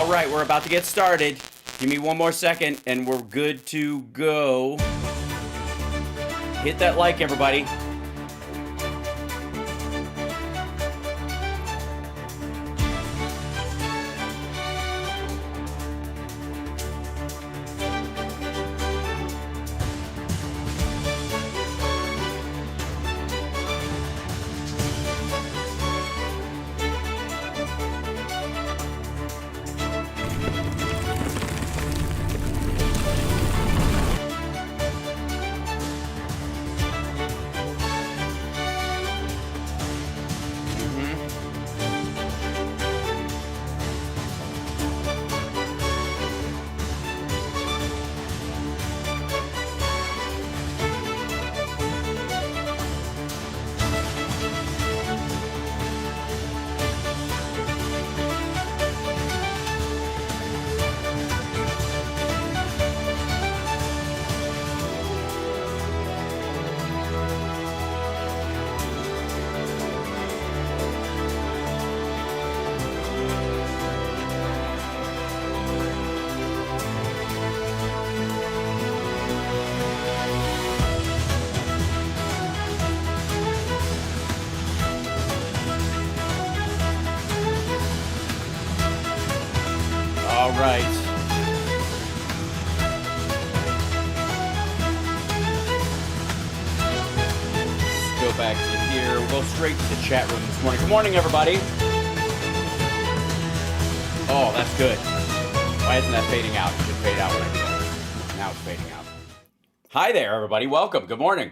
All right, we're about to get started. Give me one more second and we're good to go. Hit that like, everybody. All right. Let's go back to here. We'll go straight to the chat room this morning. Good morning, everybody. Oh, that's good. Why isn't that fading out? It should fade out when I do that. Now it's fading out. Hi there, everybody. Welcome. Good morning.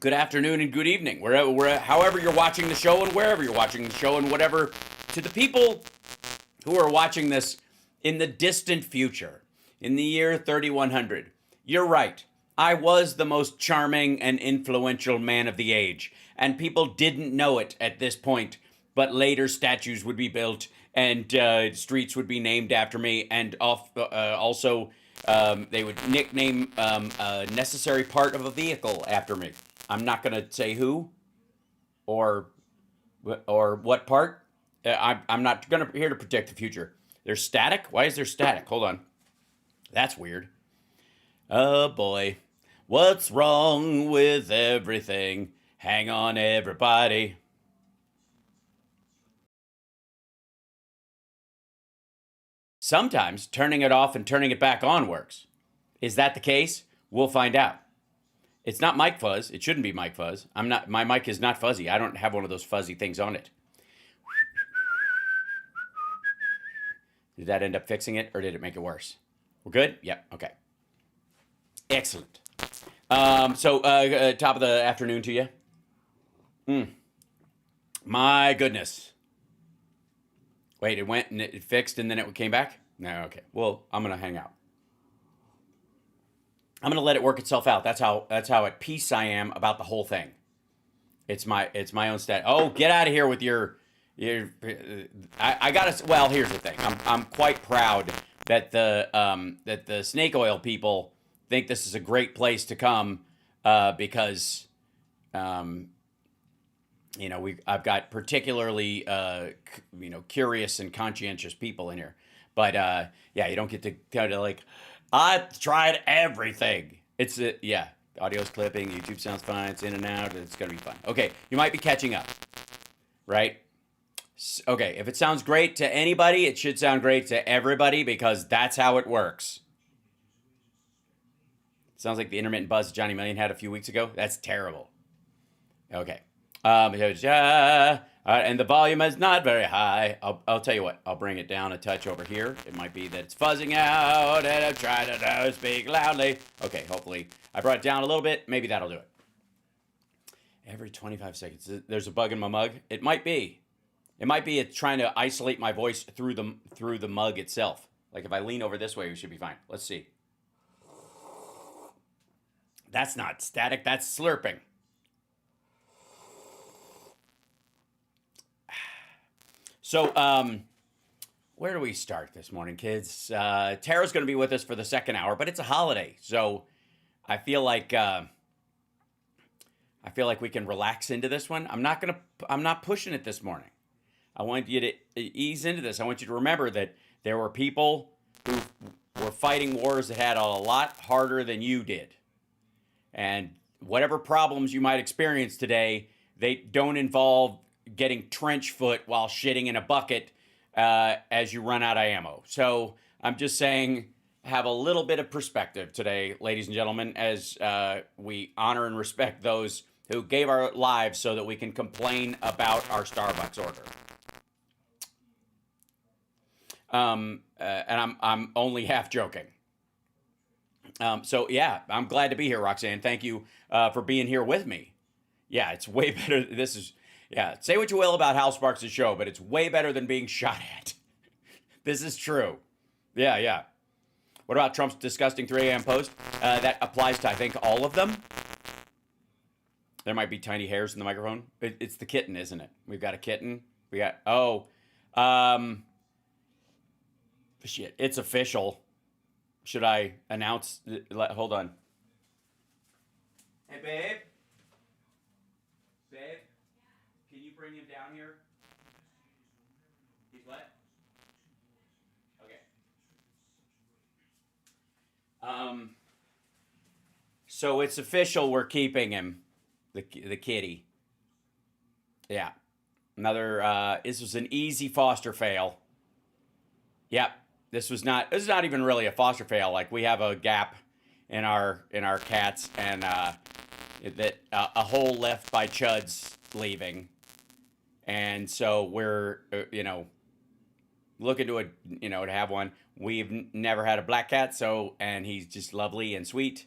Good afternoon and good evening. However you're watching the show and wherever you're watching the show and whatever. To the people who are watching this in the distant future, in the year 3100. You're right. I was the most charming and influential man of the age, and people didn't know it at this point, but later statues would be built and streets would be named after me, and also they would nickname a necessary part of a vehicle after me. I'm not going to say who or what part. I'm not here to predict the future. There's static? Why is there static? Hold on. That's weird. Oh, boy. What's wrong with everything? Hang on, everybody. Sometimes turning it off and turning it back on works. Is that the case? We'll find out. It's not mic fuzz. It shouldn't be mic fuzz. My mic is not fuzzy. I don't have one of those fuzzy things on it. Did that end up fixing it, or did it make it worse? We're good? Yep. Okay. Excellent. Top of the afternoon to you. My goodness. Wait, it went and it fixed and then it came back? No, okay. Well, I'm going to hang out. I'm going to let it work itself out. That's how at peace I am about the whole thing. It's my own stat. Oh, get out of here with your I gotta. Well, here's the thing. I'm quite proud that the snake oil people think this is a great place to come because I've got particularly curious and conscientious people in here. But you don't get to kind of like I've tried everything. It's audio's clipping, YouTube sounds fine, it's in and out, it's gonna be fun. Okay, you might be catching up, right? Okay, if it sounds great to anybody, it should sound great to everybody because that's how it works. Sounds like the intermittent buzz Johnny Million had a few weeks ago. That's terrible. Okay. And the volume is not very high. I'll tell you what. I'll bring it down a touch over here. It might be that it's fuzzing out and I'm trying to speak loudly. Okay, hopefully I brought it down a little bit. Maybe that'll do it. Every 25 seconds. There's a bug in my mug. It might be. It might be it's trying to isolate my voice through the mug itself. Like if I lean over this way, we should be fine. Let's see. That's not static. That's slurping. So, where do we start this morning, kids? Tara's going to be with us for the second hour, but it's a holiday, so I feel like we can relax into this one. I'm not pushing it this morning. I want you to ease into this. I want you to remember that there were people who were fighting wars that had a lot harder than you did. And whatever problems you might experience today, they don't involve getting trench foot while shitting in a bucket as you run out of ammo. So I'm just saying, have a little bit of perspective today, ladies and gentlemen, as we honor and respect those who gave our lives so that we can complain about our Starbucks order. And I'm only half joking. So yeah, I'm glad to be here, Roxanne. Thank you for being here with me. Yeah, it's way better. This is, yeah, say what you will about Hal Sparks' show, but it's way better than being shot at. This is true. Yeah, yeah. What about Trump's disgusting 3 a.m. post? That applies to, I think, all of them. There might be tiny hairs in the microphone. It's the kitten, isn't it? We've got a kitten. We got, shit, it's official. Should I announce? Hold on. Hey, babe. Babe, can you bring him down here? He's what? Okay. So it's official. We're keeping him, the kitty. Yeah. Another. This was an easy foster fail. Yep. This is not even really a foster fail. Like, we have a gap in our cats, and a hole left by Chuds leaving, and so we're looking to to have one. We've never had a black cat, and he's just lovely and sweet.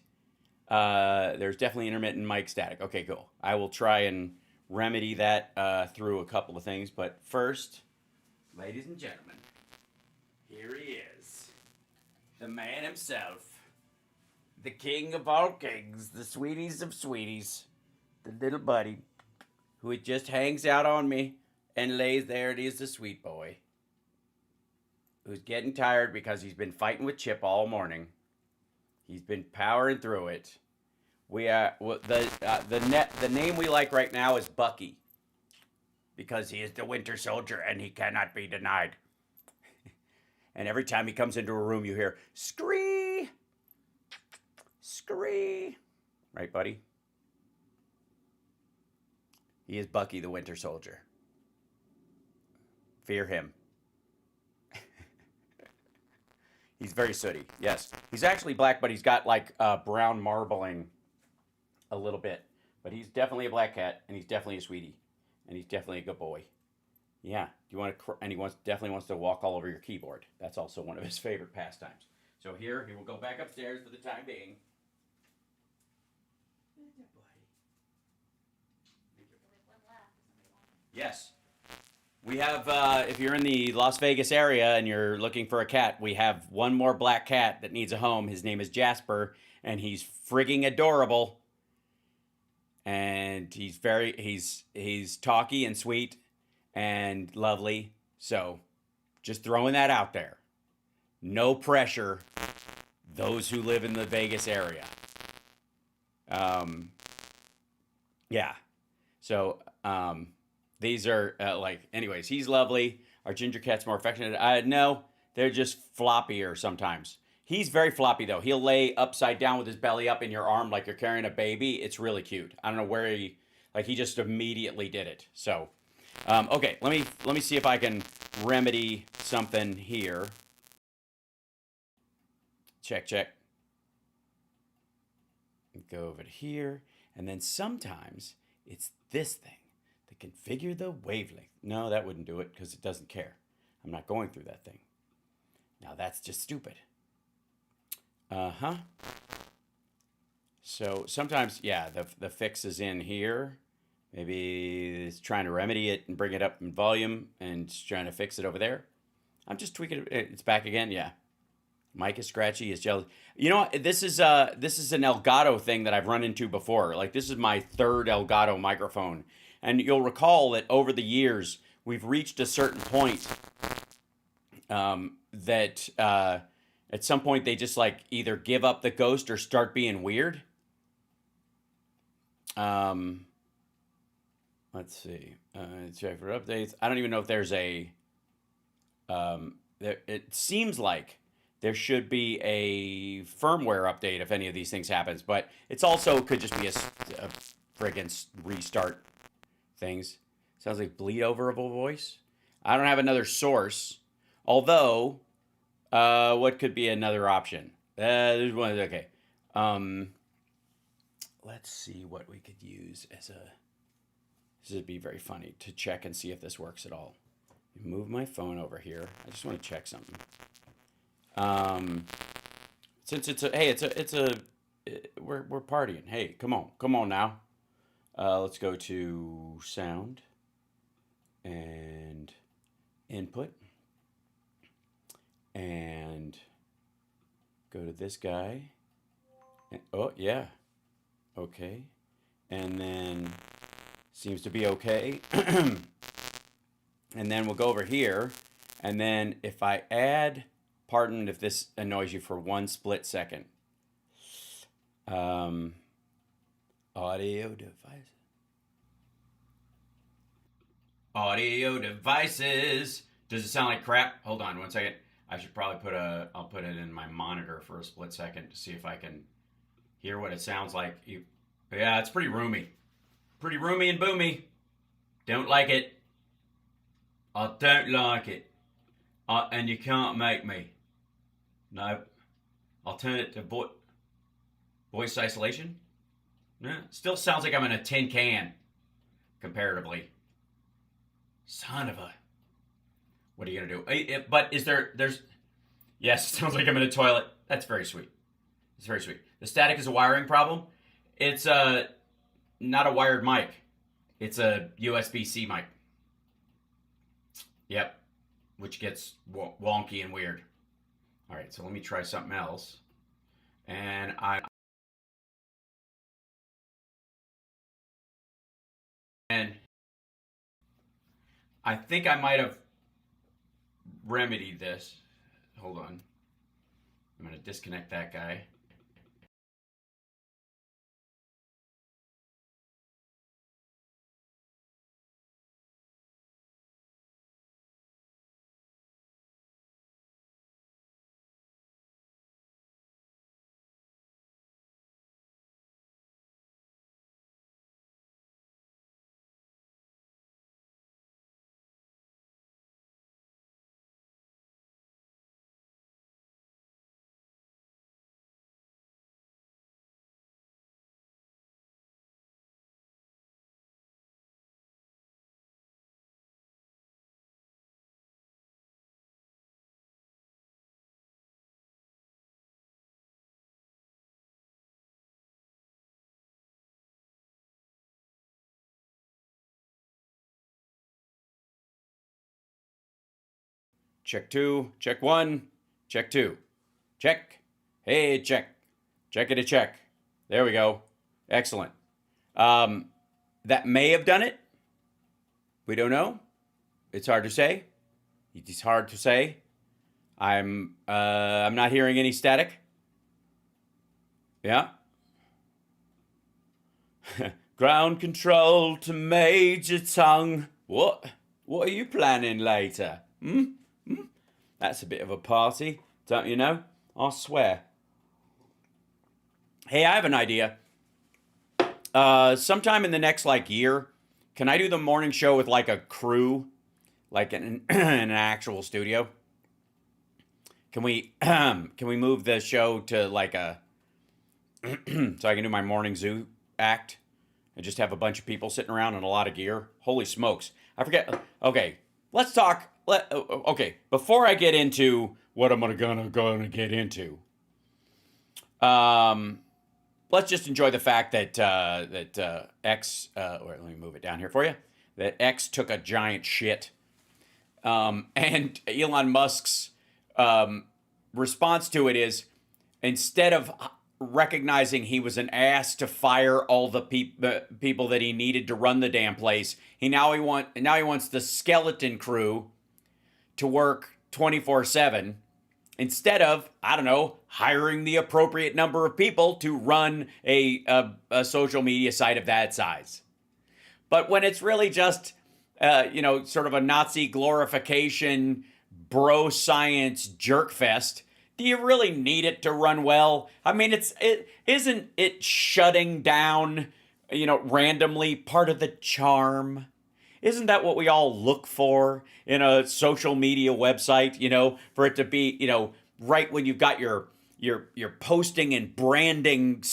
There's definitely intermittent mic static. Okay, cool. I will try and remedy that through a couple of things, but first, ladies and gentlemen, here he is, the man himself, the king of all kings, the sweeties of sweeties, the little buddy who just hangs out on me and lays there. It is the sweet boy who's getting tired because he's been fighting with Chip all morning. He's been powering through it. The name we like right now is Bucky, because he is the Winter Soldier and he cannot be denied. And every time he comes into a room, you hear, scree, scree. Right, buddy? He is Bucky the Winter Soldier. Fear him. He's very sooty, yes. He's actually black, but he's got like brown marbling a little bit. But he's definitely a black cat, and he's definitely a sweetie. And he's definitely a good boy. Yeah, and he definitely wants to walk all over your keyboard. That's also one of his favorite pastimes. So he will go back upstairs for the time being. Yes. We have, if you're in the Las Vegas area and you're looking for a cat, we have one more black cat that needs a home. His name is Jasper, and he's frigging adorable. And he's talky and sweet and lovely. So, just throwing that out there. No pressure, those who live in the Vegas area. Yeah. So, these are, anyways, he's lovely. Our ginger cat's more affectionate. No, they're just floppier sometimes. He's very floppy, though. He'll lay upside down with his belly up in your arm like you're carrying a baby. It's really cute. I don't know where he just immediately did it. So, okay, let me see if I can remedy something here. Check. Go over to here. And then sometimes it's this thing. Configure the wavelength. No, that wouldn't do it because it doesn't care. I'm not going through that thing. Now that's just stupid. So sometimes, yeah, the fix is in here. Maybe it's trying to remedy it and bring it up in volume and just trying to fix it over there. I'm just tweaking it. It's back again. Yeah. Mike is scratchy. Is jealous. You know what? This is an Elgato thing that I've run into before. Like, this is my third Elgato microphone. And you'll recall that over the years, we've reached a certain point that at some point they just like either give up the ghost or start being weird. Let's see. Check for updates. I don't even know if there's a. It seems like there should be a firmware update if any of these things happens, but it's also could just be a friggin' restart things. Sounds like bleed over of a voice. I don't have another source, although what could be another option? There's one. Okay. Um, let's see what we could use as a. This would be very funny to check and see if this works at all. Move my phone over here. I just want to check something. Since it's a hey, we're partying. Hey, come on now. Let's go to sound and input and go to this guy. And, oh yeah, okay, and then seems to be okay. And then we'll go over here, and then if I add, pardon if this annoys you for one split second. Audio device. Audio devices. Does it sound like crap? Hold on one second. I should probably I'll put it in my monitor for a split second to see if I can hear what it sounds like. Yeah, it's pretty roomy. Pretty roomy and boomy. Don't like it. I don't like it. And you can't make me. No. I'll turn it to voice isolation. No, still sounds like I'm in a tin can, comparatively. Son of a... What are you going to do? But there's... Yes, sounds like I'm in a toilet. That's very sweet. It's very sweet. The static is a wiring problem. It's not a wired mic. It's a USB-C mic. Yep, which gets wonky and weird. All right, so let me try something else. And I think I might have remedied this. Hold on. I'm going to disconnect that guy. Check 2, check 1, check 2. Check. Hey, check. Check it a check. There we go. Excellent. That may have done it. We don't know. It's hard to say. It is hard to say. I'm not hearing any static. Yeah. Ground control to Major Tongue. What? What are you planning later? That's a bit of a party, don't you know? I swear. Hey, I have an idea. Sometime in the next year, can I do the morning show with a crew, in an actual studio? Can we move the show to a so I can do my morning zoo act and just have a bunch of people sitting around and a lot of gear? Holy smokes! I forget. Okay, let's talk. Okay, before I get into what I'm gonna get into, let's just enjoy the fact that X. Wait, let me move it down here for you. That X took a giant shit, and Elon Musk's response to it is, instead of recognizing he was an ass to fire all the people that he needed to run the damn place, he wants the skeleton crew to work 24/7 instead of, I don't know, hiring the appropriate number of people to run a social media site of that size. But when it's really just, sort of a Nazi glorification, bro science jerk fest, do you really need it to run well? I mean, isn't it shutting down, randomly part of the charm? Isn't that what we all look for in a social media website? For it to be, right when you've got your posting and branding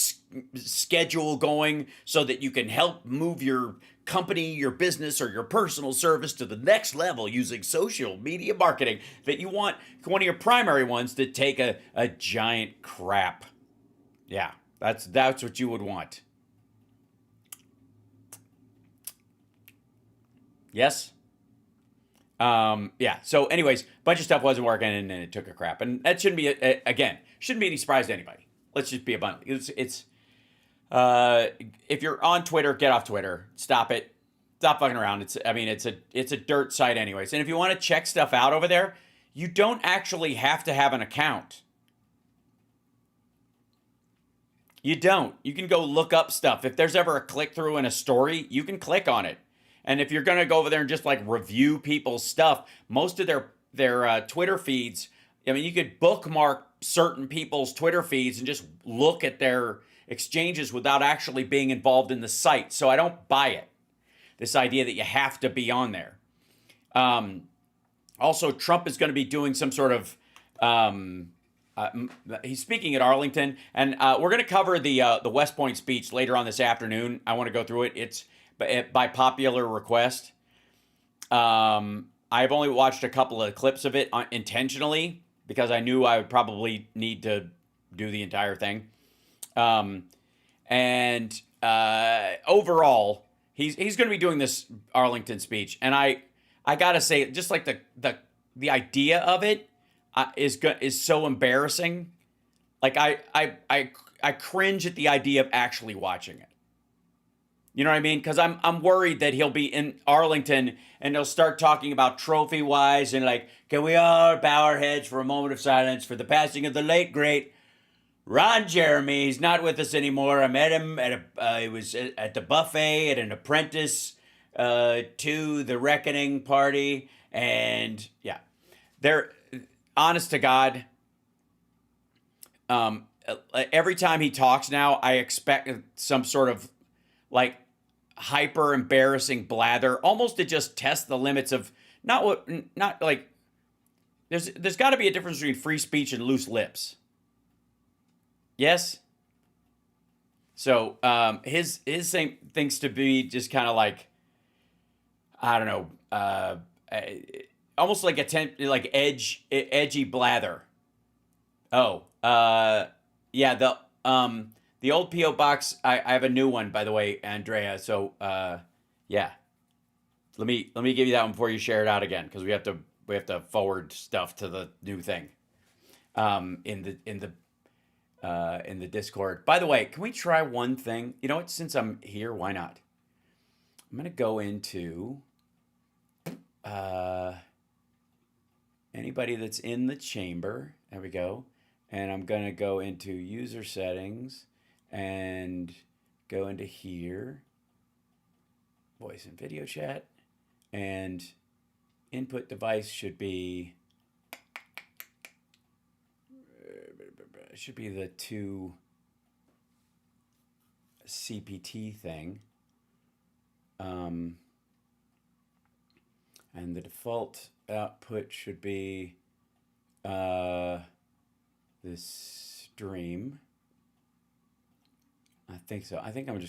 schedule going, so that you can help move your company, your business, or your personal service to the next level using social media marketing, that you want one of your primary ones to take a giant crap. Yeah, that's what you would want. Yes? Yeah. So, anyways, a bunch of stuff wasn't working, and then it took a crap, and that shouldn't be again, shouldn't be any surprise to anybody. Let's just be abundant. It's if you're on Twitter, get off Twitter. Stop it. Stop fucking around. It's a dirt site anyways. And if you want to check stuff out over there, you don't actually have to have an account. You don't. You can go look up stuff. If there's ever a click through in a story, you can click on it. And if you're going to go over there and just like review people's stuff, most of their Twitter feeds, you could bookmark certain people's Twitter feeds and just look at their exchanges without actually being involved in the site. So I don't buy it. This idea that you have to be on there. Also, Trump is going to be doing some sort of, he's speaking at Arlington, and we're going to cover the West Point speech later on this afternoon. I want to go through it. It's by popular request. I've only watched a couple of clips of it intentionally because I knew I would probably need to do the entire thing. Overall, he's going to be doing this Arlington speech, and I gotta say, just like the idea of it is so embarrassing. Like I cringe at the idea of actually watching it. You know what I mean? Because I'm worried that he'll be in Arlington and he'll start talking about trophy wise and like, can we all bow our heads for a moment of silence for the passing of the late great Ron Jeremy. He's not with us anymore. I met him he was at the buffet at an Apprentice to the Reckoning party, and yeah, they're honest to God. Every time he talks now, I expect some sort of like hyper embarrassing blather, almost to just test the limits of not like there's got to be a difference between free speech and loose lips. Yes. So his thing thinks to be just kind of like, I don't know, almost like edgy blather. Oh, yeah, the old P.O. box. I have a new one, by the way, Andrea. So yeah, let me give you that one before you share it out again, because we have to forward stuff to the new thing in the Discord. By the way, can we try one thing? You know what? Since I'm here, why not? I'm gonna go into anybody that's in the chamber. There we go. And I'm gonna go into user settings and go into here, voice and video chat, and input device should be the 2 CPT thing. And the default output should be this stream. I think so. I think I've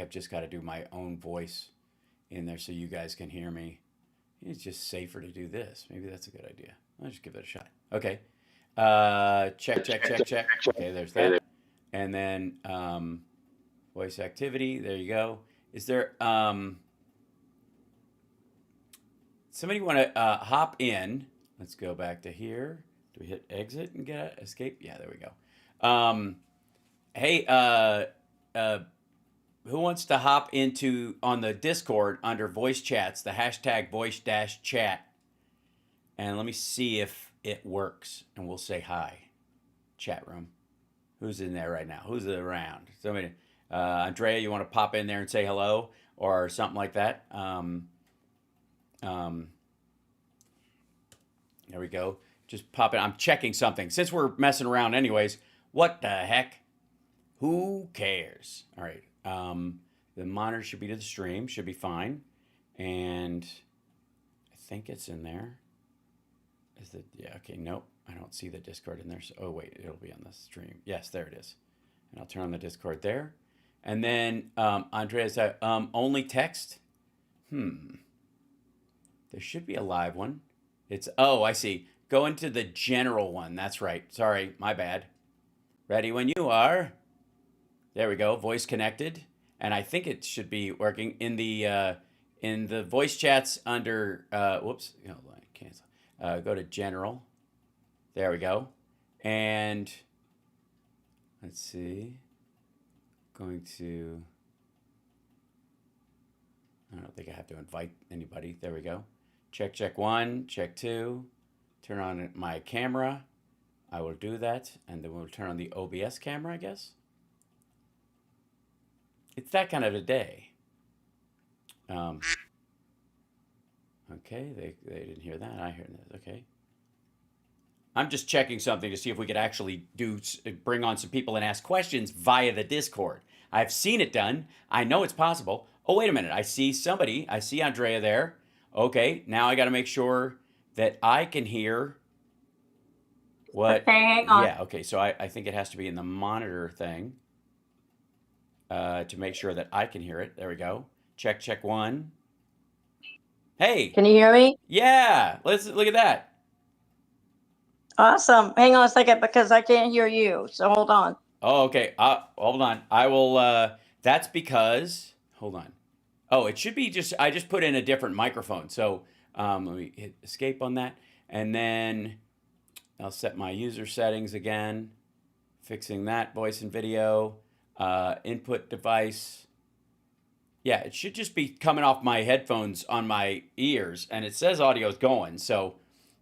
just got to do my own voice in there so you guys can hear me. It's just safer to do this. Maybe that's a good idea. I'll just give it a shot. Okay. Check. Okay, there's that. And then voice activity. There you go. Is there somebody want to hop in? Let's go back to here. Do we hit exit and get escape? Yeah, there we go. Hey, who wants to hop into on the Discord under voice chats, the hashtag voice-chat, and let me see if it works, and we'll say hi. Chat room. Who's in there right now? Who's around? Somebody, Andrea, you want to pop in there and say hello? or something like that. There we go. Just pop it. I'm checking something. Since we're messing around anyways, what the heck? Who cares? All right. The monitor should be to the stream. Should be fine. And I think it's in there. Is it? Yeah, okay. Nope. I don't see the Discord in there. So, oh, wait. It'll be on the stream. Yes, there it is. And I'll turn on the Discord there. And then Andrea said, only text? There should be a live one. It's, oh, I see. Go into the general one. That's right. Sorry, my bad. Ready when you are. There we go. Voice connected. And I think it should be working in the voice chats under, whoops, cancel. Go to general. There we go. And let's see. Going to, I don't think I have to invite anybody. There we go. Check 1, check 2. Turn on my camera. I will do that. And then we'll turn on the OBS camera, I guess. It's that kind of a day. Okay, they didn't hear that. I heard that. Okay. I'm just checking something to see if we could actually bring on some people and ask questions via the Discord. I've seen it done. I know it's possible. Oh, wait a minute. I see somebody. I see Andrea there. Okay, now I got to make sure that I can hear what. Okay, hang on. Yeah, okay, so I think it has to be in the monitor thing to make sure that I can hear it. There we go. Check 1. Hey. Can you hear me? Yeah, let's look at that. Awesome. Hang on a second because I can't hear you. So hold on. Oh, okay. Hold on. I will. That's because. Hold on. Oh, it should be just. I just put in a different microphone. So let me hit escape on that, and then I'll set my user settings again. Fixing that voice and video. Input device. Yeah, it should just be coming off my headphones on my ears, and it says audio is going, so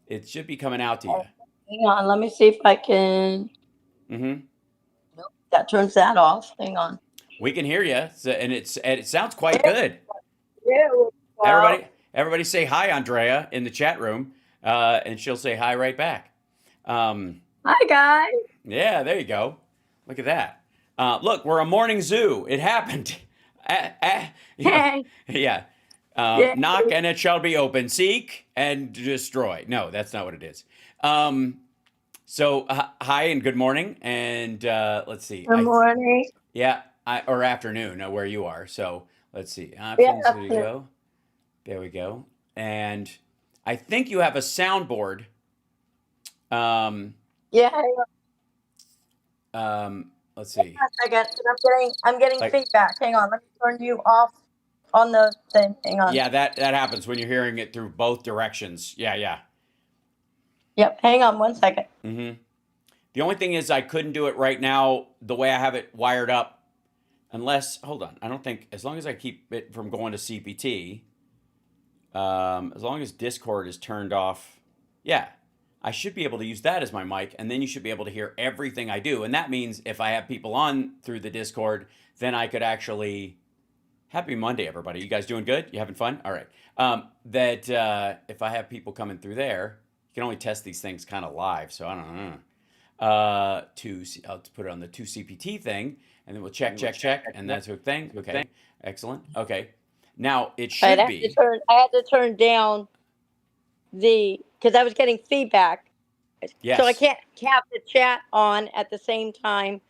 it should be coming out to you. Hang on, let me see if I can. Mm-hmm. Nope, that turns that off. Hang on. We can hear you, and it sounds quite good. Yeah. Everybody say hi, Andrea, in the chat room, and she'll say hi right back. Hi, guys. Yeah, there you go. Look at that. Look, we're a morning zoo. It happened. Hey. Yeah. Knock and it shall be open. Seek and destroy. No, that's not what it is. So hi and good morning. And let's see. Good morning. Yeah, or afternoon, where you are. So let's see. Options. There you go. There we go. And I think you have a soundboard. Yeah. Hang on. Let's see. I'm getting feedback. Hang on. Let me turn you off on the thing. Hang on. Yeah, that happens when you're hearing it through both directions. Yeah. Yep. Hang on 1 second. Mm-hmm. The only thing is I couldn't do it right now the way I have it wired up unless, hold on, I don't think, as long as I keep it from going to CPT, as long as Discord is turned off, yeah, I should be able to use that as my mic, and then you should be able to hear everything I do. And that means if I have people on through the Discord, then I could actually, happy Monday, everybody. You guys doing good? You having fun? All right. If I have people coming through there, you can only test these things kind of live, so I don't know. I'll put it on the 2CPT thing, and then we'll check, and that's a thing. Okay, excellent. Okay, now it should be. I had to turn down because I was getting feedback. Yes. So I can't have the chat on at the same time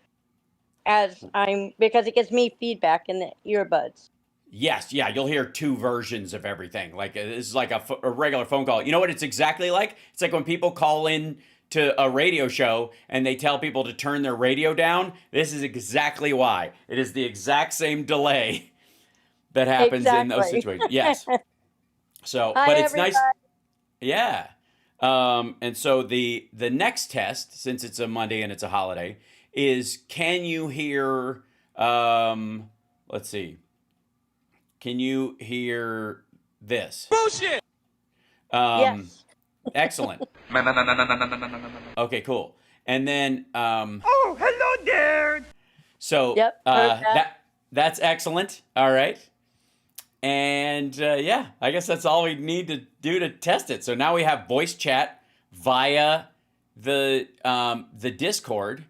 as because it gives me feedback in the earbuds. Yes, yeah, you'll hear two versions of everything. Like this is like a regular phone call. You know what it's exactly like? It's like when people call in to a radio show and they tell people to turn their radio down. This is exactly why. It is the exact same delay that happens in those situations. Yes. So, Hi, but it's everybody. nice. Yeah. And so the next test, since it's a Monday and it's a holiday, is can you hear, let's see. Can you hear this? Bullshit! Yes. Excellent. Okay, cool. And then Oh, hello there! so Yep, that's excellent. All right. And yeah, I guess that's all we need to do to test it. So now we have voice chat via the Discord,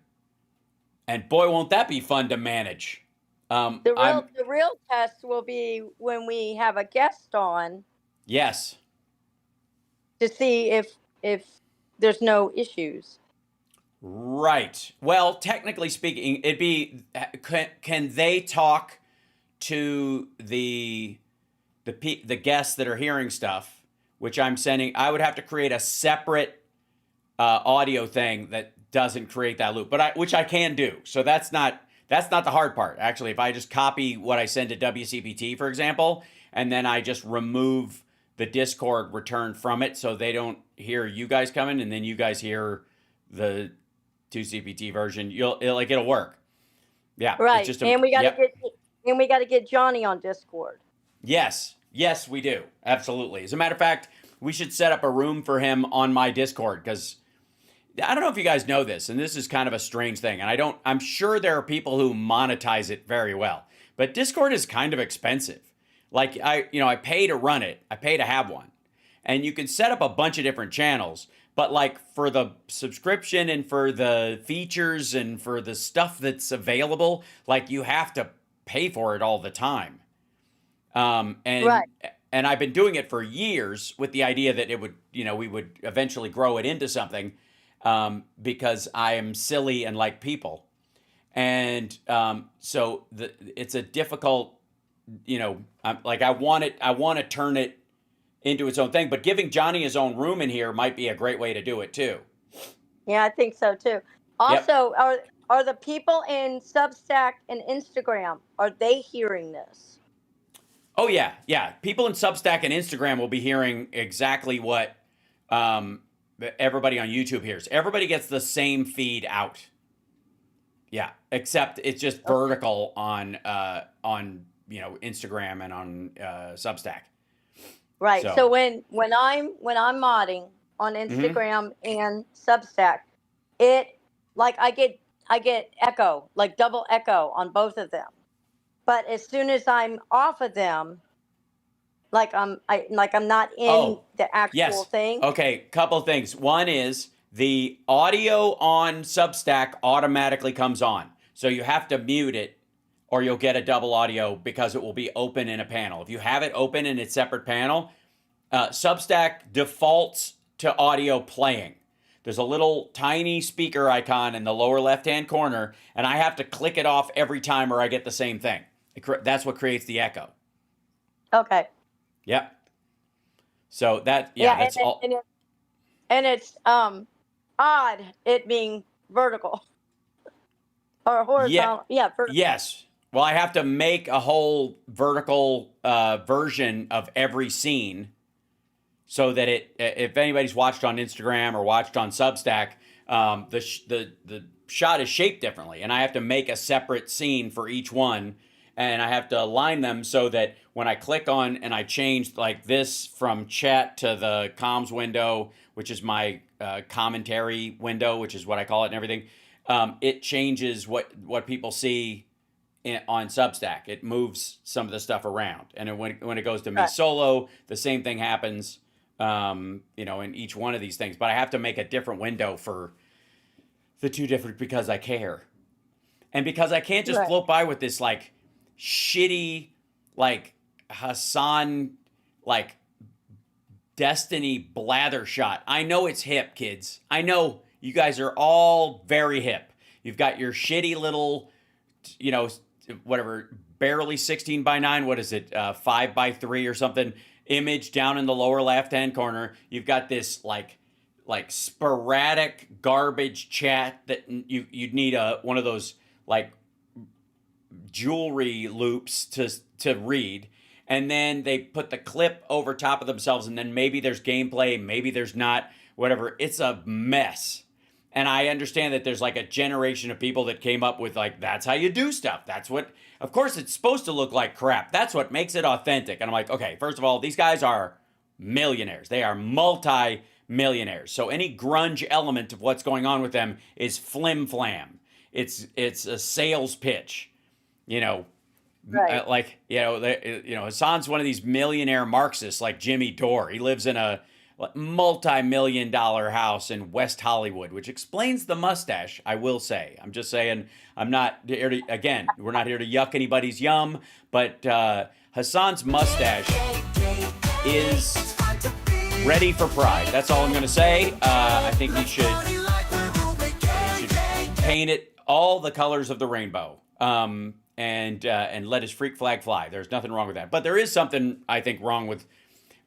and boy, won't that be fun to manage. I'm The real test will be when we have a guest on yes, to see if there's no issues. right. Well, technically speaking, it'd be can they talk to the guests that are hearing stuff, which I'm sending. I would have to create a separate audio thing that doesn't create that loop, but which I can do. So that's not the hard part. Actually, if I just copy what I send to WCPT, for example, and then I just remove the Discord return from it, so they don't hear you guys coming, and then you guys hear the 2CPT version, it'll work. Yeah, Right. it's just And we got to yep. get Johnny on Discord. Yes, we do. Absolutely. As a matter of fact, we should set up a room for him on my Discord, because I don't know if you guys know this, and this is kind of a strange thing, and I'm sure there are people who monetize it very well, but Discord is kind of expensive. Like I pay to run it. I pay to have one. And you can set up a bunch of different channels, but like for the subscription and for the features and for the stuff that's available, like you have to pay for it all the time. And Right. and I've been doing it for years with the idea that it would, we would eventually grow it into something, because I am silly and like people. And so it's a difficult, I want to turn it into its own thing, but giving Johnny his own room in here might be a great way to do it too. Yeah, I think so too. Yep. Also, are the people in Substack and Instagram, are they hearing this? Oh yeah. People in Substack and Instagram will be hearing exactly what everybody on YouTube hears. Everybody gets the same feed out. Yeah, except it's just vertical on Instagram and on Substack. Right. So, So when I'm modding on mhm. Instagram and Substack, it like I get echo, like double echo on both of them. But as soon as I'm off of them, I'm not in Oh, the actual yes. thing. Okay, couple things. One is the audio on Substack automatically comes on. So you have to mute it or you'll get a double audio because it will be open in a panel. If you have it open in its separate panel, Substack defaults to audio playing. There's a little tiny speaker icon in the lower left-hand corner, and I have to click it off every time or I get the same thing. That's what creates the echo. Okay. Yep. So Yeah, that's all. and it's odd it being vertical or Yeah. horizontal. Yeah, vertical. Yes. Well, I have to make a whole vertical version of every scene so that if anybody's watched on Instagram or watched on Substack, the shot is shaped differently, and I have to make a separate scene for each one, and I have to align them so that when I click on and I change like this from chat to the comms window, which is my commentary window, which is what I call it and everything, it changes what people see on Substack. It moves some of the stuff around, and when it goes to me Right. solo, the same thing happens. In each one of these things, but I have to make a different window for the two different because I care, and because I can't just Right. float by with this like shitty like Hassan like Destiny blather shot. I know it's hip, kids. I know you guys are all very hip. You've got your shitty little, you know, whatever, barely 16 by 9. What is it? 5 by 3 or something. Image down in the lower left hand corner. You've got this like sporadic garbage chat that you'd need one of those like jewelry loops to read, and then they put the clip over top of themselves, and then maybe there's gameplay, maybe there's not, whatever. It's a mess. And I understand that there's like a generation of people that came up with like, that's how you do stuff. That's what, of course it's supposed to look like crap. That's what makes it authentic. And I'm like, okay, first of all, these guys are millionaires. They are multi-millionaires. So any grunge element of what's going on with them is flim flam. It's a sales pitch, you know, Right. Like, Hassan's one of these millionaire Marxists like Jimmy Dore. He lives in a multi-million-dollar house in West Hollywood, which explains the mustache, I will say. I'm just saying, I'm not here to, again, we're not here to yuck anybody's yum, but Hassan's mustache is ready for pride. That's all I'm going to say. I think he should paint it all the colors of the rainbow, and let his freak flag fly. There's nothing wrong with that. But there is something, I think, wrong with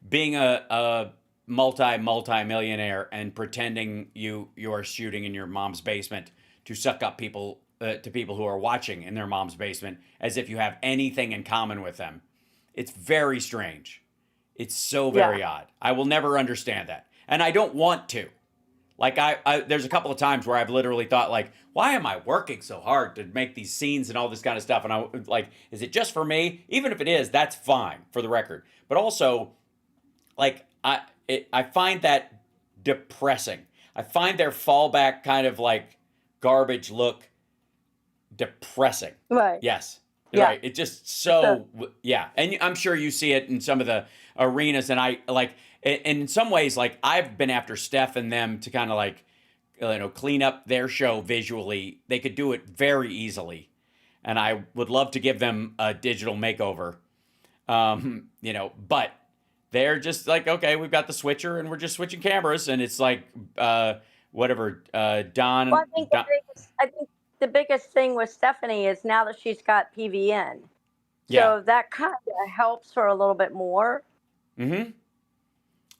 being a multi-millionaire and pretending you are shooting in your mom's basement to suck up people to people who are watching in their mom's basement as if you have anything in common with them. It's very strange. It's so very odd. I will never understand that. And I don't want to. Like, there's a couple of times where I've literally thought, like, why am I working so hard to make these scenes and all this kind of stuff? And I like, is it just for me? Even if it is, that's fine, for the record. But also, like, I find that depressing. I find their fallback kind of like garbage look depressing. Right. Yes. Yeah. Right. It just so, yeah. And I'm sure you see it in some of the arenas. And I like, and in some ways, like, I've been after Steph and them to kind of like, clean up their show visually. They could do it very easily. And I would love to give them a digital makeover. But they're just like, okay, we've got the switcher and we're just switching cameras. And it's like, whatever, Don. Well, I think the biggest thing with Stephanie is now that she's got PVN. So that kind of helps her a little bit more. Mm-hmm.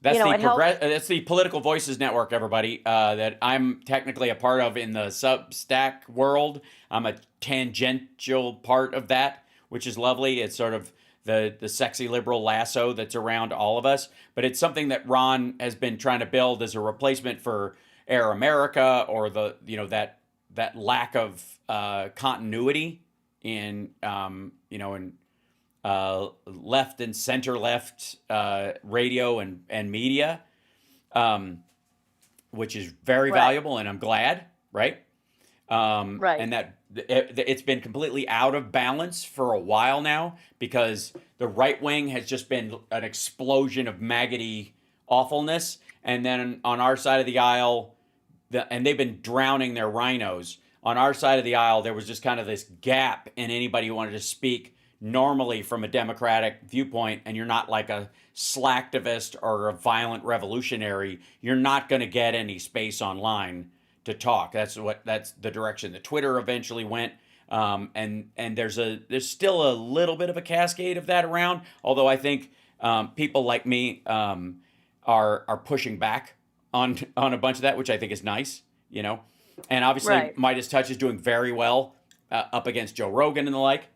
That's the Political Voices Network, everybody, that I'm technically a part of in the Substack world. I'm a tangential part of that, which is lovely. It's sort of the sexy liberal lasso that's around all of us. But it's something that Ron has been trying to build as a replacement for Air America, or the that lack of continuity in left and center left radio and media, which is very valuable, and I'm glad, right? And that it's been completely out of balance for a while now, because the right wing has just been an explosion of maggoty awfulness, and then on our side of the aisle, and they've been drowning their rhinos. On our side of the aisle, there was just kind of this gap in anybody who wanted to speak normally from a democratic viewpoint, and you're not like a slacktivist or a violent revolutionary, you're not going to get any space online to talk. That's the direction that Twitter eventually went. And there's still a little bit of a cascade of that around, although I think people like me are pushing back on a bunch of that, which I think is nice, And obviously Midas Touch is doing very well up against Joe Rogan and the like.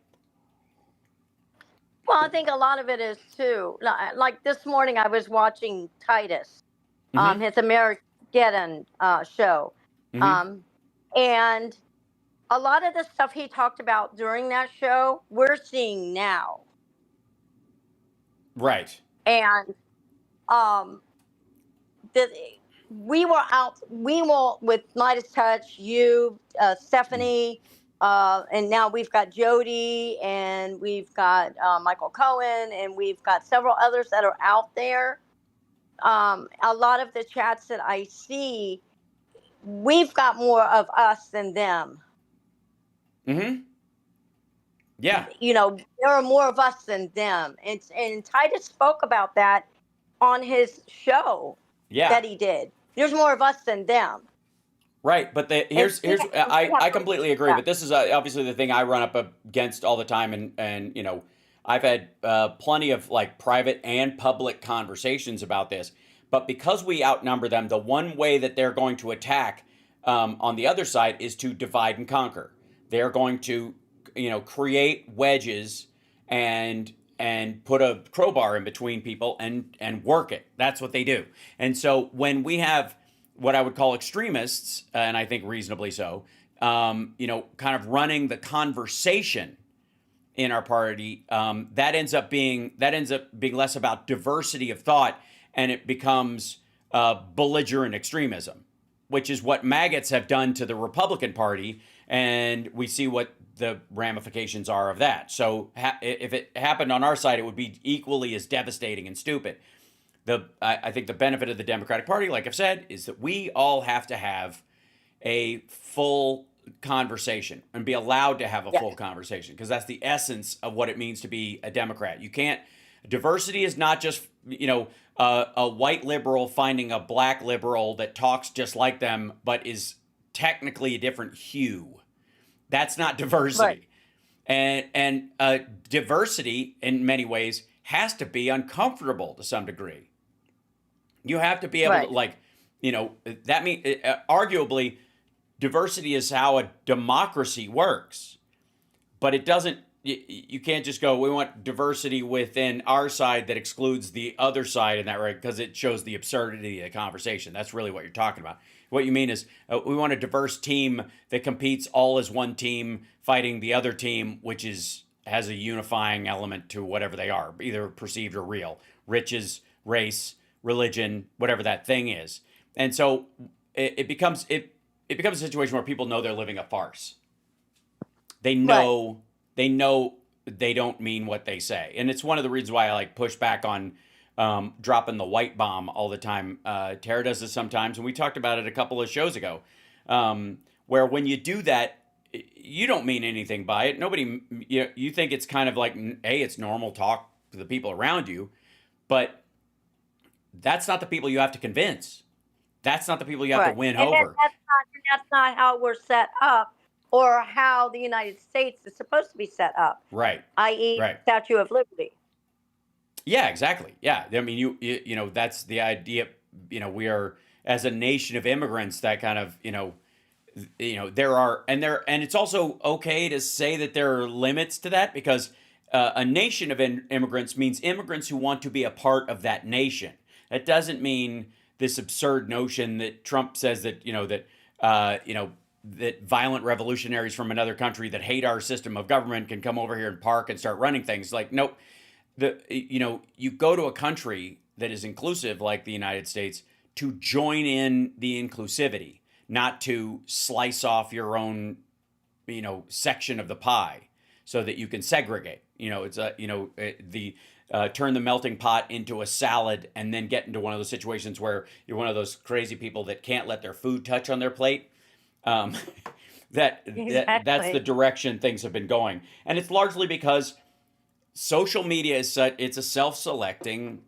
Well, I think a lot of it is too. Like this morning, I was watching Titus, his American show, and a lot of the stuff he talked about during that show, we're seeing now. Right. And we were with Midas Touch, you, Stephanie. And now we've got Jody, and we've got Michael Cohen, and we've got several others that are out there. A lot of the chats that I see, we've got more of us than them. Mm-hmm. Yeah. There are more of us than them. And Titus spoke about that on his show that he did. There's more of us than them. Right, but I completely agree. But this is obviously the thing I run up against all the time, and I've had plenty of like private and public conversations about this. But because we outnumber them, the one way that they're going to attack on the other side is to divide and conquer. They're going to create wedges and put a crowbar in between people and work it. That's what they do. And so when we have what I would call extremists, and I think reasonably so, kind of running the conversation in our party, that ends up being less about diversity of thought, and it becomes belligerent extremism, which is what maggots have done to the Republican Party, and we see what the ramifications are of that. So if it happened on our side, it would be equally as devastating and stupid. I think the benefit of the Democratic Party, like I've said, is that we all have to have a full conversation and be allowed to have a full conversation, because that's the essence of what it means to be a Democrat. You can't, diversity is not just, a white liberal finding a black liberal that talks just like them, but is technically a different hue. That's not diversity. Right. And diversity in many ways has to be uncomfortable to some degree. You have to be able to, that means arguably diversity is how a democracy works, but it doesn't, you can't just go, we want diversity within our side that excludes the other side in that, right? Because it shows the absurdity of the conversation. That's really what you're talking about. What you mean is we want a diverse team that competes all as one team fighting the other team, which has a unifying element to whatever they are, either perceived or real, riches, race, religion, whatever that thing is. And so it becomes a situation where people know they're living a farce. They know they don't mean what they say. And it's one of the reasons why I push back on dropping the white bomb all the time. Tara does this sometimes, and we talked about it a couple of shows ago, where when you do that, you don't mean anything by it. Nobody, you think it's kind of like, hey, it's normal talk to the people around you, but that's not the people you have to convince. That's not the people you have to win over. That's not how we're set up, or how the United States is supposed to be set up. Right. I.e., Statue of Liberty. Yeah, exactly. Yeah. I mean, you that's the idea. We are, as a nation of immigrants, that kind of, there are, and it's also okay to say that there are limits to that, because a nation of immigrants means immigrants who want to be a part of that nation. That doesn't mean this absurd notion that Trump says that, that violent revolutionaries from another country that hate our system of government can come over here and park and start running things. Like, nope. You go to a country that is inclusive, like the United States, to join in the inclusivity, not to slice off your own, section of the pie so that you can segregate. It's turn the melting pot into a salad and then get into one of those situations where you're one of those crazy people that can't let their food touch on their plate. That's the direction things have been going. And it's largely because social media is it's a self-selecting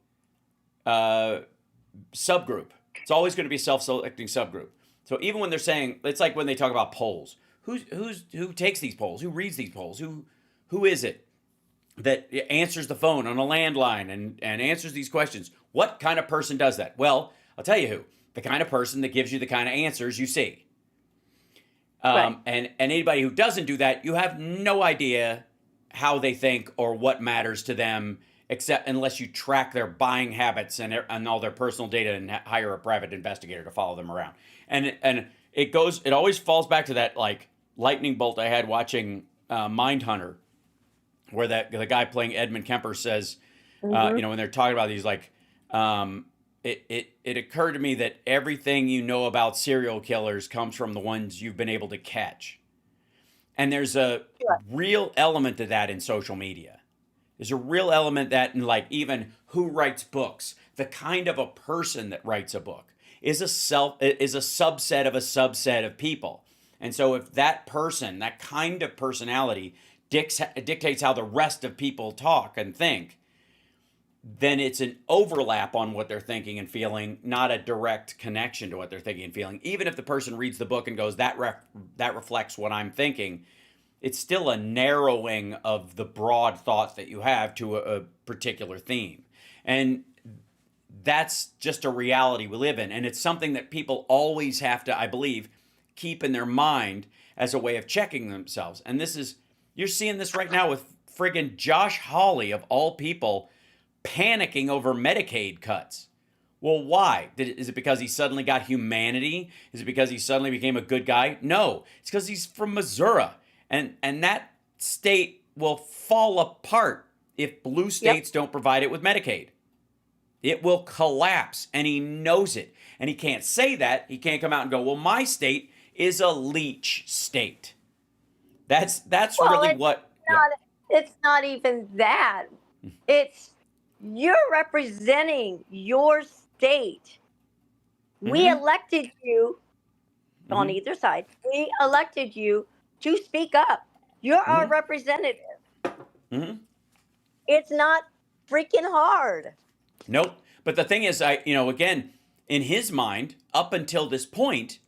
subgroup. It's always going to be a self-selecting subgroup. So even when they're saying, it's like when they talk about polls, who takes these polls? Who reads these polls? Who is it that answers the phone on a landline and answers these questions? What kind of person does that? Well, I'll tell you who. The kind of person that gives you the kind of answers you see. And anybody who doesn't do that, you have no idea how they think or what matters to them, except unless you track their buying habits and all their personal data and hire a private investigator to follow them around. And it always falls back to that lightning bolt I had watching Mindhunter, where the guy playing Edmund Kemper says, when they're talking about these, it occurred to me that everything you know about serial killers comes from the ones you've been able to catch. And there's a real element to that in social media. There's a real element that in even who writes books, the kind of a person that writes a book is a subset of a subset of people. And so if that person, that kind of personality dictates how the rest of people talk and think, then it's an overlap on what they're thinking and feeling, not a direct connection to what they're thinking and feeling. Even if the person reads the book and goes, that reflects what I'm thinking, it's still a narrowing of the broad thoughts that you have to a particular theme. And that's just a reality we live in. And it's something that people always have to, I believe, keep in their mind as a way of checking themselves. And you're seeing this right now with friggin' Josh Hawley, of all people, panicking over Medicaid cuts. Well, why? Is it because he suddenly got humanity? Is it because he suddenly became a good guy? No, it's because he's from Missouri. And that state will fall apart if blue states don't provide it with Medicaid. It will collapse, and he knows it. And he can't say that. He can't come out and go, well, my state is a leech state. That's Well, really what. Yeah. not, it's not even that. It's you're representing your state. We Mm-hmm. elected you on Mm-hmm. either side. We elected you to speak up. You're our Mm-hmm. representative. Mm-hmm. It's not freaking hard. Nope. But the thing is, again, in his mind, up until this point,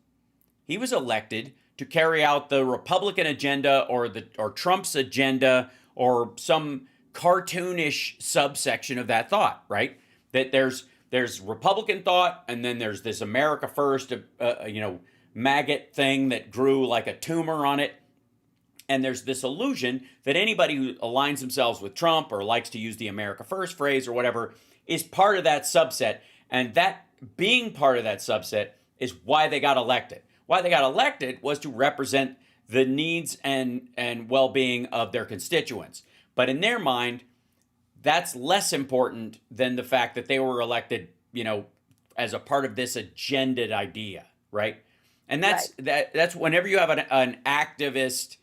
he was elected to carry out the Republican agenda or Trump's agenda or some cartoonish subsection of that thought, right? That there's Republican thought, and then there's this America First, maggot thing that grew like a tumor on it. And there's this illusion that anybody who aligns themselves with Trump or likes to use the America First phrase or whatever is part of that subset. And that being part of that subset is why they got elected. Why they got elected was to represent the needs and well-being of their constituents. But in their mind, that's less important than the fact that they were elected, as a part of this agendaed idea, right? And that's Right. that's whenever you have an activist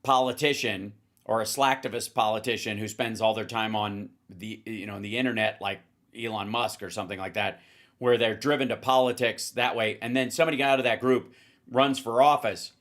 politician or a slacktivist politician who spends all their time on the internet, like Elon Musk or something like that, where they're driven to politics that way, and then somebody out of that group runs for office,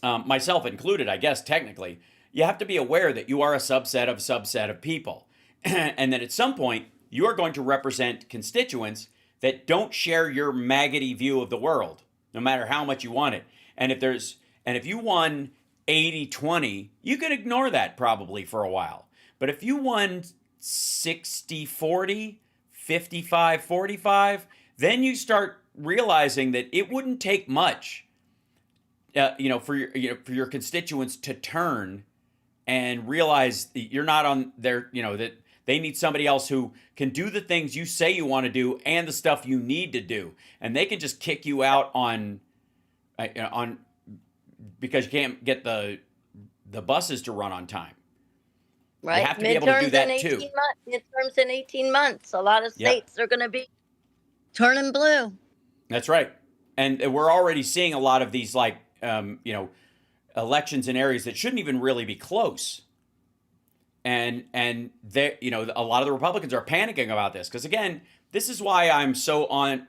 myself included, I guess technically, you have to be aware that you are a subset of people, and that at some point you are going to represent constituents that don't share your maggoty view of the world, no matter how much you want it. And if you won 80-20, you can ignore that probably for a while. But if you won 60-40, 55-45, then you start realizing that it wouldn't take much, for your constituents to turn and realize that you're not on their, that they need somebody else who can do the things you say you want to do and the stuff you need to do, and they can just kick you out on because you can't get the buses to run on time. Right. You have to be able to do that too. Midterms in 18 months. A lot of Yep. states are going to be turning blue. That's right. And we're already seeing a lot of these elections in areas that shouldn't even really be close. And they, a lot of the Republicans are panicking about this because, again, this is why I'm so on,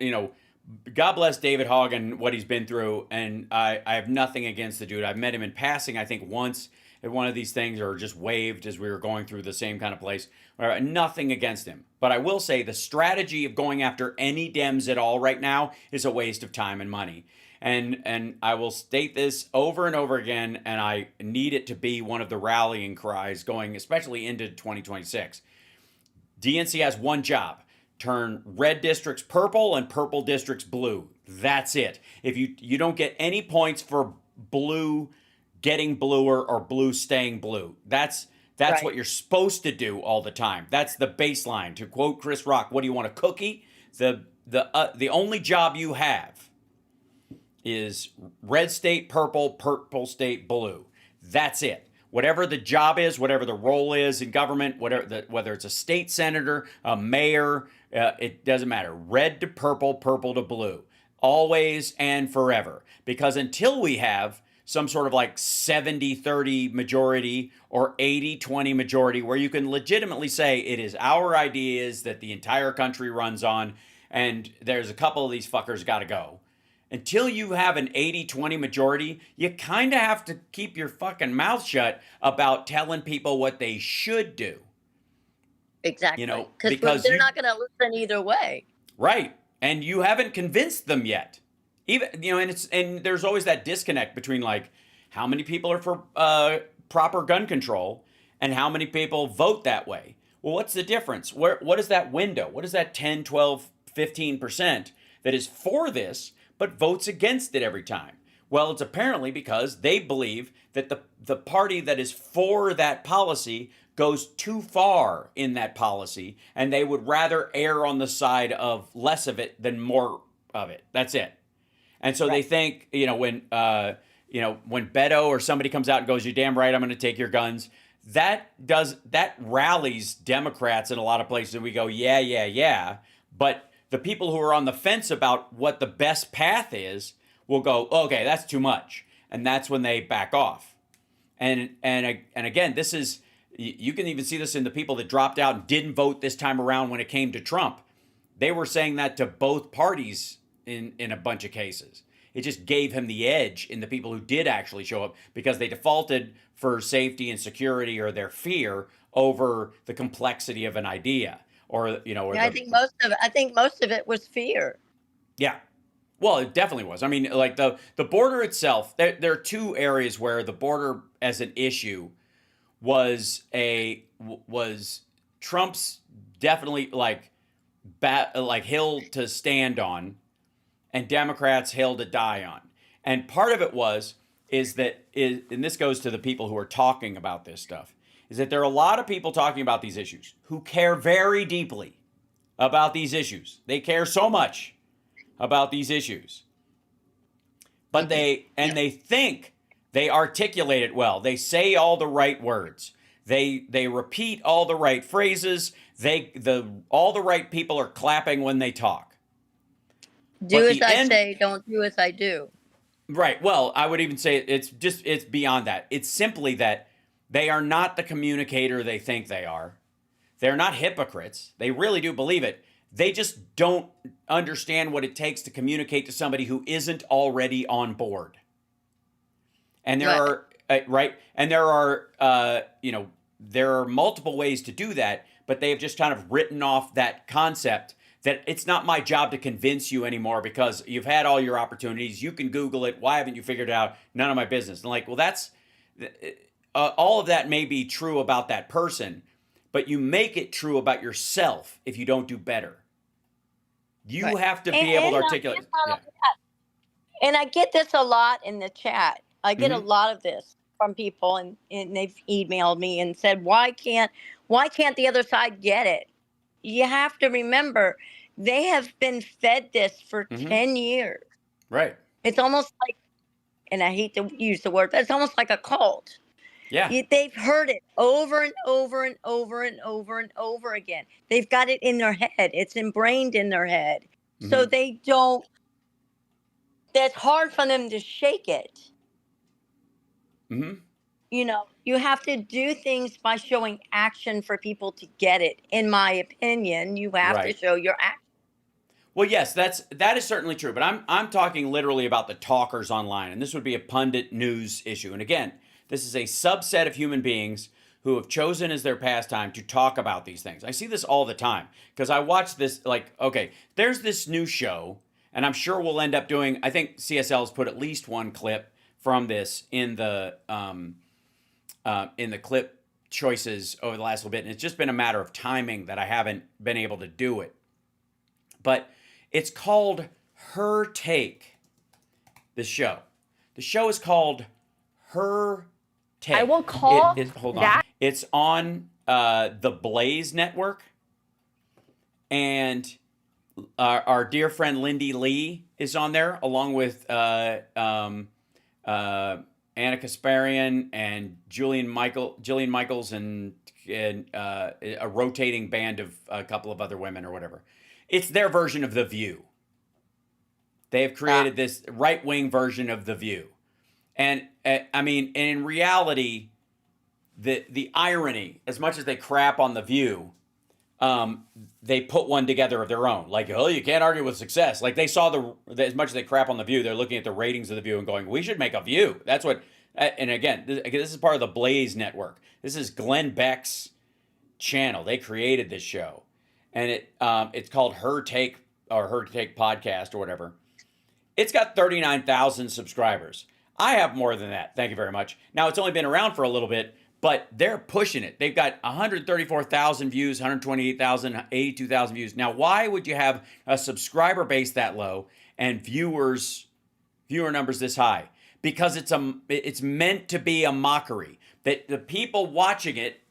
God bless David Hogg and what he's been through, and I have nothing against the dude. I've met him in passing, I think, once at one of these things, or just waved as we were going through the same kind of place. Nothing against him. But I will say the strategy of going after any Dems at all right now is a waste of time and money. And I will state this over and over again, and I need it to be one of the rallying cries going, especially into 2026. DNC has one job: turn red districts purple and purple districts blue. That's it. If you don't get any points for blue getting bluer or blue staying blue, that's Right. what you're supposed to do all the time. That's the baseline. To quote Chris Rock, what do you want, a cookie? The only job you have is red state purple, purple state blue. That's it. Whatever the job is, whatever the role is in government, whether it's a state senator, a mayor, it doesn't matter. Red to purple, purple to blue. Always and forever. Because until we have some sort of like 70-30 majority or 80-20 majority where you can legitimately say it is our ideas that the entire country runs on, and there's a couple of these fuckers got to go. Until you have an 80-20 majority, you kind of have to keep your fucking mouth shut about telling people what they should do. Exactly. Because they're not going to listen either way. Right. And you haven't convinced them yet. Even, and there's always that disconnect between like how many people are for proper gun control and how many people vote that way. Well, what's the difference? What is that window? What is that 10, 12, 15% that is for this but votes against it every time? Well, it's apparently because they believe that the party that is for that policy goes too far in that policy, and they would rather err on the side of less of it than more of it. That's it. And so they think, when Beto or somebody comes out and goes, "You're damn right, I'm going to take your guns," that rallies Democrats in a lot of places, and we go, yeah. But the people who are on the fence about what the best path is will go, "Okay, that's too much," and that's when they back off. And again, this is, you can even see this in the people that dropped out and didn't vote this time around when it came to Trump. They were saying that to both parties in a bunch of cases. It just gave him the edge in the people who did actually show up because they defaulted for safety and security or their fear over the complexity of an idea, or Yeah, I think most of it was fear. Yeah. Well, it definitely was. I mean, like the border itself, there are two areas where the border as an issue was Trump's definitely like hill to stand on, and Democrats' hill to die on. And part of it and this goes to the people who are talking about this stuff, is that there are a lot of people talking about these issues who care very deeply about these issues. They care so much about these issues. But they think they articulate it well. They say all the right words. They repeat all the right phrases. All the right people are clapping when they talk. Do as I say, don't do as I do. Right. Well, I would even say it's beyond that. It's simply that they are not the communicator they think they are. They're not hypocrites. They really do believe it. They just don't understand what it takes to communicate to somebody who isn't already on board. And there are multiple ways to do that, but they have just kind of written off that concept that it's not my job to convince you anymore because you've had all your opportunities. You can Google it. Why haven't you figured it out? None of my business. And like, well, that's all of that may be true about that person, but you make it true about yourself if you don't do better. You have to be able to articulate. And I get this a lot in the chat. I get a lot of this from people, and they've emailed me and said, why can't the other side get it? You have to remember, they have been fed this for 10 years. Right. It's almost like, and I hate to use the word, but it's almost like a cult. Yeah. They've heard it over and over and over and over and over again. They've got it in their head. It's ingrained in their head. So they don't, that's hard for them to shake it. You have to do things by showing action for people to get it. In my opinion, you have to show your action. Well, yes, that is certainly true. But I'm talking literally about the talkers online, and this would be a pundit news issue. And again, this is a subset of human beings who have chosen as their pastime to talk about these things. I see this all the time because I watch this. Like, okay, there's this new show, and I'm sure we'll end up doing. I think CSL has put at least one clip from this in the clip choices over the last little bit, and it's just been a matter of timing that I haven't been able to do it. But it's called Her Take. The show is called Her Take. I will call hold on. It's on the Blaze Network, and our dear friend Lindy Lee is on there, along with Anna Kasparian and Julian Michaels and a rotating band of a couple of other women or whatever. It's their version of The View. They have created this right-wing version of The View. And I mean, in reality, the irony, as much as they crap on The View, they put one together of their own. Like, oh, you can't argue with success. Like, they saw as much as they crap on The View, they're looking at the ratings of The View and going, we should make a View. That's what, and again, this is part of the Blaze Network. This is Glenn Beck's channel. They created this show. And it's called Her Take, or Her Take Podcast or whatever. It's got 39,000 subscribers. I have more than that. Thank you very much. Now, it's only been around for a little bit, but they're pushing it. They've got 134,000 views, 128,000, 82,000 views. Now, why would you have a subscriber base that low and viewer numbers this high? Because it's meant to be a mockery. That the people watching it,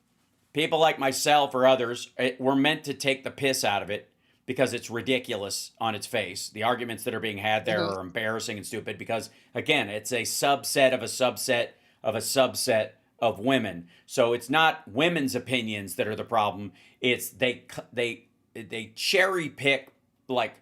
people like myself or others, were meant to take the piss out of it because it's ridiculous on its face. The arguments that are being had there are embarrassing and stupid because, again, it's a subset of a subset of a subset of women. So it's not women's opinions that are the problem. It's they cherry pick like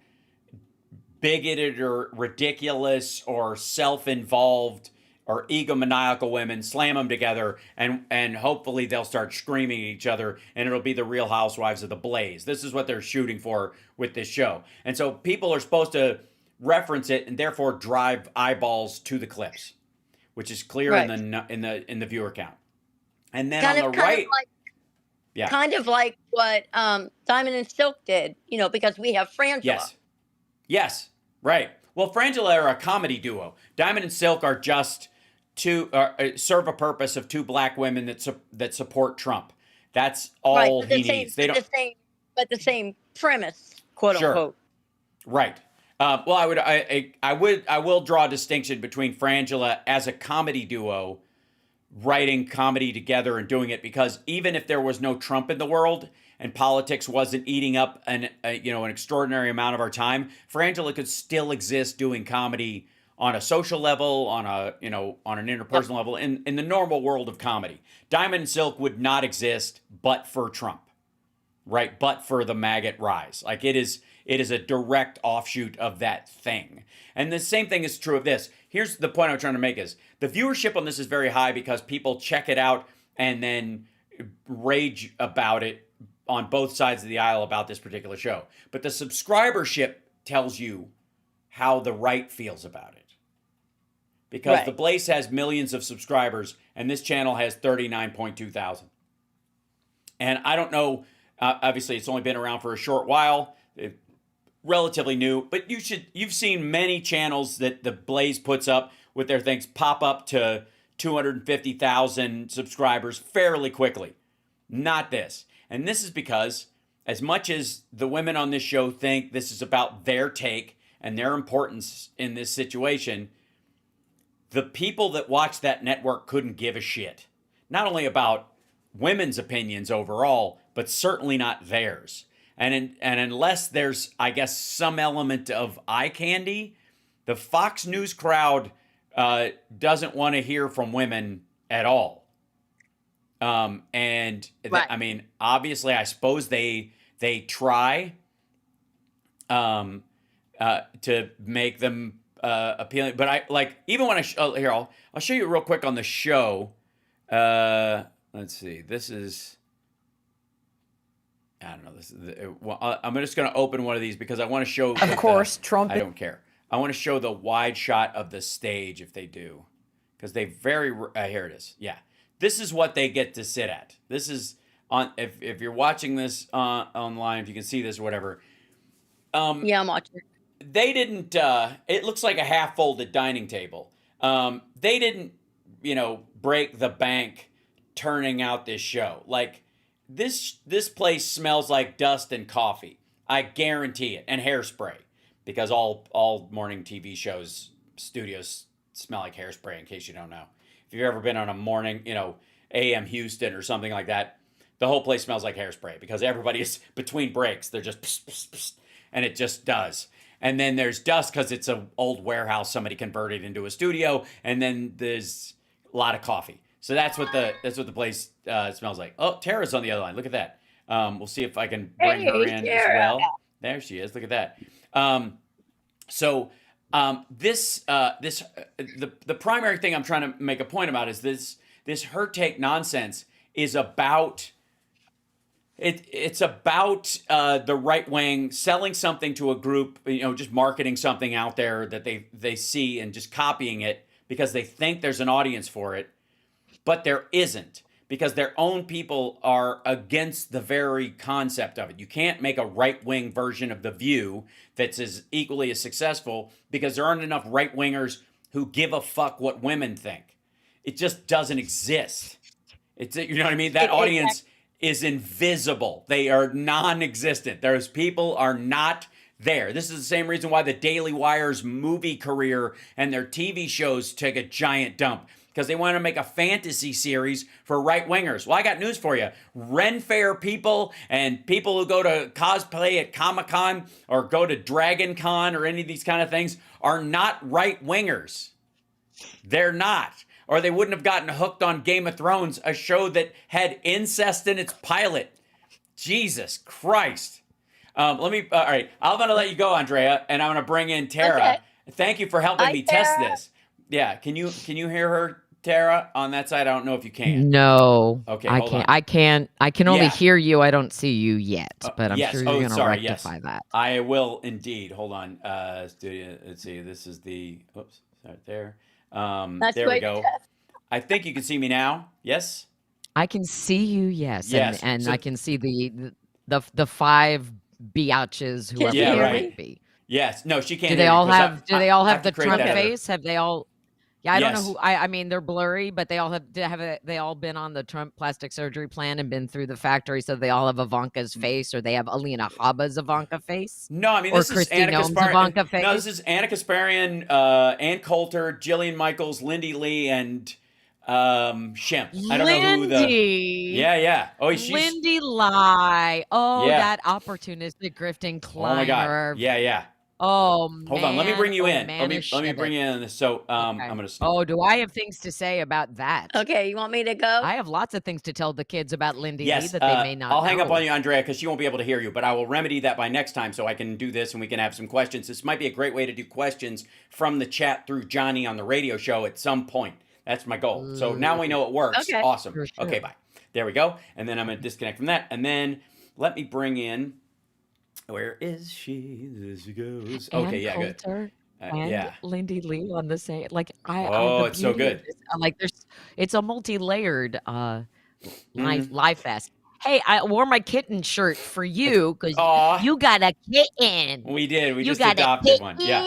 bigoted or ridiculous or self-involved or egomaniacal women, slam them together, and hopefully they'll start screaming at each other, and it'll be the Real Housewives of the Blaze. This is what they're shooting for with this show. And so people are supposed to reference it and therefore drive eyeballs to the clips, which is clear Right. in the viewer count. And then Kind on of, the right, yeah, kind of like what Diamond and Silk did, because we have Frangela. Yes, right. Well, Frangela are a comedy duo. Diamond and Silk are just serve a purpose of two black women that support Trump. That's all he needs. They don't. But the same premise, quote unquote. Right. Well, I will draw a distinction between Frangela as a comedy duo, writing comedy together and doing it, because even if there was no Trump in the world and politics wasn't eating up an extraordinary amount of our time, Frangela could still exist doing comedy on a social level, on an interpersonal level, in the normal world of comedy. Diamond and Silk would not exist but for Trump, right? But for the maggot rise. Like, it is a direct offshoot of that thing. And the same thing is true of this. Here's the point I'm trying to make is the viewership on this is very high because people check it out and then rage about it on both sides of the aisle about this particular show. But the subscribership tells you how the right feels about it. Because The Blaze has millions of subscribers and this channel has 39.2 thousand. And I don't know, obviously it's only been around for a short while, relatively new, but you've seen many channels that the Blaze puts up with their things pop up to 250,000 subscribers fairly quickly. Not this. And this is because as much as the women on this show think this is about their take and their importance in this situation, the people that watch that network couldn't give a shit. Not only about women's opinions overall, but certainly not theirs. And unless there's, I guess, some element of eye candy, the Fox News crowd doesn't want to hear from women at all. I mean, obviously, I suppose they try to make them appealing, but I like even when I'll show you real quick on the show. Let's see. This is, I don't know. This is I'm just going to open one of these because I want to show. Of course, Trump. I don't care. I want to show the wide shot of the stage if they do, because they here it is. Yeah, this is what they get to sit at. This is on if you're watching this online, if you can see this or whatever. Yeah, I'm watching. They didn't. It looks like a half-folded dining table. They didn't, break the bank turning out this show. Like this place smells like dust and coffee. I guarantee it, and hairspray, because all morning TV shows studios smell like hairspray. In case you don't know, if you've ever been on a morning, AM Houston or something like that, the whole place smells like hairspray because everybody is between breaks. They're just pss, pss, pss, and it just does. And then there's dust because it's an old warehouse somebody converted into a studio. And then there's a lot of coffee. So that's what the place smells like. Oh, Tara's on the other line. Look at that. We'll see if I can bring her in Tara as well. There she is. Look at that. The primary thing I'm trying to make a point about is this her take nonsense is about. It's about the right wing selling something to a group, just marketing something out there that they see and just copying it because they think there's an audience for it, but there isn't, because their own people are against the very concept of it. You can't make a right wing version of The View that's as equally as successful because there aren't enough right wingers who give a fuck what women think. It just doesn't exist. You know what I mean? That audience is invisible. They are non-existent. Those people are not there. This is the same reason why the Daily Wire's movie career and their TV shows take a giant dump, because they want to make a fantasy series for right-wingers. Well, I got news for you. Ren Fair people and people who go to cosplay at Comic-Con or go to Dragon Con or any of these kind of things are not right-wingers. They're not. Or they wouldn't have gotten hooked on Game of Thrones, a show that had incest in its pilot. Jesus Christ. All right, I'm going to let you go, Andrea, and I'm going to bring in Tara. Okay. Thank you for helping me test this. Yeah. Can you hear her, Tara, on that side? I don't know if you can. No, Okay, I hold can't. on. I can't. I can only Yeah. hear you. I don't see you yet, but I'm Yes. sure you're Oh, going to sorry. Yes. rectify that. I will indeed. Hold on. Studio. Let's see. This is the. Oops. Right there. That's There we way to go. I think you can see me now. Yes. I can see you, yes, Yes. and I So can see the five biatches, Can she whoever yeah. they hear Right. might me? be. Yes. No, she can't Do hear they you all because have? Do they all I have have to the create Trump that Okay. other. face? Have they all? Yeah, I don't know Yes. who. I mean, they're blurry, but they all they all been on the Trump plastic surgery plan and been through the factory, so they all have Ivanka's face, or they have Alina Habba's Ivanka face, No, I mean or this is Kristi Anna Noem's Kasparian. Ivanka No, face. this is Anna Kasparian, Ann Coulter, Jillian Michaels, Lindy Lee, and Shemp. I don't know who the. Lindy. Yeah. Oh, she's. Lindy Lie. Oh, Yeah. that opportunistic grifting Oh my God. climber. Yeah. Oh Hold on. Let me man. bring you Oh in. Let man, me is let me Shivit. bring you in this. So I'm Okay. gonna sneak. Oh, do I have things to say about that? Okay, you want me to go? I have lots of things to tell the kids about Lindy Lee Yes. that they may not I'll hang up on know. you, Andrea, because she won't be able to hear you. But I will remedy that by next time, so I can do this and we can have some questions. This might be a great way to do questions from the chat through Johnny on the radio show at some point. That's my goal. So now we know it works. Okay. Awesome. For sure. Okay, bye. There we go. And then I'm gonna disconnect from that, and then let me bring in. Where is she? There she goes. Okay, And yeah, good. Coulter and Yeah. Lindy Lee on the same. Like I Oh, the it's so beauty of good. this, like it's a multi-layered Mm-hmm. life vest. Hey, I wore my kitten shirt for you because Aw, you got a kitten. we did. We You just got a adopted one. Yeah.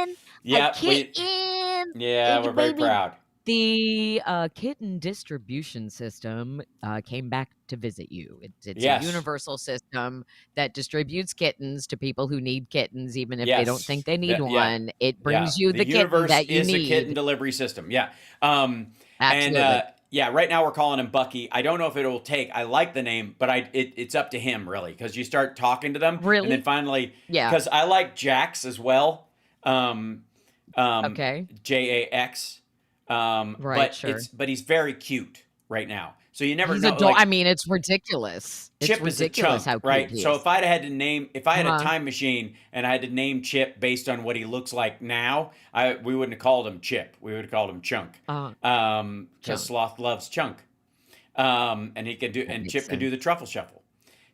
kitten. A Yeah. kitten. Yeah, It's we're very baby. proud. The kitten distribution system came back to visit you. It's a Yes. universal system that distributes kittens to people who need kittens, even if they don't think they need Yeah. one. It Yeah. brings you The the kitten universe that you is a kitten need. delivery system. Yeah. And Absolutely. yeah, right now we're calling him Bucky. I don't know if it will take. I like the name, but it's up to him really, because you start talking to them, and then Really? finally, Yeah. because I like Jax as well. Okay. Jax. Right, But sure. he's very cute right now. So you never He's know. adorable. Like I mean, it's ridiculous. It's Chip is a ridiculous chunk, how cute right? he So is. if I had a Uh-huh. time machine and I had to name Chip based on what he looks like now, we wouldn't have called him Chip. We would have called him Chunk. Uh, Because Chunk. Sloth loves Chunk. And he can do, That and makes Chip can do sense. the truffle shuffle.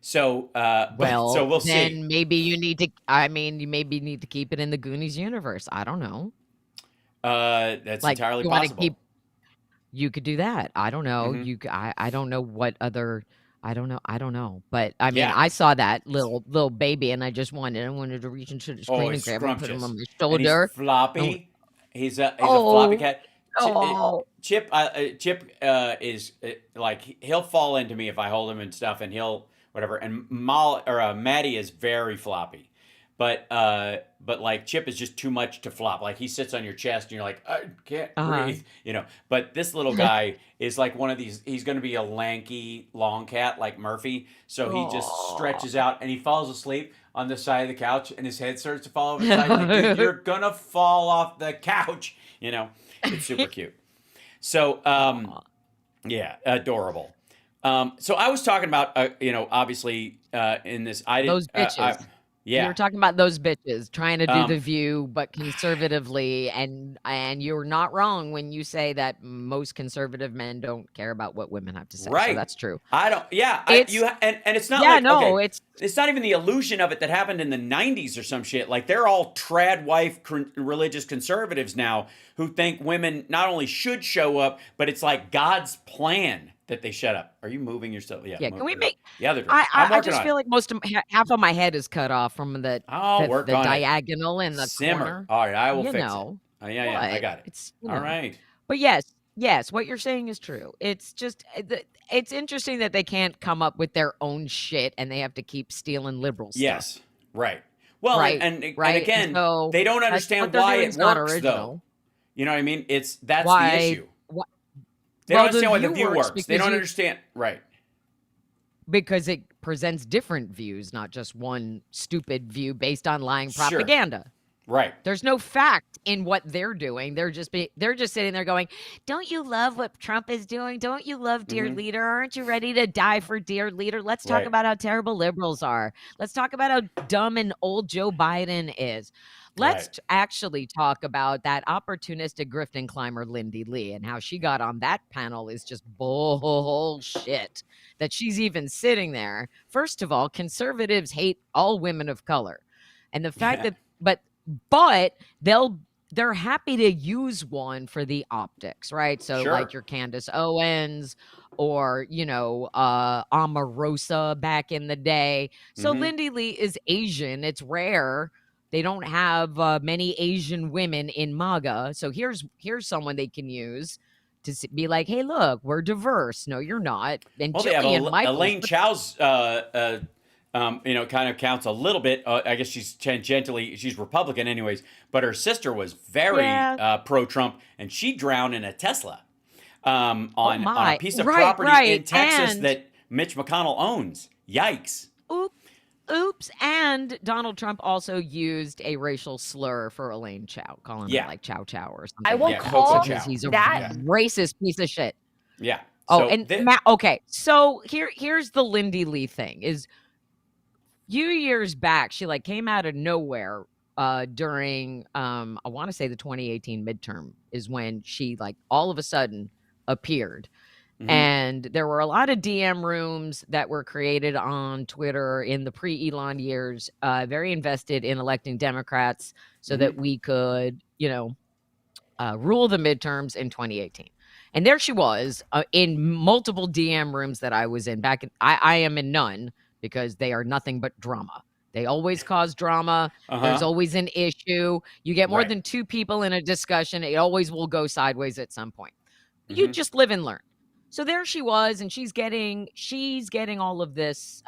So, so Well, we'll see. then maybe you need to. I mean, you maybe need to keep it in the Goonies universe. I don't know. That's Like, entirely you want to possible. keep. You could do that. I don't know. Mhm. I don't know what other. I don't know. But I mean, Yeah. I saw that little baby, and I wanted to reach into the Oh, screen he's and grab him, put him on my scrumptious. And shoulder. he's floppy. He's a floppy Oh, cat. oh, Chip is like he'll fall into me if I hold him and stuff, and he'll whatever. And Maddie is very floppy, but like Chip is just too much to flop. Like he sits on your chest, and you're like, I can't breathe, you know. But this little guy is like one of these. He's going to be a lanky long cat like Murphy, so he just stretches out and he falls asleep on the side of the couch, and his head starts to fall over the side. Like, dude, you're gonna fall off the couch, you know. It's super cute. So, yeah, adorable. So I was talking about, obviously, in this, I didn't, those bitches. You yeah, were talking about those bitches trying to do Um, the View, but conservatively, and you're not wrong when you say that most conservative men don't care about what women have to say. So right. that's true. I don't, yeah, It's and it's not yeah, like, no, okay, it's not even the illusion of it that happened in the 90s or some shit. Like they're all trad wife religious conservatives now who think women not only should show up, but it's like God's plan that they shut up. Are you moving yourself? Yeah. yeah. Can we make? the other direction? I'm I working just on feel it. like half of my head is cut off from the I'll work on it. diagonal in the Simmer. corner. All right, I will You fix know it. Yeah, I what? got it. It's All right. But yes, what you're saying is true. It's just it's interesting that they can't come up with their own shit and they have to keep stealing liberal stuff. Yes, right. Well, Right, and right. again, So they don't what understand they're why doing it is not works, though. original. You know what I mean? That's the Why? issue. They Well, don't the understand why the View View works works. They because don't understand. Right. because it presents different views, not just one stupid view based on lying Sure. propaganda. Right. There's no fact in what they're doing. They're just sitting there going, "Don't you love what Trump is doing? Don't you love dear Mm-hmm. leader? Aren't you ready to die for dear leader? Let's talk Right. about how terrible liberals are. Let's talk about how dumb and old Joe Biden is. Let's Right. actually talk about that opportunistic grifting climber Lindy Lee and how she got on that panel is just bullshit that she's even sitting there. First of all, conservatives hate all women of color. And the fact that but they're happy to use one for the optics, right? So Sure. like your Candace Owens or, Omarosa back in the day. So Mm-hmm. Lindy Lee is Asian. It's rare. They don't have many Asian women in MAGA. So here's someone they can use to be like, hey, look, we're diverse. No, you're not. And Well, they have Jillian Michaels. Elaine Chow's, kind of counts a little bit. I guess she's tangentially, she's Republican anyways, but her sister was very pro-Trump, and she drowned in a Tesla on a piece of property in Texas that Mitch McConnell owns. Yikes. Oops. And Donald Trump also used a racial slur for Elaine Chao, calling her like Chow Chow or something. I will call he's a that racist piece of shit. Yeah. Oh, and okay. So here's the Lindy Lee thing is few years back, she like came out of nowhere during I want to say the 2018 midterm is when she like all of a sudden appeared. Mm-hmm. And there were a lot of DM rooms that were created on Twitter in the pre-Elon years, very invested in electing Democrats so that we could, rule the midterms in 2018. And there she was in multiple DM rooms that I was in back in, I am in none because they are nothing but drama. They always cause drama. There's always an issue. You get more than two people in a discussion. It always will go sideways at some point. You just live and learn. So there she was, and she's getting all of this,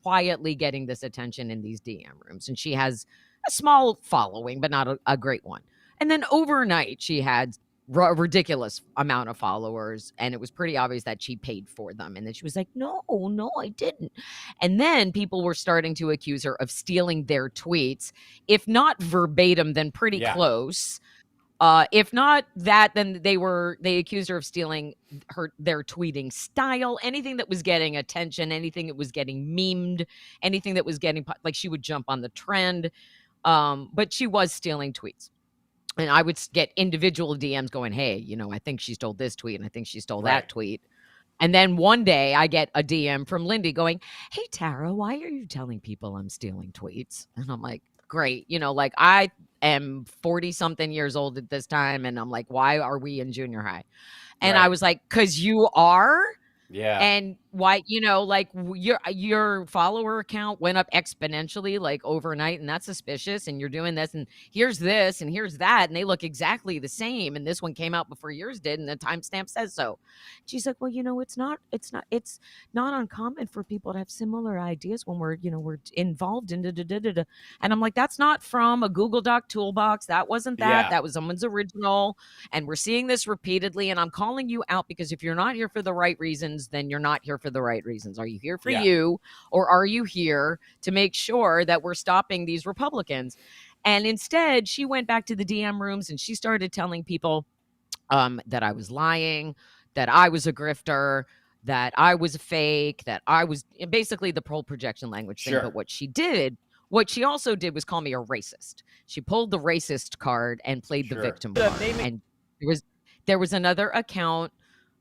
quietly getting this attention in these DM rooms. And she has a small following, but not a great one. And then overnight, she had a ridiculous amount of followers, and it was pretty obvious that she paid for them. And then she was like, no, I didn't. And then people were starting to accuse her of stealing their tweets, if not verbatim, then pretty close. If not that, then they accused her of stealing their tweeting style, anything that was getting attention, anything that was getting memed, anything that was getting like she would jump on the trend. But she was stealing tweets. And I would get individual DMs going, hey, I think she stole this tweet and I think she stole that tweet. And then one day I get a DM from Lindy going, hey, Tara, why are you telling people I'm stealing tweets? And I'm like, great. I am 40 something years old at this time. And I'm like, why are we in junior high? And I was like, cause you are. Yeah. And why, your follower count went up exponentially like overnight, and that's suspicious. And you're doing this and here's that. And they look exactly the same. And this one came out before yours did. And the timestamp says so. She's like, well, it's not uncommon for people to have similar ideas when we're involved in da-da-da-da-da. And I'm like, that's not from a Google Doc toolbox. That wasn't that. That was someone's original. And we're seeing this repeatedly. And I'm calling you out because if you're not here for the right reasons, then you're not here for the right reasons. Are you here for you, or are you here to make sure that we're stopping these Republicans? And instead, she went back to the DM rooms and she started telling people that I was lying, that I was a grifter, that I was a fake, that I was basically the whole projection language thing. But what she also did was call me a racist. She pulled the racist card and played the victim card. And there was another account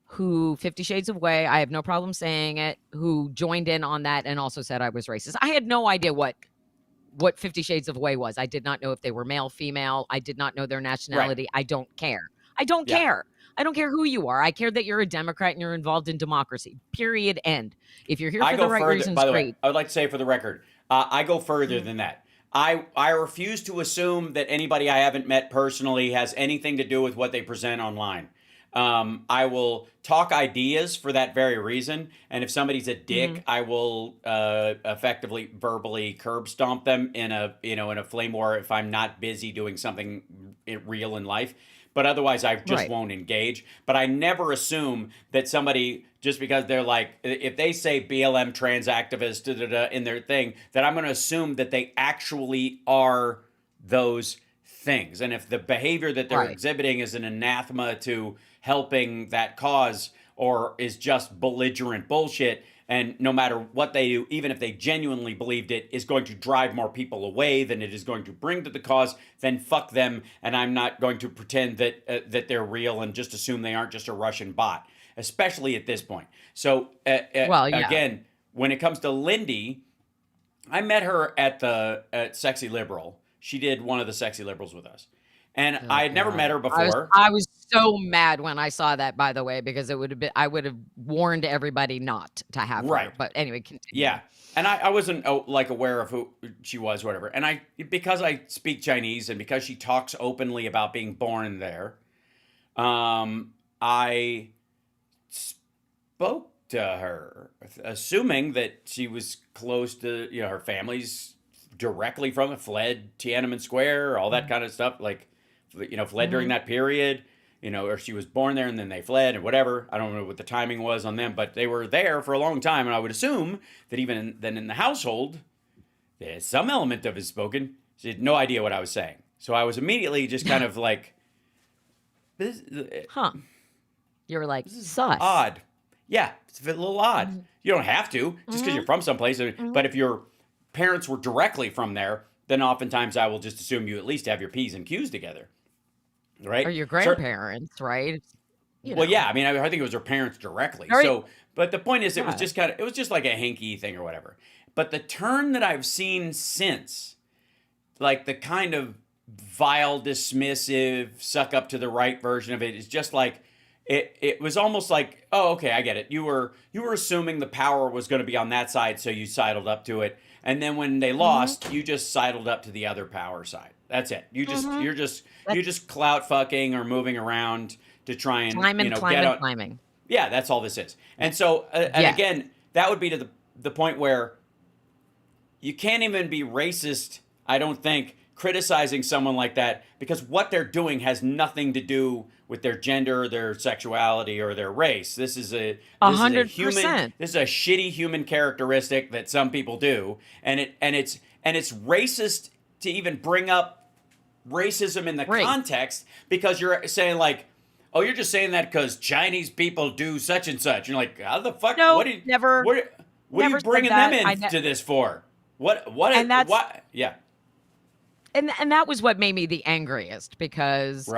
who 50 Shades of Way, I have no problem saying it, who joined in on that and also said I was racist. I had no idea what 50 Shades of Way was. I did not know if they were male, female. I did not know their nationality. I don't care. I don't care. I don't care who you are. I care that you're a Democrat and you're involved in democracy. Period. End. If you're here for the right reasons, by the great. way, I would like to say for the record, I go further than that. I refuse to assume that anybody I haven't met personally has anything to do with what they present online. I will talk ideas for that very reason. And if somebody's a dick, I will effectively verbally curb stomp them in a flame war if I'm not busy doing something real in life. But otherwise, I just won't engage. But I never assume that somebody, just because they're like, if they say BLM trans activist in their thing, that I'm going to assume that they actually are those things. And if the behavior that they're Right. exhibiting is an anathema to helping that cause or is just belligerent bullshit, and no matter what they do, even if they genuinely believed it, is going to drive more people away than it is going to bring to the cause, then fuck them. And I'm not going to pretend that that they're real and just assume they aren't just a Russian bot, especially at this point. So Well, yeah. again, when it comes to Lindy, I met her at Sexy Liberal. She did one of the Sexy Liberals with us. And Oh, I had never God. met her before. I was so mad when I saw that, by the way, because I would have warned everybody not to have her. Right. But anyway, continue. Yeah. And I wasn't like aware of who she was, whatever. And because I speak Chinese and because she talks openly about being born there, I spoke to her, assuming that she was close to, her family's directly from it, fled Tiananmen Square, all that kind of stuff, like, fled during that period, or she was born there and then they fled and whatever. I don't know what the timing was on them, but they were there for a long time. And I would assume that even then in the household, there's some element of it spoken. She had no idea what I was saying. So I was immediately just kind of like, Huh. You were like, this is sus. odd. Yeah, it's a little odd. You don't have to, just because you're from someplace. But if your parents were directly from there, then oftentimes I will just assume you at least have your P's and Q's together. Right? Or your grandparents, right? Well, yeah. I mean, I think it was her parents directly. But the point is, it was just it was just like a hinky thing or whatever. But the turn that I've seen since, like the kind of vile, dismissive, suck up to the right version of it is just like, it was almost like, oh, okay, I get it. You were assuming the power was going to be on that side, so you sidled up to it. And then when they lost, you just sidled up to the other power side. That's it. You're just clout fucking or moving around to try and climbing. Yeah, that's all this is. And so again, that would be to the point where you can't even be racist, I don't think, criticizing someone like that, because what they're doing has nothing to do with their gender, their sexuality, or their race. This is a 100%. This is a shitty human characteristic that some people do, and it's racist to even bring up racism in the context, because you're saying like, oh, you're just saying that because Chinese people do such and such. You're like, how the fuck? No, what are you bringing them into this for? What? Yeah. And that was what made me the angriest, because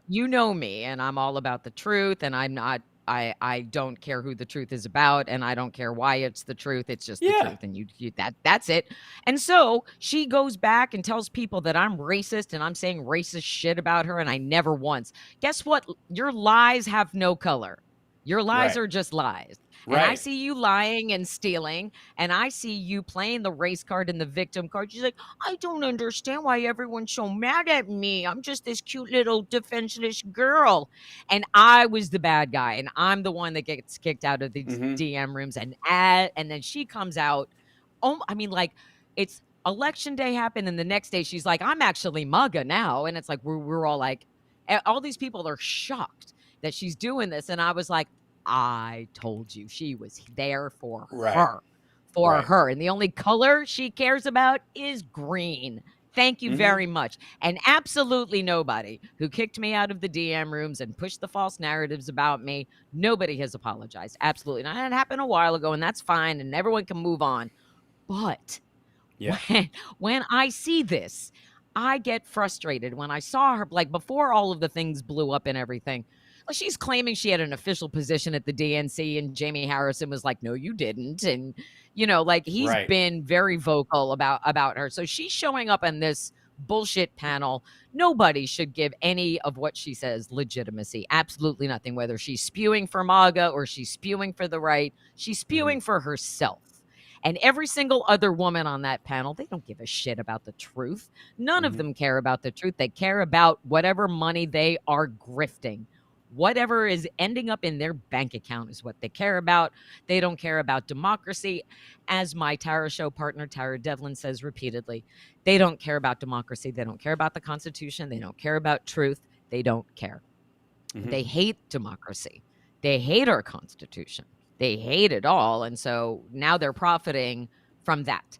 you know me, and I'm all about the truth, and I don't care who the truth is about, and I don't care why it's the truth. It's just the truth, and that's it. And so she goes back and tells people that I'm racist and I'm saying racist shit about her, and I never once. Guess what? Your lies have no color. Your lies are just lies. And I see you lying and stealing, and I see you playing the race card and the victim card. She's like, I don't understand why everyone's so mad at me. I'm just this cute little defenseless girl. And I was the bad guy, and I'm the one that gets kicked out of these DM rooms. And then she comes out. Oh, I mean, like, it's election day happened, and the next day she's like, I'm actually MAGA now. And it's like, we're all like, all these people are shocked that she's doing this. And I was like, I told you she was there for her. And the only color she cares about is green. Thank you very much. And absolutely nobody who kicked me out of the DM rooms and pushed the false narratives about me, nobody has apologized. Absolutely not. It happened a while ago, and that's fine, and everyone can move on. But when I see this, I get frustrated. When I saw her, like before all of the things blew up and everything, she's claiming she had an official position at the DNC, and Jamie Harrison was like, no, you didn't. And, like he's been very vocal about her. So she's showing up on this bullshit panel. Nobody should give any of what she says legitimacy. Absolutely nothing. Whether she's spewing for MAGA or she's spewing for the right, she's spewing for herself. And every single other woman on that panel, they don't give a shit about the truth. None of them care about the truth. They care about whatever money they are grifting. Whatever is ending up in their bank account is what they care about. They don't care about democracy. As my Tara Show partner, Tara Devlin, says repeatedly, they don't care about democracy. They don't care about the Constitution. They don't care about truth. They don't care. They hate democracy. They hate our Constitution. They hate it all. And so now they're profiting from that.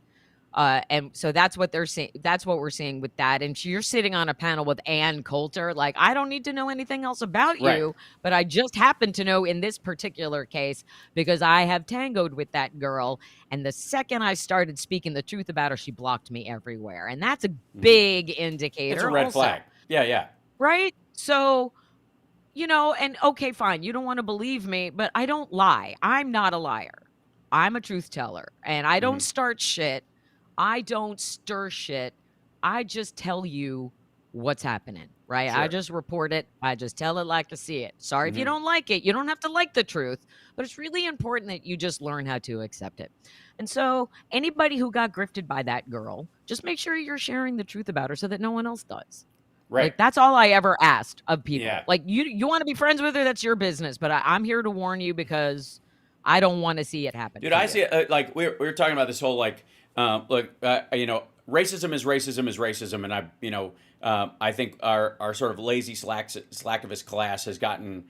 And so that's what they're seeing. That's what we're seeing with that. And you're sitting on a panel with Ann Coulter. Like, I don't need to know anything else about Right. you, but I just happen to know in this particular case because I have tangoed with that girl. And the second I started speaking the truth about her, she blocked me everywhere. And that's a big indicator. It's a red also. flag. Yeah. Right? So, and okay, fine. You don't want to believe me, but I don't lie. I'm not a liar. I'm a truth teller. And I don't start shit. I don't stir shit. I just tell you what's happening, right? Sure. I just report it. I just tell it like I see it. Sorry if you don't like it. You don't have to like the truth, but it's really important that you just learn how to accept it. And so anybody who got grifted by that girl, just make sure you're sharing the truth about her so that no one else does. Right. Like, that's all I ever asked of people. Yeah. Like, you want to be friends with her, that's your business. But I'm here to warn you because I don't want to see it happen. Dude, I see it like we were talking about this whole like, look, racism is racism is racism, and I think our sort of lazy slacktivist class has gotten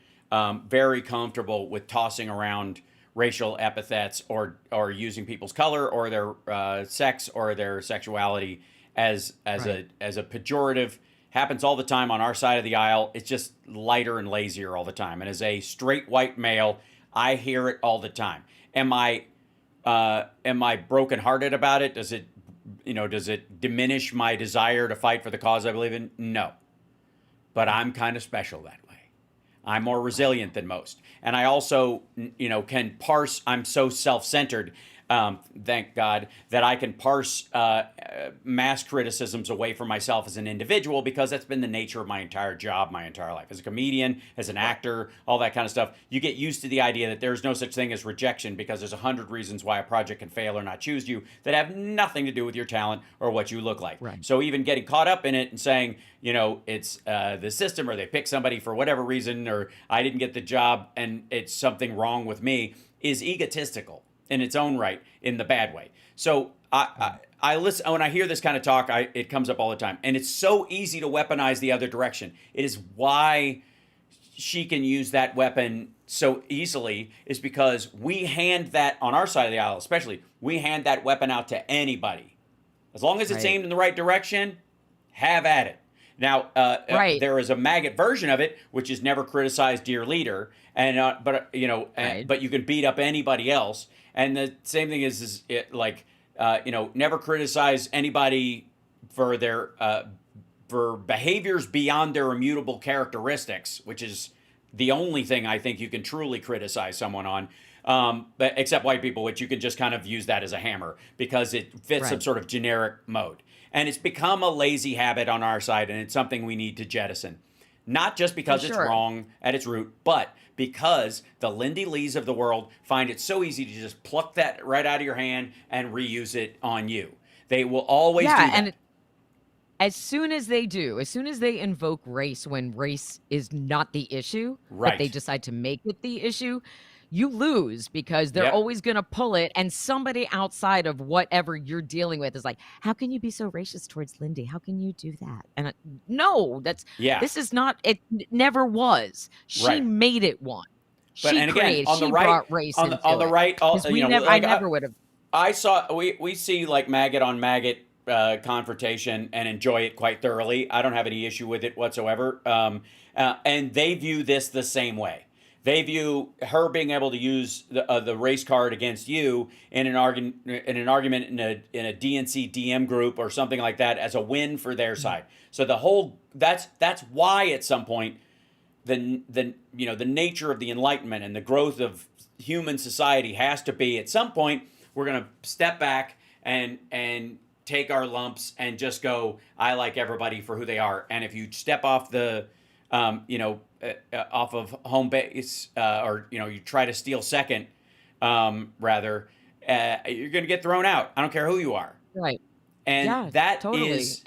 very comfortable with tossing around racial epithets or using people's color or their sex or their sexuality as a pejorative. Happens all the time on our side of the aisle. It's just lighter and lazier all the time. And as a straight white male, I hear it all the time. Am I brokenhearted about it? Does it diminish my desire to fight for the cause I believe in? No. But I'm kind of special that way. I'm more resilient than most. And I also, can parse. I'm so self-centered. Thank God that I can parse mass criticisms away from myself as an individual, because that's been the nature of my entire job, my entire life. As a comedian, as an actor, all that kind of stuff, you get used to the idea that there's no such thing as rejection, because there's 100 reasons why a project can fail or not choose you that have nothing to do with your talent or what you look like. Right. So even getting caught up in it and saying, it's the system, or they pick somebody for whatever reason, or I didn't get the job and it's something wrong with me, is egotistical in its own right, in the bad way. So I listen when I hear this kind of talk. It comes up all the time, and it's so easy to weaponize the other direction. It is why she can use that weapon so easily, is because we hand that, on our side of the aisle especially, we hand that weapon out to anybody. As long as it's aimed in the right direction, have at it. Now, there is a maggot version of it, which is never criticize dear leader, and but you can beat up anybody else. And the same thing is never criticize anybody for their for behaviors beyond their immutable characteristics, which is the only thing I think you can truly criticize someone on, but except white people, which you can just kind of use that as a hammer because it fits some sort of generic mode. And it's become a lazy habit on our side, and it's something we need to jettison. Not just because it's wrong at its root, but because the Lindy Lees of the world find it so easy to just pluck that right out of your hand and reuse it on you. They will always do that. And as soon as they do, as soon as they invoke race when race is not the issue, but they decide to make it the issue, you lose, because they're always going to pull it, and somebody outside of whatever you're dealing with is like, how can you be so racist towards Lindy? How can you do that? And no, this is not, it never was. She made it one. But, and again, on the right, brought race on the right, I never would have. We see like maggot on maggot confrontation and enjoy it quite thoroughly. I don't have any issue with it whatsoever. And they view this the same way. They view her being able to use the race card against you in an argument in a DNC DM group or something like that as a win for their side. So that's why at some point the nature of the Enlightenment and the growth of human society has to be, at some point we're going to step back and take our lumps and just go, I like everybody for who they are. And if you step off the off of home base, or you try to steal second, you're going to get thrown out. I don't care who you are. Right. And that totally is,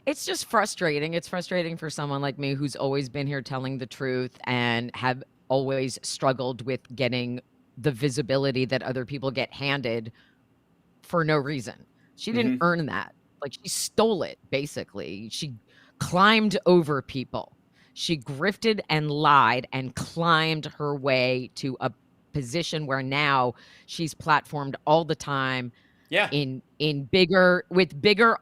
it's just frustrating. It's frustrating for someone like me who's always been here telling the truth and have always struggled with getting the visibility that other people get handed for no reason. She didn't earn that. Like, she stole it, basically. She climbed over people. She grifted and lied and climbed her way to a position where now she's platformed all the time Yeah. in bigger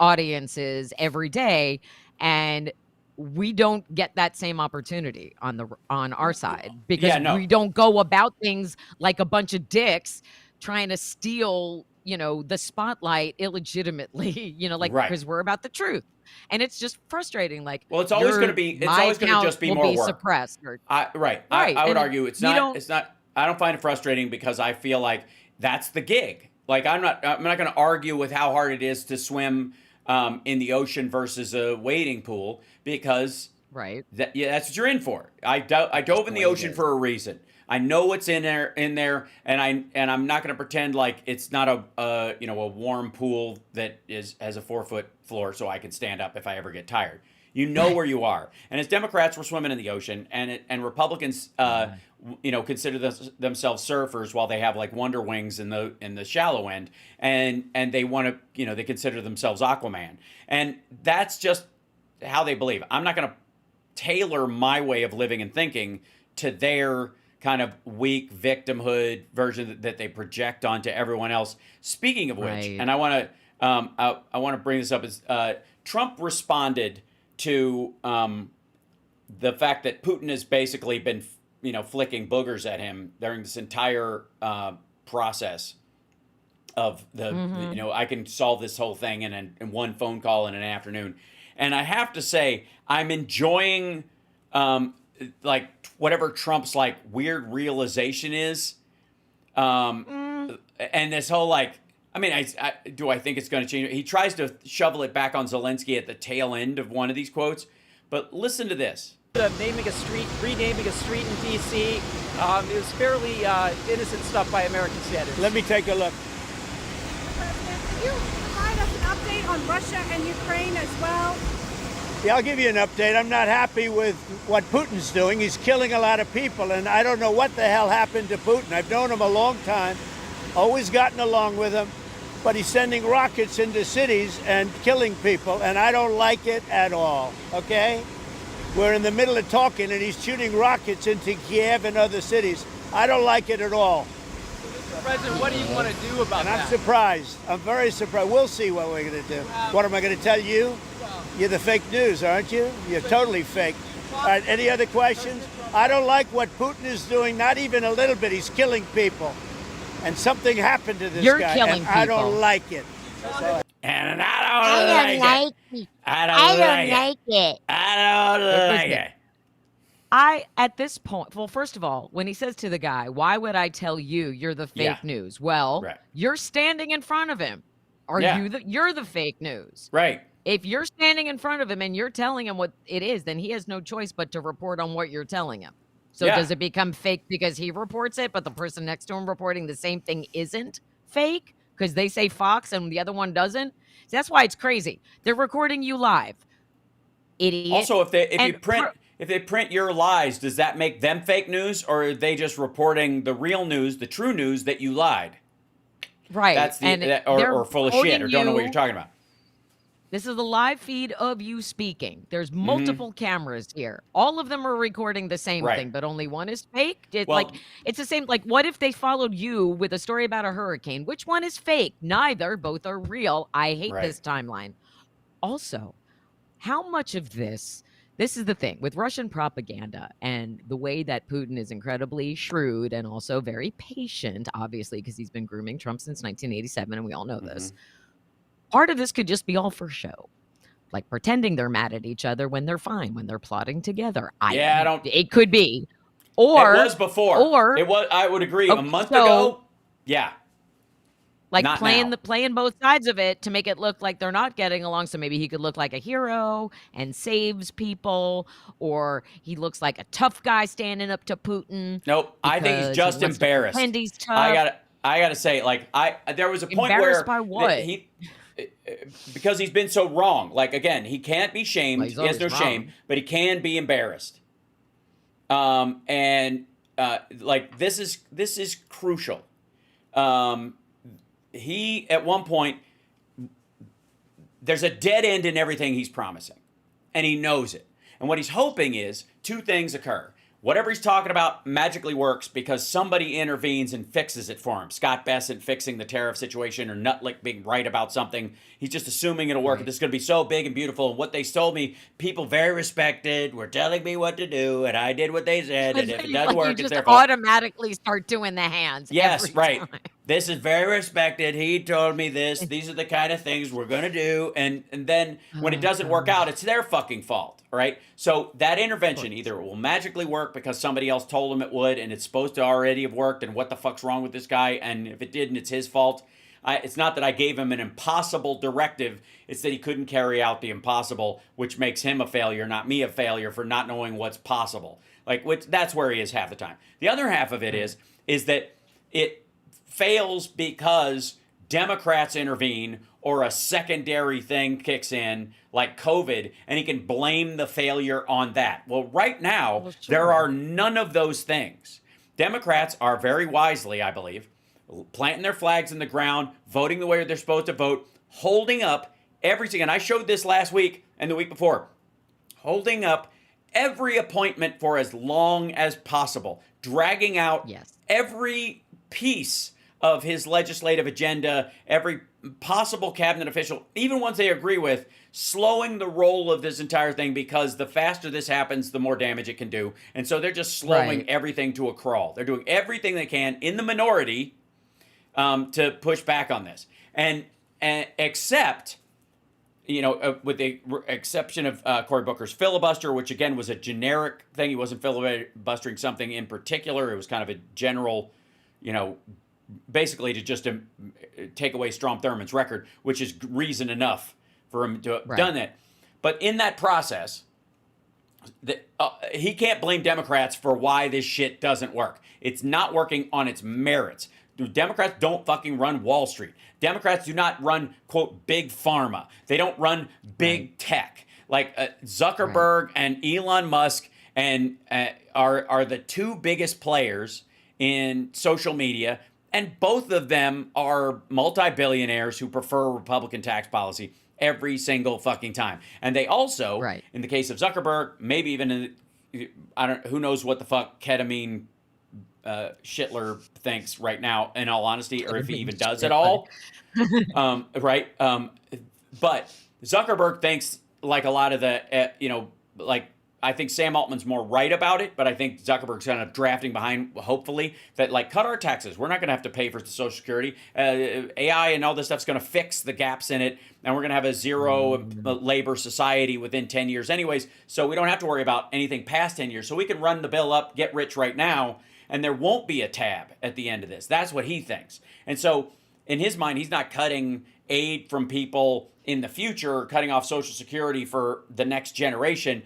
audiences every day, and we don't get that same opportunity on our side because Yeah, no. we don't go about things like a bunch of dicks trying to steal, the spotlight illegitimately, like, Right. because we're about the truth. And it's just frustrating. Like, Well, it's always going my to account just be will more be work. suppressed. Or, Right. right. I would And argue it's you not, don't, I don't find it frustrating because I feel like that's the gig. Like I'm not going to argue with how hard it is to swim in the ocean versus a wading pool because right. that's what you're in for. I dove in the the way it ocean is. for a reason. I know what's in there, and I'm not going to pretend like it's not a warm pool that has a 4-foot floor so I can stand up if I ever get tired. You know where you are. And as Democrats, we're swimming in the ocean, and Republicans, consider themselves surfers while they have like Wonder Wings in the shallow end, and they want to, they consider themselves Aquaman, and that's just how they believe. I'm not going to tailor my way of living and thinking to their kind of weak victimhood version that they project onto everyone else. Speaking of which, Right. and I want to bring this up, is Trump responded to the fact that Putin has basically been flicking boogers at him during this entire process of I can solve this whole thing in one phone call in an afternoon. And I have to say, I'm enjoying like whatever Trump's like weird realization is, and this whole like, I mean, I think it's going to change. He tries to shovel it back on Zelensky at the tail end of one of these quotes, but listen to this. Renaming a street in D.C. It was fairly innocent stuff by American standards. Let me take a look. President, can you provide us an update on Russia and Ukraine as well? Yeah, I'll give you an update. I'm not happy with what Putin's doing. He's killing a lot of people, and I don't know what the hell happened to Putin. I've known him a long time, always gotten along with him, but he's sending rockets into cities and killing people, and I don't like it at all, okay? We're in the middle of talking, and he's shooting rockets into Kiev and other cities. I don't like it at all. Mr. President, what do you want to do about And that? I'm surprised. I'm very surprised. We'll see what we're going to do. What am I going to tell you? You're the fake news, aren't you? You're totally fake. All right, any other questions? I don't like what Putin is doing, not even a little bit. He's killing people. And something happened to this You're guy, killing and I people. don't like it. And I don't like it. I don't like it. I don't like it. At this point, well, first of all, when he says to the guy, why would I tell you you're the fake news? Well, Right. you're standing in front of him. You're the fake news. Right. If you're standing in front of him and you're telling him what it is, then he has no choice but to report on what you're telling him. So does it become fake because he reports it, but the person next to him reporting the same thing isn't fake because they say Fox and the other one doesn't? So that's why it's crazy. They're recording you live. Idiot. Also, if they print your lies, does that make them fake news, or are they just reporting the real news, the true news that you lied? Right. That's or full of shit, or don't know what you're talking about. This is the live feed of you speaking. There's multiple cameras here. All of them are recording the same thing, but only one is fake. It's the same. Like, what if they followed you with a story about a hurricane? Which one is fake? Neither. Both are real. I hate this timeline. Also, how much of this is the thing with Russian propaganda and the way that Putin is incredibly shrewd and also very patient, obviously, because he's been grooming Trump since 1987, and we all know this. Part of this could just be all for show, like pretending they're mad at each other when they're fine, when they're plotting together. It could be, or it was before, or it was. I would agree. A month ago, like not playing both sides of it to make it look like they're not getting along. So maybe he could look like a hero and saves people, or he looks like a tough guy standing up to Putin. Nope, I think he's just embarrassed. He's tough. I gotta say, like, there was a point embarrassed where by what? because he's been so wrong. Like, again, he can't be shamed. Well, he has no shame, but he can be embarrassed. Like this is crucial. He at one point, there's a dead end in everything he's promising, and he knows it. And what he's hoping is two things occur. whatever he's talking about magically works because somebody intervenes and fixes it for him. Scott Bessent fixing the tariff situation, or Nutlick being right about something. He's just assuming it'll work. Right. This is going to be so big and beautiful. And what they told me, people very respected were telling me what to do, and I did what they said. And if it doesn't work, you it's just their fault. automatically start doing the hands. Yes, every right. time. This is very respected. He told me this. These are the kind of things we're going to do. And then when it doesn't work out, it's their fucking fault, right? So that intervention, either it will magically work because somebody else told him it would and it's supposed to already have worked, and what the fuck's wrong with this guy? And if it didn't, it's his fault. It's not that I gave him an impossible directive. It's that he couldn't carry out the impossible, which makes him a failure, not me a failure for not knowing what's possible. That's where he is half the time. The other half of it is that it fails because Democrats intervene or a secondary thing kicks in like COVID, and he can blame the failure on that. Well, right now, there are none of those things. Democrats are very wisely, I believe, planting their flags in the ground, voting the way they're supposed to vote, holding up everything. And I showed this last week and the week before, holding up every appointment for as long as possible, dragging out every piece of his legislative agenda, every possible cabinet official, even ones they agree with, slowing the roll of this entire thing, because the faster this happens, the more damage it can do. And so they're just slowing everything to a crawl. They're doing everything they can in the minority to push back on this. And except, with the exception of Cory Booker's filibuster, which again was a generic thing. He wasn't filibustering something in particular. It was kind of a general, basically to just take away Strom Thurmond's record, which is reason enough for him to have done that. But in that process, he can't blame Democrats for why this shit doesn't work. It's not working on its merits. Democrats don't fucking run Wall Street. Democrats do not run, quote, big pharma. They don't run big tech. Like Zuckerberg and Elon Musk and are the two biggest players in social media. And both of them are multi-billionaires who prefer Republican tax policy every single fucking time. And they also, in the case of Zuckerberg, maybe even who knows what the fuck ketamine Schittler thinks right now, in all honesty, or if he even does at all. But Zuckerberg thinks, like a lot of the, I think Sam Altman's more right about it, but I think Zuckerberg's kind of drafting behind, hopefully, that cut our taxes. We're not going to have to pay for Social Security. AI and all this stuff's going to fix the gaps in it, and we're going to have a zero labor society within 10 years anyways, so we don't have to worry about anything past 10 years. So we can run the bill up, get rich right now, and there won't be a tab at the end of this. That's what he thinks. And so in his mind, he's not cutting aid from people in the future, or cutting off Social Security for the next generation.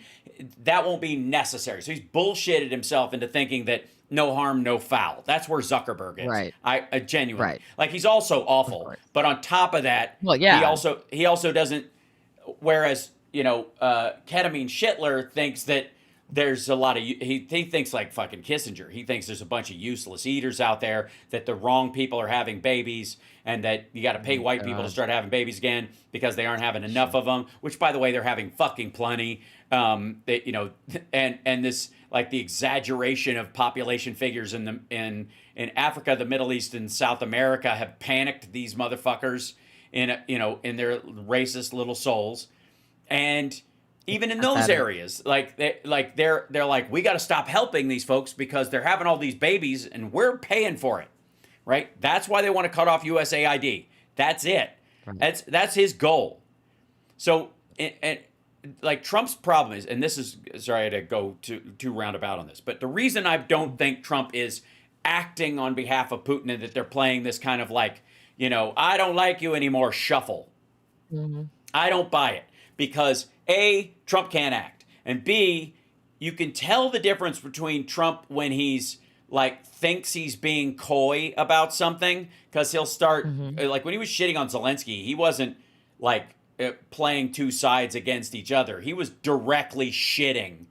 That won't be necessary. So he's bullshitted himself into thinking that no harm, no foul. That's where Zuckerberg is. I genuinely. He's also awful. But on top of that, he also doesn't, whereas, ketamine Schittler thinks that there's a lot of, he thinks like fucking Kissinger. He thinks there's a bunch of useless eaters out there, that the wrong people are having babies, and that you got to pay white people to start having babies again because they aren't having enough of them, which, by the way, they're having fucking plenty. And this, like, the exaggeration of population figures in Africa, the Middle East, and South America have panicked these motherfuckers in their racist little souls. And even in those areas, they're like, we got to stop helping these folks because they're having all these babies and we're paying for it, right? That's why they want to cut off USAID. That's it. Right. That's his goal. So, and Trump's problem is, and this is, sorry to go too roundabout on this, but the reason I don't think Trump is acting on behalf of Putin and that they're playing this kind of I don't like you anymore shuffle. I don't buy it. Because A, Trump can't act, and B, you can tell the difference between Trump when he's thinks he's being coy about something, because he'll start when he was shitting on Zelensky, he wasn't playing two sides against each other. He was directly shitting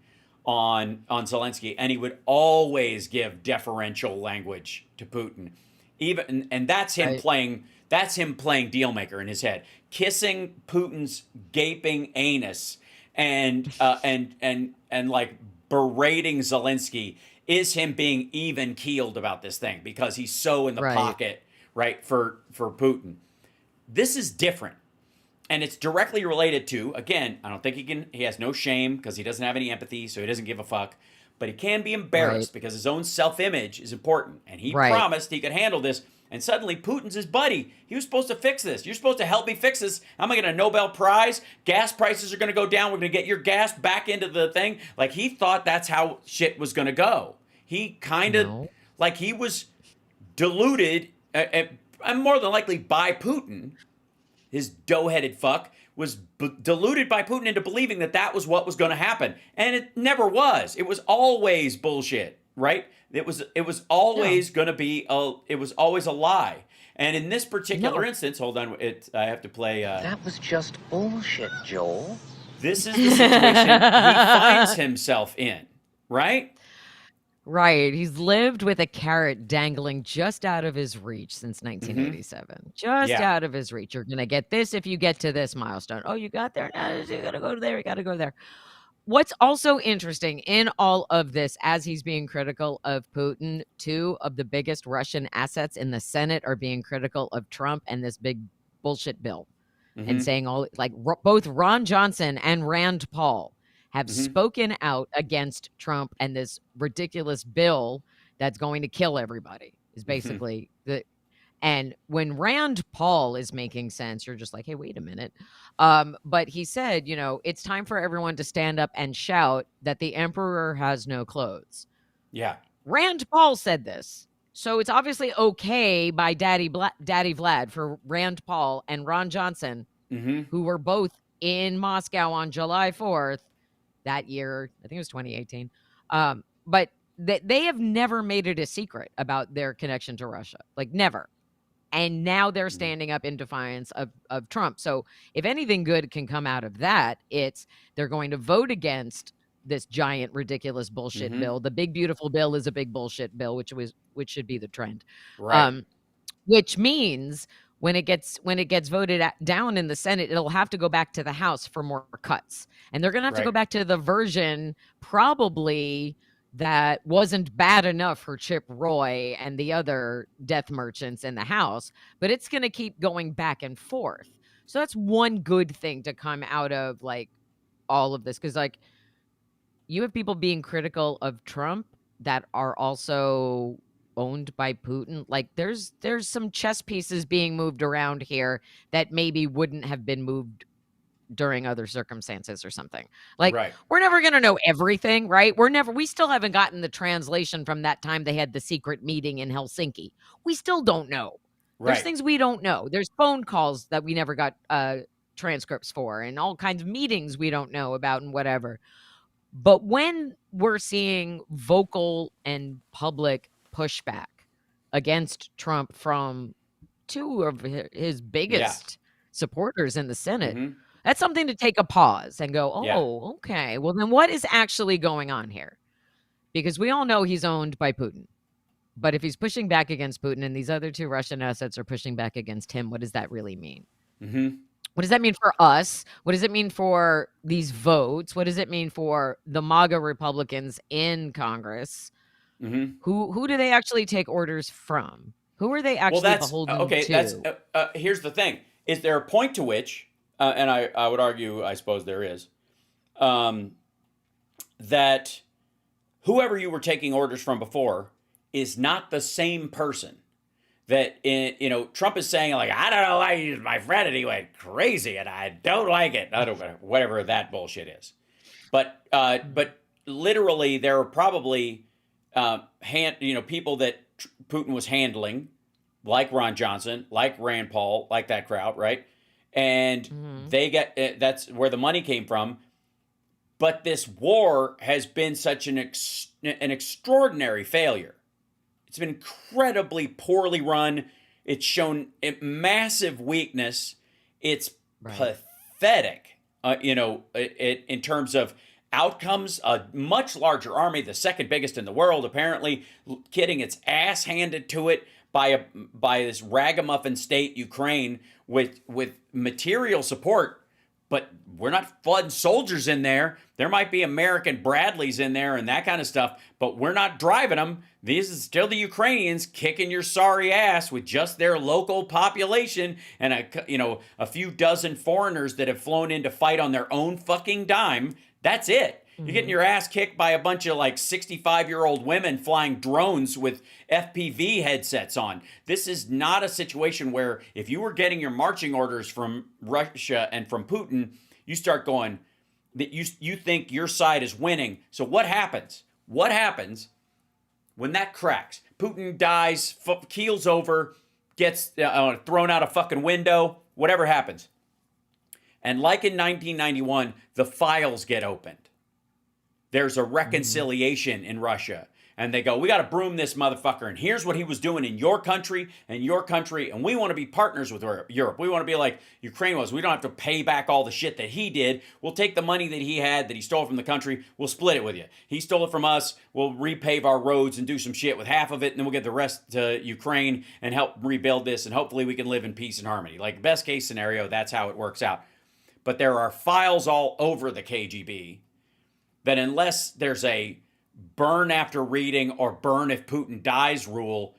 on Zelensky, and he would always give deferential language to Putin, and that's him playing. That's him playing deal maker in his head, kissing Putin's gaping anus and berating Zelensky is him being even keeled about this thing because he's so in the Right. pocket, right, for Putin. This is different. And it's directly related to, again, I don't think he has no shame because he doesn't have any empathy, so he doesn't give a fuck. But he can be embarrassed because his own self-image is important. And he promised he could handle this. And suddenly Putin's his buddy. He was supposed to fix this. You're supposed to help me fix this. I'm going to get a Nobel Prize. Gas prices are going to go down. We're going to get your gas back into the thing. Like, he thought that's how shit was going to go. He kind of, like, he was deluded, and more than likely by Putin. His dough-headed fuck was deluded by Putin into believing that that was what was going to happen. And it never was. It was always bullshit, right? It was always going to be, it was always a lie. And in this particular instance, hold on, I have to play. That was just bullshit, Joel. This is the situation he finds himself in, right? Right. He's lived with a carrot dangling just out of his reach since 1987. Just out of his reach. You're going to get this if you get to this milestone. Oh, you got there? No, you got to go there. You got to go there. What's also interesting in all of this, as he's being critical of Putin, two of the biggest Russian assets in the Senate are being critical of Trump and this big bullshit bill and saying both Ron Johnson and Rand Paul have spoken out against Trump and this ridiculous bill that's going to kill everybody is basically the. And when Rand Paul is making sense, you're just like, hey, wait a minute. But he said, it's time for everyone to stand up and shout that the emperor has no clothes. Yeah. Rand Paul said this. So it's obviously okay by Daddy Vlad for Rand Paul and Ron Johnson, who were both in Moscow on July 4th that year. I think it was 2018. But they have never made it a secret about their connection to Russia. Like, never. And now they're standing up in defiance of Trump. So if anything good can come out of that, it's they're going to vote against this giant, ridiculous bullshit bill. The big, beautiful bill is a big bullshit bill, which should be the trend. Right. Which means when it gets voted down in the Senate, it'll have to go back to the House for more cuts. And they're going to have to go back to the version probably that wasn't bad enough for Chip Roy and the other death merchants in the House, but it's going to keep going back and forth. So that's one good thing to come out of like all of this. Cause like you have people being critical of Trump that are also owned by Putin. Like there's some chess pieces being moved around here that maybe wouldn't have been moved during other circumstances or something. Like we're never going to know everything, right? We still haven't gotten the translation from that time they had the secret meeting in Helsinki. We still don't know. There's things we don't know. There's phone calls that we never got transcripts for and all kinds of meetings we don't know about and whatever. But when we're seeing vocal and public pushback against Trump from two of his biggest supporters in the Senate, that's something to take a pause and go, okay, well, then what is actually going on here? Because we all know he's owned by Putin. But if he's pushing back against Putin and these other two Russian assets are pushing back against him, what does that really mean? What does that mean for us? What does it mean for these votes? What does it mean for the MAGA Republicans in Congress? Who do they actually take orders from? Who are they actually beholden to? Here's the thing. Is there a point to which, and I would argue, I suppose there is, that whoever you were taking orders from before is not the same person? That, Trump is saying, like, I don't know why he's my friend, and he went crazy, and I don't like it. I don't, whatever that bullshit is. But literally, there are probably people that Putin was handling, like Ron Johnson, like Rand Paul, like that crowd, right? And they get that's where the money came from. But this war has been such an extraordinary failure. It's been incredibly poorly run. It's shown massive weakness. It's pathetic, in terms of outcomes. A much larger army, the second biggest in the world, apparently, getting its ass handed to it by this ragamuffin state, Ukraine, with material support but we're not flooding soldiers in there. There might be American Bradleys in there and that kind of stuff, but we're not driving them. These is still the Ukrainians kicking your sorry ass with just their local population and a few dozen foreigners that have flown in to fight on their own fucking dime. That's it. You're getting your ass kicked by a bunch of like 65-year-old women flying drones with FPV headsets on. This is not a situation where if you were getting your marching orders from Russia and from Putin, you start going that you think your side is winning. So what happens? What happens when that cracks? Putin dies, keels over, gets thrown out a fucking window, whatever happens. And like in 1991, the files get opened. There's a reconciliation in Russia. And they go, we got to broom this motherfucker. And here's what he was doing in your country and your country. And we want to be partners with Europe. We want to be like Ukraine was. We don't have to pay back all the shit that he did. We'll take the money that he had, that he stole from the country. We'll split it with you. He stole it from us. We'll repave our roads and do some shit with half of it. And then we'll get the rest to Ukraine and help rebuild this. And hopefully we can live in peace and harmony. Like best case scenario, that's how it works out. But there are files all over the KGB that unless there's a burn after reading or burn if Putin dies rule,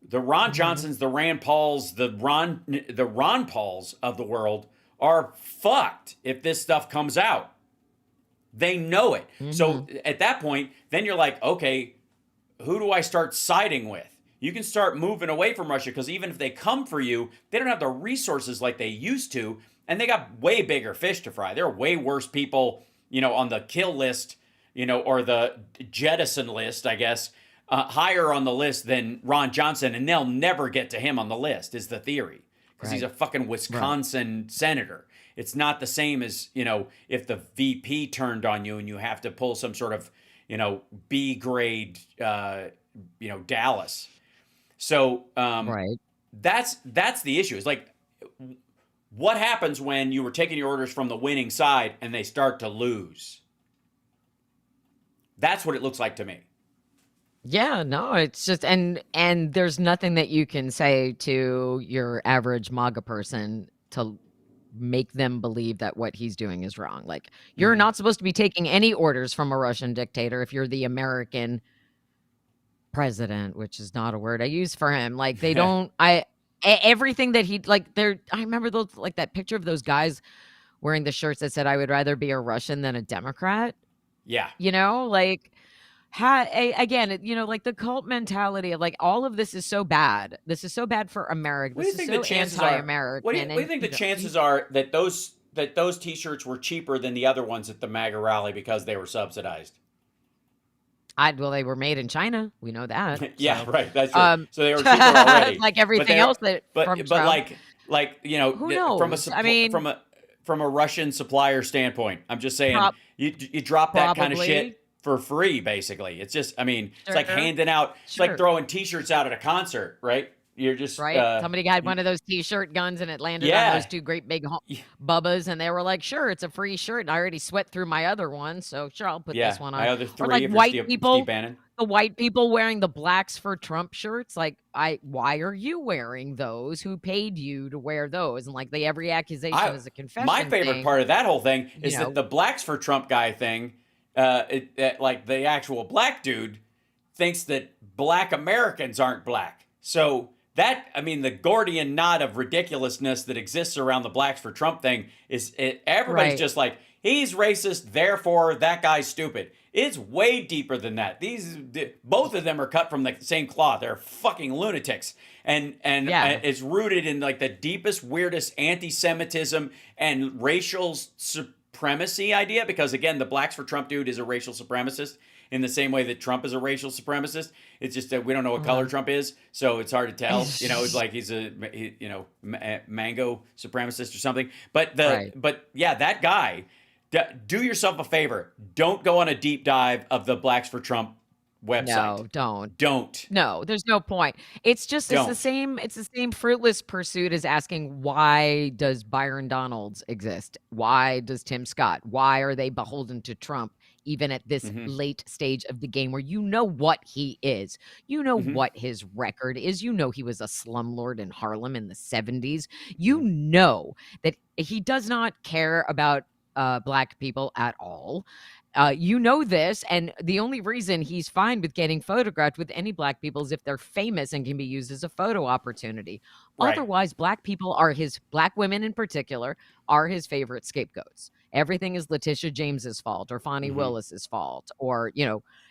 the Ron Johnsons, the Rand Pauls, the Ron Pauls of the world are fucked if this stuff comes out. They know it. So at that point, then you're like, okay, who do I start siding with? You can start moving away from Russia because even if they come for you, they don't have the resources like they used to, and they got way bigger fish to fry. There are way worse people, on the kill list, or the jettison list, I guess, higher on the list than Ron Johnson, and they'll never get to him on the list, is the theory. Because he's a fucking Wisconsin senator. It's not the same as, if the VP turned on you and you have to pull some sort of, B grade, Dallas. So that's the issue. It's like, what happens when you were taking your orders from the winning side and they start to lose? That's what it looks like to me. Yeah, no, it's just and there's nothing that you can say to your average MAGA person to make them believe that what he's doing is wrong. Like, you're not supposed to be taking any orders from a Russian dictator if you're the American president, which is not a word I use for him. Like, they don't everything that he I remember those, like, that picture of those guys wearing the shirts that said I would rather be a Russian than a Democrat. Yeah. Like, again, like the cult mentality of like all of this is so bad. This is so bad for America. What do you think the chances are? What do you think the chances are that those T-shirts were cheaper than the other ones at the MAGA rally because they were subsidized? Well, they were made in China. We know that. Yeah, so. Right. That's true. So they were cheaper already. Like everything else that. But who knows? From a Russian supplier standpoint, I'm just saying you drop that kind of shit for free, basically. It's just, it's like handing out, it's like throwing T-shirts out at a concert, right? You're just somebody had one of those T-shirt guns and it landed on those two great big bubbas, and they were like, "Sure, it's a free shirt." And I already sweat through my other one, so sure, I'll put this one on. My other three, or like white people, Steve Bannon. the white people wearing the blacks for Trump shirts. Like, why are you wearing those? Who paid you to wear those? And like, every accusation is a confession. My favorite part of that whole thing is that the blacks for Trump guy thing, like the actual black dude thinks that black Americans aren't black. So that, the Gordian knot of ridiculousness that exists around the blacks for Trump thing is everybody's just like, he's racist, therefore that guy's stupid. It's way deeper than that. Both of them are cut from the same cloth. They're fucking lunatics. And it's rooted in like the deepest, weirdest anti-Semitism and racial supremacy idea, because again, the blacks for Trump dude is a racial supremacist in the same way that Trump is a racial supremacist. It's just that we don't know what color Trump is, so it's hard to tell. It's like he's a mango supremacist or something. But that guy, do yourself a favor. Don't go on a deep dive of the blacks for Trump website. No, don't. Don't. No, there's no point. It's the Don't. same fruitless pursuit as asking, why does Byron Donalds exist? Why does Tim Scott? Why are they beholden to Trump even at this late stage of the game where you know what he is? You know what his record is. You know he was a slumlord in Harlem in the 70s. You know that he does not care about Black people at all. You know this, and the only reason he's fine with getting photographed with any Black people is if they're famous and can be used as a photo opportunity. Right. Otherwise, Black women in particular, are his favorite scapegoats. Everything is Letitia James's fault or Fonnie Willis's fault, or,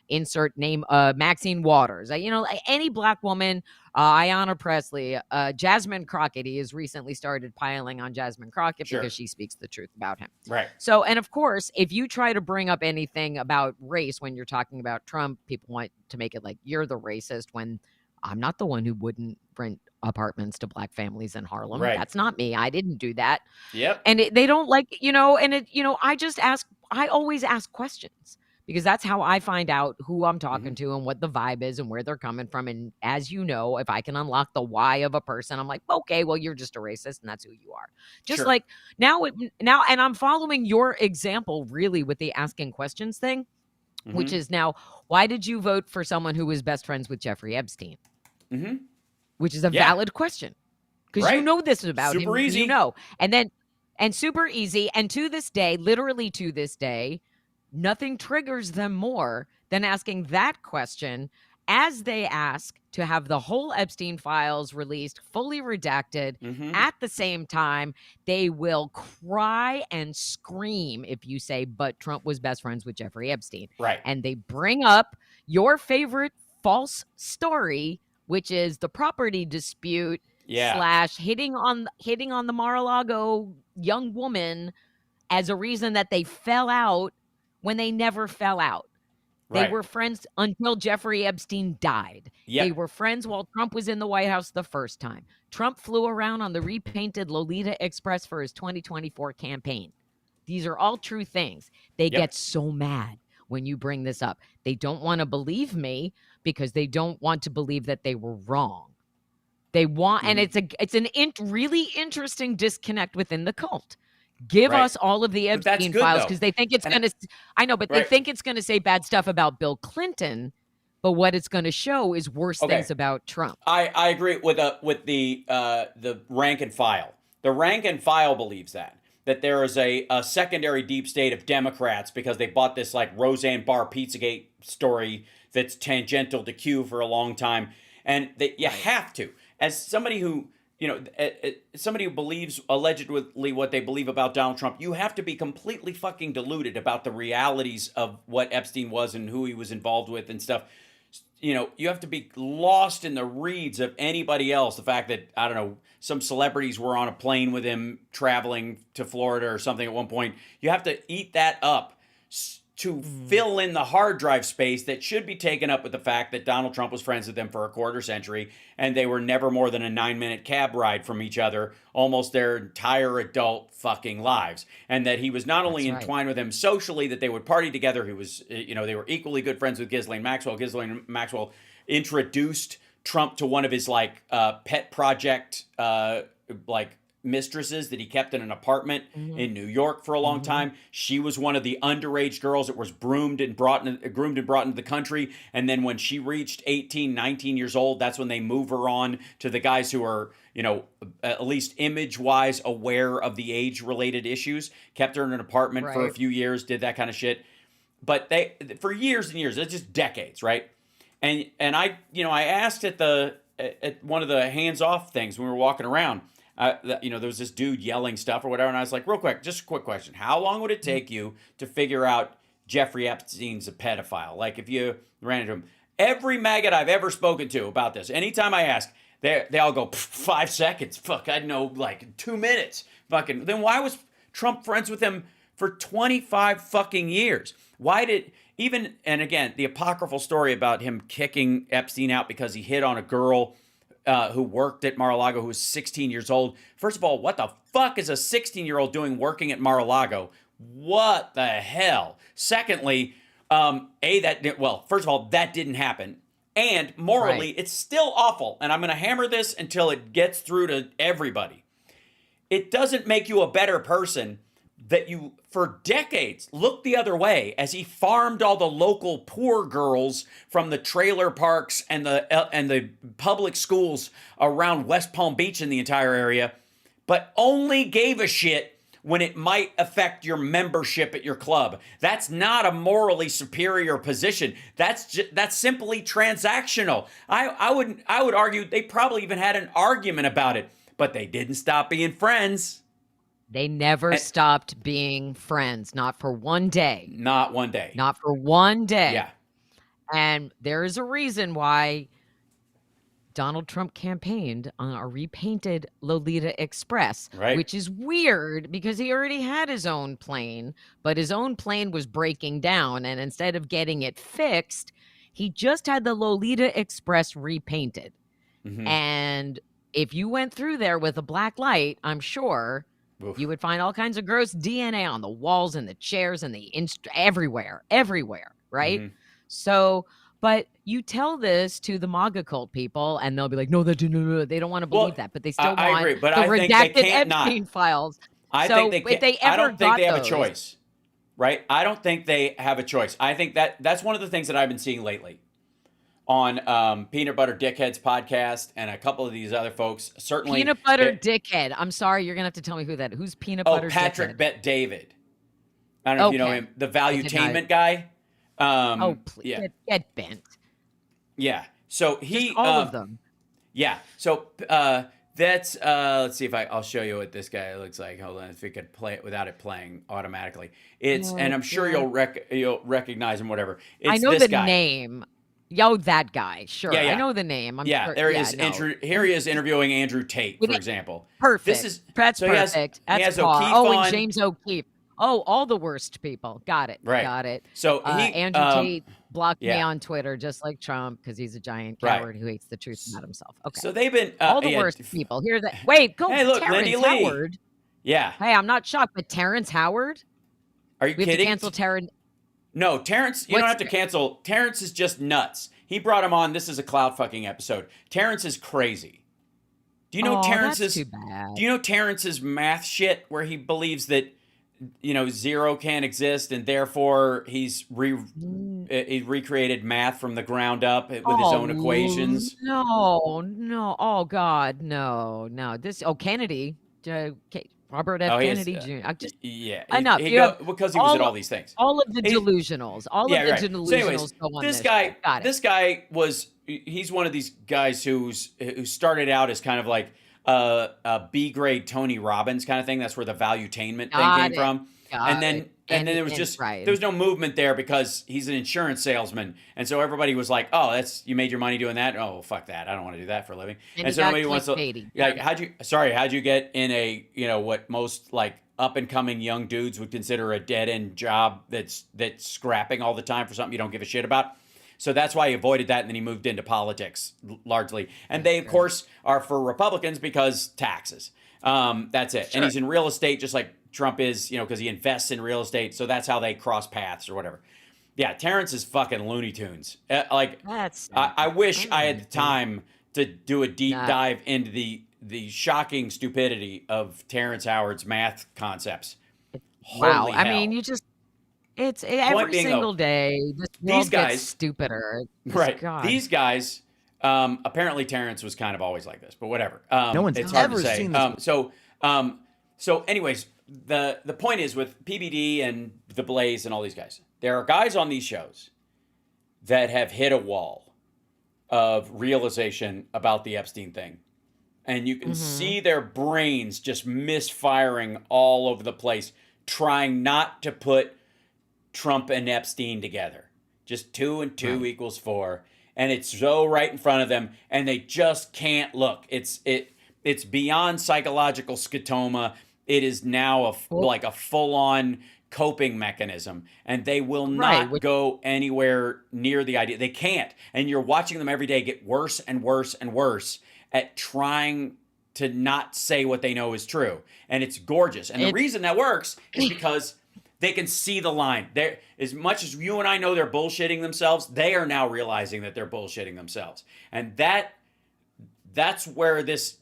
insert name, Maxine Waters. Any Black woman, Ayanna Pressley, Jasmine Crockett. He has recently started piling on Jasmine Crockett because she speaks the truth about him. Right. So, and of course, if you try to bring up anything about race when you're talking about Trump, people want to make it like you're the racist, when I'm not the one who wouldn't rent apartments to Black families in Harlem. Right. That's not me. I didn't do that. Yep. And they don't like, I always ask questions, because that's how I find out who I'm talking to and what the vibe is and where they're coming from. And as you know, if I can unlock the why of a person, I'm like, okay, well, you're just a racist and that's who you are. Just like now, and I'm following your example really with the asking questions thing, which is now, why did you vote for someone who was best friends with Jeffrey Epstein? Which is a valid question, because you know this is about him. Super easy. And super easy. And to this day, literally to this day, nothing triggers them more than asking that question, as they ask to have the whole Epstein files released, fully redacted. At the same time, they will cry and scream if you say, but Trump was best friends with Jeffrey Epstein. Right. And they bring up your favorite false story, which is the property dispute / hitting on the Mar-a-Lago young woman as a reason that they fell out when they never fell out. They were friends until Jeffrey Epstein died. They were friends while Trump was in the White House the first time. Trump flew around on the repainted Lolita Express for his 2024 campaign. These are all true things. They get so mad when you bring this up. They don't want to believe me because they don't want to believe that they were wrong. They want, and it's really interesting disconnect within the cult. Give us all of the Epstein files, because they think it's going to, I know, but they think it's going to say bad stuff about Bill Clinton, but what it's going to show is worse things about Trump. I agree with the rank and file. The rank and file believes that there is a secondary deep state of Democrats because they bought this like Roseanne Barr Pizzagate story that's tangential to Q for a long time. And you have to, as somebody who, somebody who believes allegedly what they believe about Donald Trump, you have to be completely fucking deluded about the realities of what Epstein was and who he was involved with and stuff. You have to be lost in the reeds of anybody else. The fact that, I don't know, some celebrities were on a plane with him traveling to Florida or something at one point. You have to eat that up to fill in the hard drive space that should be taken up with the fact that Donald Trump was friends with them for a quarter century and they were never more than a 9-minute cab ride from each other almost their entire adult fucking lives. And that he was not only entwined with them socially, that they would party together. He was, they were equally good friends with Ghislaine Maxwell. Ghislaine Maxwell introduced Trump to one of his pet project mistresses that he kept in an apartment in New York for a long time. She was one of the underage girls that was groomed and brought into the country. And then when she reached 18, 19 years old, that's when they move her on to the guys who are, at least image-wise aware of the age-related issues. Kept her in an apartment for a few years, did that kind of shit. But for years and years, it's just decades, right? And I asked at one of the hands-off things when we were walking around, there was this dude yelling stuff or whatever, and I was like, real quick, just a quick question. How long would it take you to figure out Jeffrey Epstein's a pedophile? Like, if you ran into him. Every maggot I've ever spoken to about this, anytime I ask, they all go, 5 seconds. Fuck, I'd know, 2 minutes. Fucking, then why was Trump friends with him for 25 fucking years? Why did, and again, the apocryphal story about him kicking Epstein out because he hit on a girl who worked at Mar-a-Lago, who was 16 years old. First of all, what the fuck is a 16-year-old doing working at Mar-a-Lago? What the hell? Secondly, First of all, that didn't happen. And morally, Right. it's still awful. And I'm going to hammer this until it gets through to everybody. It doesn't make you a better person that you, for decades, looked the other way as he farmed all the local poor girls from the trailer parks and the public schools around West Palm Beach and the entire area, but only gave a shit when it might affect your membership at your club. That's not a morally superior position. That's simply transactional. I would argue they probably even had an argument about it, but they didn't stop being friends. They never stopped being friends, not for one day. Not one day. Not for one day. Yeah. And there is a reason why Donald Trump campaigned on a repainted Lolita Express, Right. which is weird because he already had his own plane, but his own plane was breaking down. And instead of getting it fixed, he just had the Lolita Express repainted. Mhm. And if you went through there with a black light, I'm sure Oof. you would find all kinds of gross DNA on the walls and the chairs and the everywhere, right? Mhm. So, but you tell this to the MAGA cult people, and they'll be like, "No, they don't want to Well, believe that," but they still I want agree, but the I think they redacted can't not. Epstein files. I So think they if can't. they I ever don't think they have got a those- choice, right? I don't think they have a choice. I think that's one of the things that I've been seeing lately on Peanut Butter Dickhead's podcast and a couple of these other folks. Certainly, Peanut Butter Dickhead. I'm sorry, you're gonna have to tell me who's Peanut Butter Patrick Dickhead. Bet David. I don't know if you know Okay. him, the I did not. valuetainment guy. Oh, please yeah, get bent. yeah. So he, Just all of them. yeah. So that's let's see if I'll show you what this guy looks like. Hold on, if we could play it without it playing automatically. It's Oh, and I'm sure God. you'll recognize him. Whatever. It's I know this the guy. name. Yo, that guy. Sure, Yeah, yeah. I know the name. I'm Yeah, sure. there he yeah, is. no. Here he is interviewing Andrew Tate, With for it- example. Perfect. This is That's so he has- perfect. he That's has par. O'Keefe Oh, on. and James O'Keefe. Oh, all the worst people. Got it. Right. Got it. So he Andrew Tate blocked me yeah. on Twitter, just like Trump, because he's a giant Right. coward who hates the truth about himself. Okay. So they've been all the yeah, worst people. Hear that? Wait, go. Hey, look, Terrence Lindy Lee. Howard. Yeah. Hey, I'm not shocked, but Terrence Howard. Are you We have to kidding? cancel Terrence. No, Terrence, you don't What's have to cancel. Terrence is just nuts. He brought him on. This is a cloud fucking episode. Terrence is crazy. Do you know Oh, Terrence's that's too bad. Do you know Terrence's math shit where he believes that zero can't exist and therefore he's he recreated math from the ground up with his own equations? No. Oh God, no. This. Oh, Kennedy. Robert F. Oh, he is, Kennedy Jr. I just Yeah, enough. He You have because he was at all- all these things. all of the He's- delusionals. All Yeah, of the right. delusionals So anyways, go on this this. guy, Got it. this guy he's one of these guys who started out as kind of like a B grade Tony Robbins kind of thing. That's where the valuetainment thing Got came it. from. Got And then it. and then there was just right. there was no movement there because he's an insurance salesman, and so everybody was like, "Oh, you made your money doing that? Oh, fuck that! I don't want to do that for a living." And And he so got nobody wants to. clickbaity. Like, how'd you get in a what most like up and coming young dudes would consider a dead end job that's scrapping all the time for something you don't give a shit about? So that's why he avoided that, and then he moved into politics largely. And they, of course, are for Republicans because taxes. That's it. Sure. And he's in real estate just like Trump is, because he invests in real estate. So that's how they cross paths or whatever. Yeah, Terrence is fucking Looney Tunes. That's I wish I had the time to do a deep Nah. dive into the shocking stupidity of Terrence Howard's math concepts. wow. Holy I hell. mean, it's every being, single though, day. This world guys- gets stupider. Just Right. God. These guys, apparently Terrence was kind of always like this, but whatever. No one's it's hard ever to say. seen this So anyways, the point is with PBD and The Blaze and all these guys, there are guys on these shows that have hit a wall of realization about the Epstein thing. And you can see their brains just misfiring all over the place, trying not to put Trump and Epstein together. Just 2 and 2 equals 4. And it's so right in front of them, and they just can't look. It's beyond psychological scotoma. It is now like a full-on coping mechanism, and they will not Right. go anywhere near the idea. They can't. And you're watching them every day get worse and worse and worse at trying to not say what they know is true. And it's gorgeous. And the reason that works is because They can see the line. They're, as much as you and I know they're bullshitting themselves, they are now realizing that they're bullshitting themselves. And that's where this,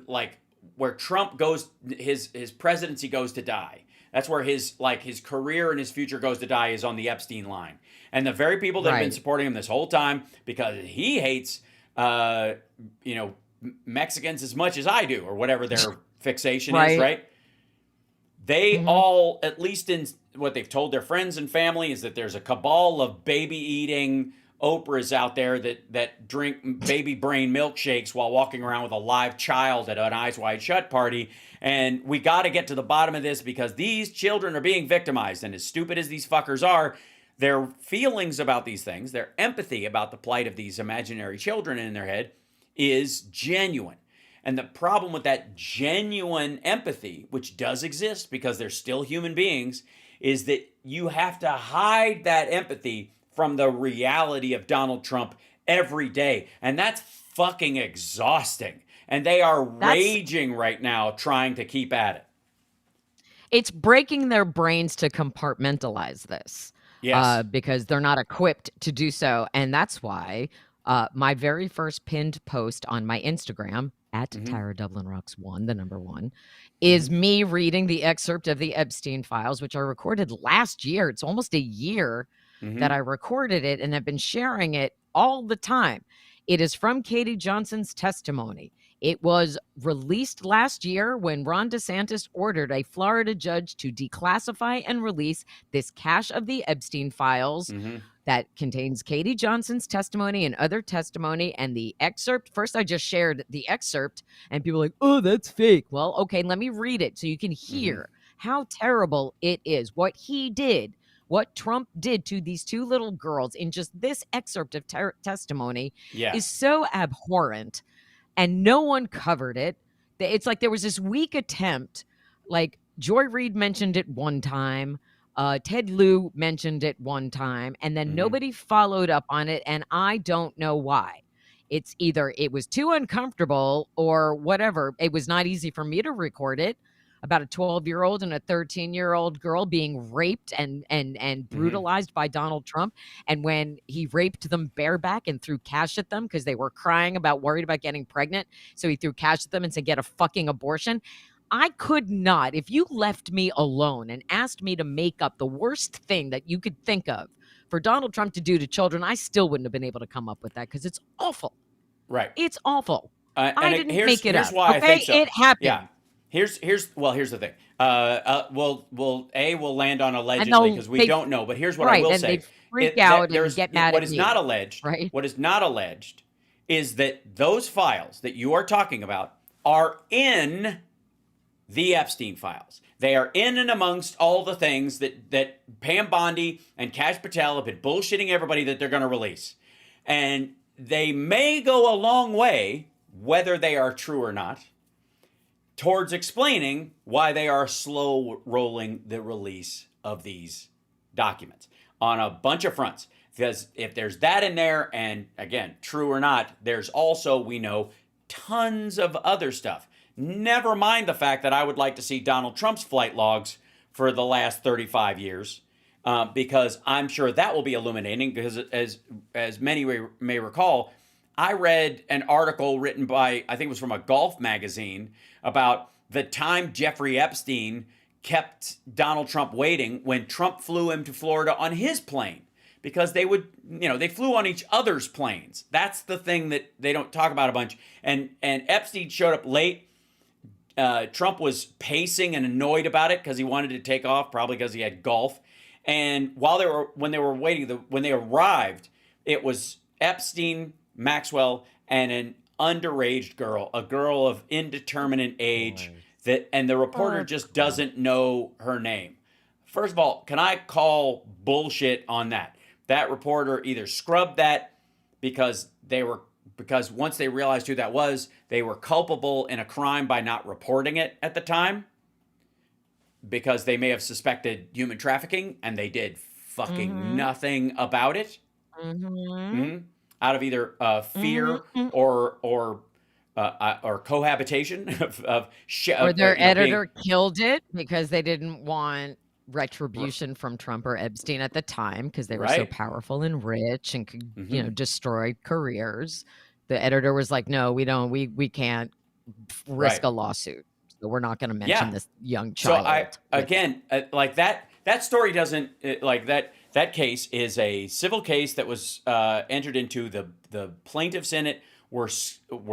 like, where Trump goes, his presidency goes to die. That's where his career and his future goes to die, is on the Epstein line. And the very people that have been supporting him this whole time, because he hates, Mexicans as much as I do, or whatever their fixation is, right? They all, at least in what they've told their friends and family, is that there's a cabal of baby-eating Oprahs out there that drink baby brain milkshakes while walking around with a live child at an Eyes Wide Shut party. And we got to get to the bottom of this, because these children are being victimized. And as stupid as these fuckers are, their feelings about these things, their empathy about the plight of these imaginary children in their head is genuine. And the problem with that genuine empathy, which does exist because they're still human beings, is that you have to hide that empathy from the reality of Donald Trump every day. And that's fucking exhausting. And they are raging right now trying to keep at it. It's breaking their brains to compartmentalize this. Yes. Because they're not equipped to do so. And that's why my very first pinned post on my Instagram, at Tyra Dublin Rocks 1, the number 1, is me reading the excerpt of the Epstein files, which I recorded last year. It's almost a year that I recorded it, and have been sharing it all the time. It is from Katie Johnson's testimony. It was released last year when Ron DeSantis ordered a Florida judge to declassify and release this cache of the Epstein files that contains Katie Johnson's testimony and other testimony. And the excerpt, first I just shared the excerpt, and people were like, oh, that's fake. Well, okay, let me read it so you can hear how terrible it is. What he did, what Trump did to these 2 little girls in just this excerpt of testimony is so abhorrent, and no one covered it. It's like there was this weak attempt, like Joy Reid mentioned it one time, Ted Lieu mentioned it one time, and then nobody followed up on it, and I don't know why. It's either it was too uncomfortable or whatever. It was not easy for me to record it, about a 12-year-old and a 13-year-old girl being raped and brutalized by Donald Trump. And when he raped them bareback and threw cash at them because they were crying worried about getting pregnant, so he threw cash at them and said, get a fucking abortion. I could not, if you left me alone and asked me to make up the worst thing that you could think of for Donald Trump to do to children, I still wouldn't have been able to come up with that, because it's awful. Right. It's awful. I didn't make it up. Why okay? I think so. It happened. Yeah. Here's the thing. We'll land on allegedly, because we don't know. But here's what I will say: they freak out and get mad what at is me. not alleged. Right. What is not alleged is that those files that you are talking about are in the Epstein files. They are in and amongst all the things that Pam Bondi and Kash Patel have been bullshitting everybody that they're going to release, and they may go a long way, whether they are true or not, towards explaining why they are slow rolling the release of these documents on a bunch of fronts. Because if there's that in there, and again, true or not, there's also, we know, tons of other stuff. Never mind the fact that I would like to see Donald Trump's flight logs for the last 35 years, because I'm sure that will be illuminating, because as many may recall, I read an article written by, I think it was from a golf magazine, about the time Jeffrey Epstein kept Donald Trump waiting when Trump flew him to Florida on his plane, because they flew on each other's planes. That's the thing that they don't talk about a bunch. And Epstein showed up late. Trump was pacing and annoyed about it because he wanted to take off, probably because he had golf. And when they arrived, it was Epstein, Maxwell, and an underage girl, a girl of indeterminate age, and the reporter just doesn't know her name. First of all, can I call bullshit on that? That reporter either scrubbed that because once they realized who that was, they were culpable in a crime by not reporting it at the time, because they may have suspected human trafficking and they did fucking nothing about it. Out of either fear or cohabitation or their editor killed it because they didn't want retribution from Trump or Epstein at the time because they were so Right. powerful and rich and could, Mhm. destroy careers. The editor was like, "No, we don't. We can't risk Right. a lawsuit. So we're not going to mention Yeah. this young So child." I again like that story doesn't like that case is a civil case that was entered into. The plaintiffs in it were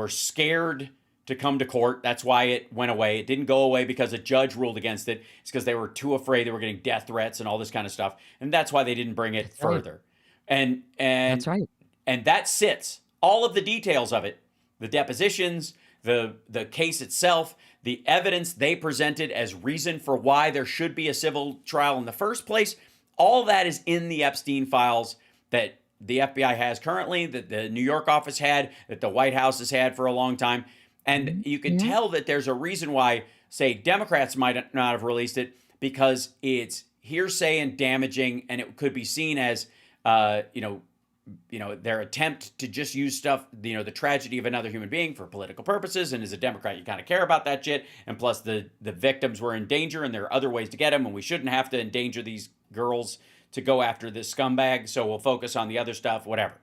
scared to come to court. That's why it went away. It didn't go away because a judge ruled against it. It's because they were too afraid they were getting death threats and all this kind of stuff. And that's why they didn't bring it That's right. further. And That's right. and that sits all of the details of it, the depositions, the case itself, the evidence they presented as reason for why there should be a civil trial in the first place. All that is in the Epstein files that the FBI has currently, that the New York office had, that the White House has had for a long time. And you can tell that there's a reason why, say, Democrats might not have released it, because it's hearsay and damaging, and it could be seen as, their attempt to just use stuff, the tragedy of another human being for political purposes. And as a Democrat, you kind of care about that shit. And plus, the victims were in danger, and there are other ways to get them, and we shouldn't have to endanger these girls to go after this scumbag. So we'll focus on the other stuff, whatever.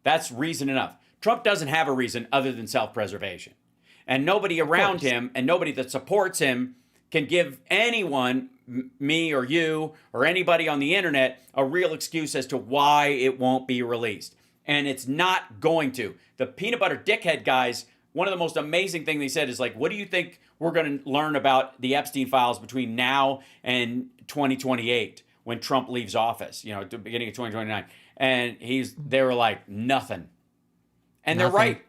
That's reason enough. Trump doesn't have a reason other than self-preservation. And nobody around him and nobody that supports him can give anyone, me or you or anybody on the internet, a real excuse as to why it won't be released. And it's not going to. The peanut butter dickhead guys, one of the most amazing things they said is like, what do you think we're going to learn about the Epstein files between now and 2028 when Trump leaves office, at the beginning of 2029? And they were like, nothing. And they're right.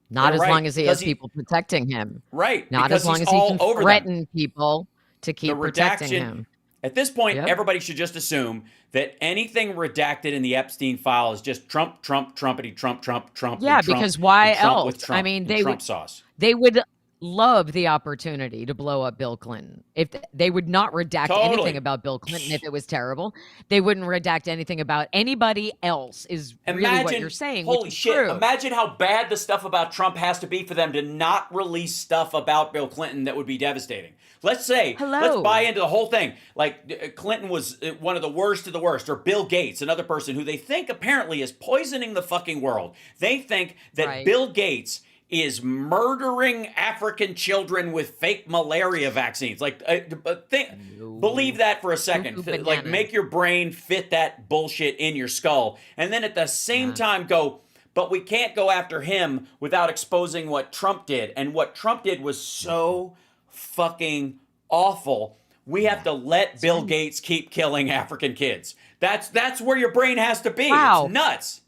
Not They're as right, long as he has because people protecting him. Right. Not because as long he's as he all can over them. threaten people to keep The protecting redaction. him. At this point, Yep. everybody should just assume that anything redacted in the Epstein file is just Trump, Trumpity, Trump, Trump. Yeah, and Trump, because why and Trump else? with Trump, I mean, and they Trump would sauce. they would love the opportunity to blow up Bill Clinton. If they would not redact Totally. anything about Bill Clinton if it was terrible, they wouldn't redact anything about anybody else. Is really what you're saying. Holy which is shit! true. Imagine how bad the stuff about Trump has to be for them to not release stuff about Bill Clinton that would be devastating. Let's say, let's buy into the whole thing. Like Clinton was one of the worst of the worst, or Bill Gates, another person who they think apparently is poisoning the fucking world. They think that Right. Bill Gates is murdering African children with fake malaria vaccines. Believe that for a second. Cuckoo Like, bananas. make your brain fit that bullshit in your skull. And then at the same time go, but we can't go after him without exposing what Trump did. And what Trump did was so fucking awful. We have to let Bill Gates keep killing African kids. That's where your brain has to be. Wow. It's nuts.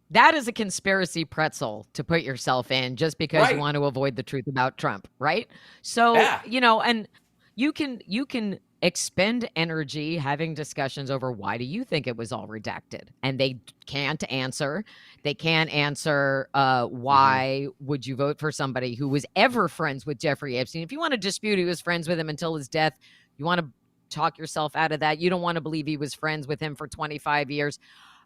That is a conspiracy pretzel to put yourself in just because Right. you want to avoid the truth about Trump, right? So, Yeah. and you can expend energy having discussions over why do you think it was all redacted? And they can't answer. They can't answer why would you vote for somebody who was ever friends with Jeffrey Epstein? If you want to dispute he was friends with him until his death, you want to talk yourself out of that. You don't want to believe he was friends with him for 25 years.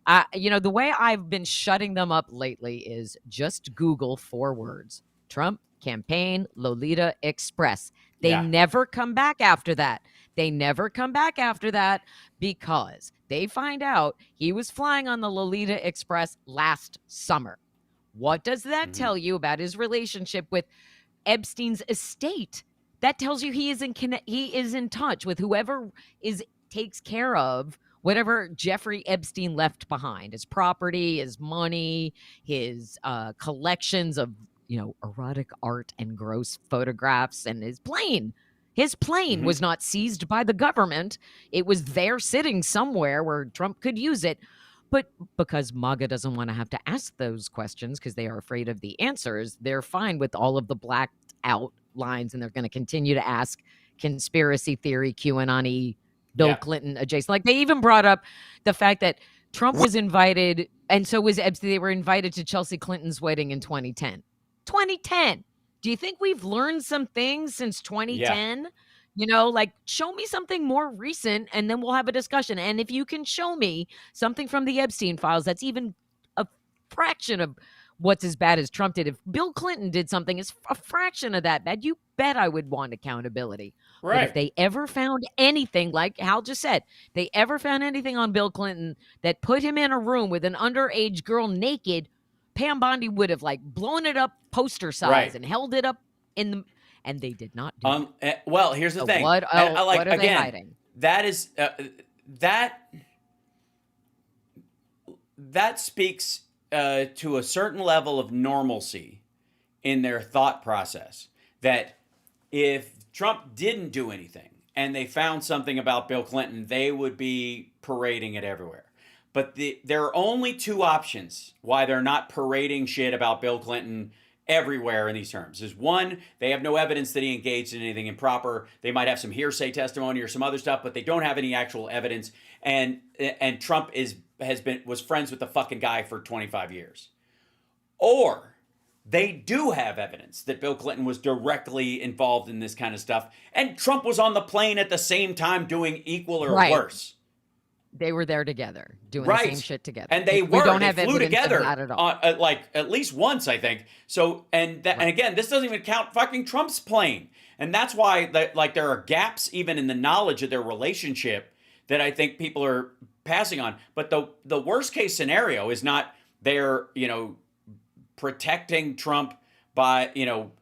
The way I've been shutting them up lately is just Google 4 words: Trump campaign, Lolita Express. They never come back after that. They never come back after that because they find out he was flying on the Lolita Express last summer. What does that tell you about his relationship with Epstein's estate? That tells you he is in touch with whoever takes care of whatever Jeffrey Epstein left behind, his property, his money, his collections of, erotic art and gross photographs, and his plane. His plane was not seized by the government. It was there sitting somewhere where Trump could use it. But because MAGA doesn't want to have to ask those questions because they are afraid of the answers, they're fine with all of the blacked out lines, and they're going to continue to ask conspiracy theory, QAnon-y, Bill Clinton adjacent. Like, they even brought up the fact that Trump was invited, and so was Epstein. They were invited to Chelsea Clinton's wedding in 2010. 2010. Do you think we've learned some things since 2010? Show me something more recent, and then we'll have a discussion. And if you can show me something from the Epstein files that's even a fraction of what's as bad as Trump did. If Bill Clinton did something as a fraction of that bad, you bet I would want accountability. But if Right. they ever found anything, like Hal just said, they ever found anything on Bill Clinton that put him in a room with an underage girl naked, Pam Bondi would have like blown it up poster size Right. and held it up in the, and they did not do it. Well, here's the So thing. what, And I like, what are they again, hiding? that is that speaks to a certain level of normalcy in their thought process. That if Trump didn't do anything and they found something about Bill Clinton, they would be parading it everywhere. But there are only two options why they're not parading shit about Bill Clinton everywhere in these terms. Is one, they have no evidence that he engaged in anything improper. They might have some hearsay testimony or some other stuff, but they don't have any actual evidence. And Trump was friends with the fucking guy for 25 years. Or they do have evidence that Bill Clinton was directly involved in this kind of stuff, and Trump was on the plane at the same time doing equal or worse. They were there together, doing the same shit together. And they We don't have flew evidence together of that at all. like at least once, I think. So, and again, this doesn't even count fucking Trump's plane. And that's why there are gaps even in the knowledge of their relationship that I think people are passing on. But the worst case scenario is not they're, protecting Trump by,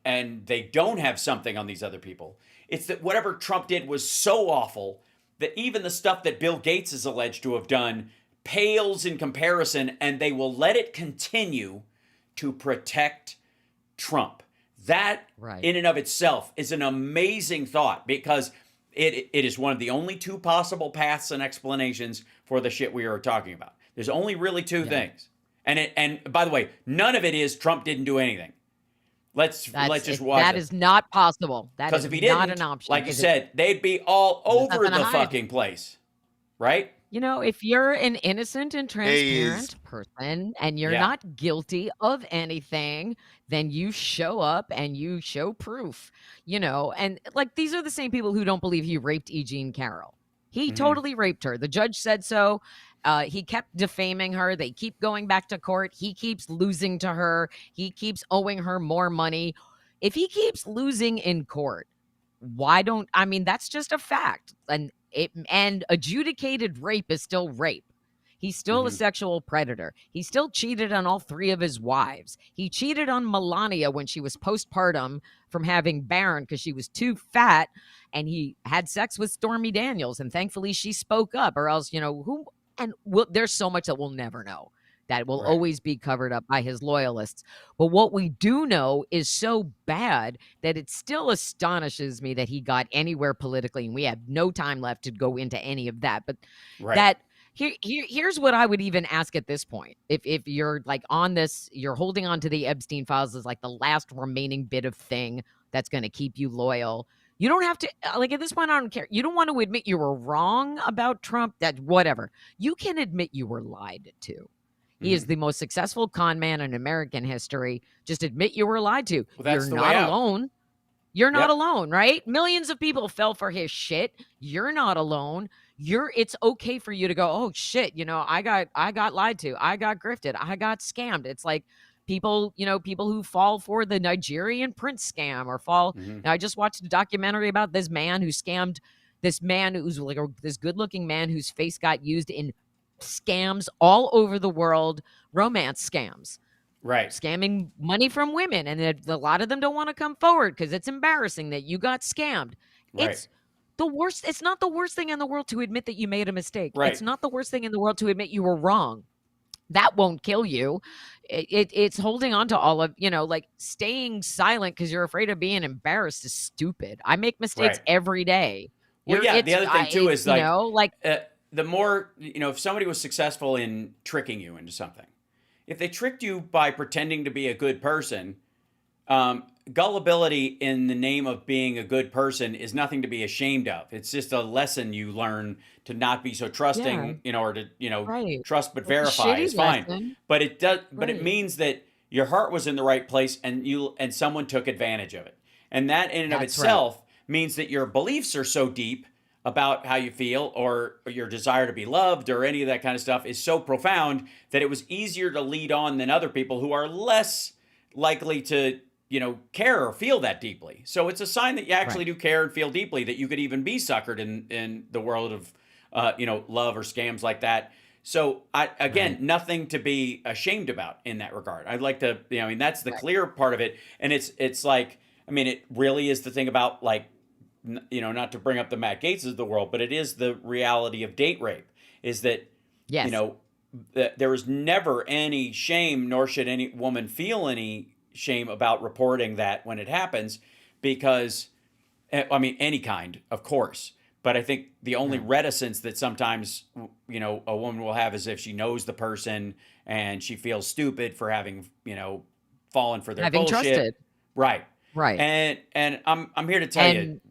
and they don't have something on these other people. It's that whatever Trump did was so awful that even the stuff that Bill Gates is alleged to have done pales in comparison, and they will let it continue to protect Trump. That, in and of itself, is an amazing thought, because it is one of the only two possible paths and explanations for the shit we are talking about. There's only really two things. And by the way, none of it is Trump didn't do anything. Let's just watch that. That is not possible. That is if he not didn't, an option. like you said, they'd be all over the fucking place, right? If you're an innocent and transparent person and you're not guilty of anything, then you show up and you show proof, and like these are the same people who don't believe he raped E. Jean Carroll. He totally raped her. The judge said so. He kept defaming her. They keep going back to court. He keeps losing to her. He keeps owing her more money. If he keeps losing in court, that's just a fact. And adjudicated rape is still rape. He's still a sexual predator. He still cheated on all three of his wives. He cheated on Melania when she was postpartum from having Barron because she was too fat, and he had sex with Stormy Daniels, and thankfully she spoke up, or else, there's so much that we'll never know. That will always be covered up by his loyalists. But what we do know is so bad that it still astonishes me that he got anywhere politically, and we have no time left to go into any of that. But here's what I would even ask at this point. If you're like on this, you're holding on to the Epstein files as like the last remaining bit of thing that's going to keep you loyal. You don't have to, like at this point, I don't care. You don't want to admit you were wrong about Trump, that whatever. You can admit you were lied to. He is the most successful con man in American history. Just admit you were lied to. Well, that's You're the not way out. alone. You're not alone, right? Millions of people fell for his shit. You're not alone. It's okay for you to go, oh shit, I got lied to. I got grifted. I got scammed. It's like people who fall for the Nigerian prince scam or fall. I just watched a documentary about this man who scammed this man who's like this good-looking man whose face got used in scams all over the world, romance scams, scamming money from women, and a lot of them don't want to come forward because it's embarrassing that you got scammed. It's the worst. It's not the worst thing in the world to admit that you made a mistake. It's not the worst thing in the world to admit you were wrong. That won't kill you. It's holding on to all of, like staying silent because you're afraid of being embarrassed is stupid. I make mistakes every day. Well, the other thing too is the more, if somebody was successful in tricking you into something, if they tricked you by pretending to be a good person, gullibility in the name of being a good person is nothing to be ashamed of. It's just a lesson you learn to not be so trusting, or to, trust but verify is fine. Lesson. But it does, but it means that your heart was in the right place and someone took advantage of it. And that in and of itself means that your beliefs are so deep about how you feel or your desire to be loved or any of that kind of stuff is so profound that it was easier to lead on than other people who are less likely to, care or feel that deeply. So it's a sign that you actually do care and feel deeply, that you could even be suckered in the world of, love or scams like that. So nothing to be ashamed about in that regard. I'd like to, that's the clear part of it. And it's like, it really is the thing about like, not to bring up the Matt Gaetzes of the world, but it is the reality of date rape is that, Yes. there is never any shame, nor should any woman feel any shame about reporting that when it happens, because, any kind, of course. But I think the only reticence that sometimes, a woman will have is if she knows the person and she feels stupid for having, fallen for their Having bullshit. trusted. Right. Right. And I'm here to tell you,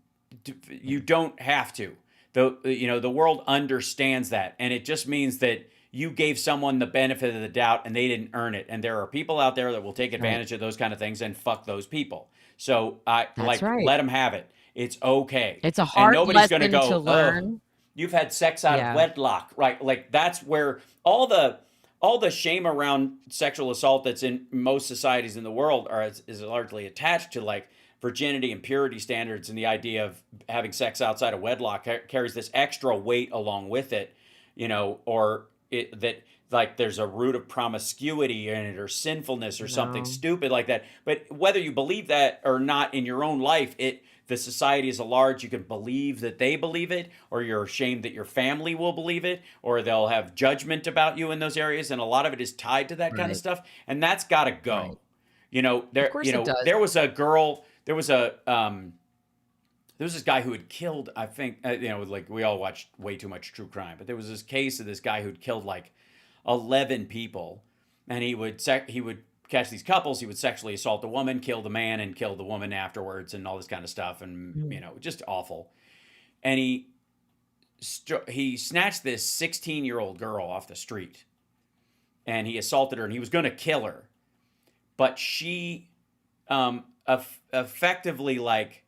you don't have to. The world understands that, and it just means that you gave someone the benefit of the doubt and they didn't earn it. And there are people out there that will take advantage of those kind of things, and fuck those people. So let them have it. It's okay. It's a hard lesson to learn. You've had sex out of wedlock, right? Like that's where all the shame around sexual assault that's in most societies in the world is largely attached to like virginity and purity standards, and the idea of having sex outside of wedlock carries this extra weight along with it, that like there's a root of promiscuity in it or sinfulness or something stupid like that. But whether you believe that or not in your own life, the society as a large, you can believe that they believe it, or you're ashamed that your family will believe it, or they'll have judgment about you in those areas. And a lot of it is tied to that kind of stuff. And that's got to go. Of course it does. There was a girl, there was this guy who had killed, I think, like we all watched way too much true crime, but there was this case of this guy who'd killed like 11 people, and he would catch these couples, he would sexually assault the woman, kill the man, and kill the woman afterwards, and all this kind of stuff, and just awful. And he snatched this 16-year-old girl off the street, and he assaulted her, and he was going to kill her, but she effectively, like,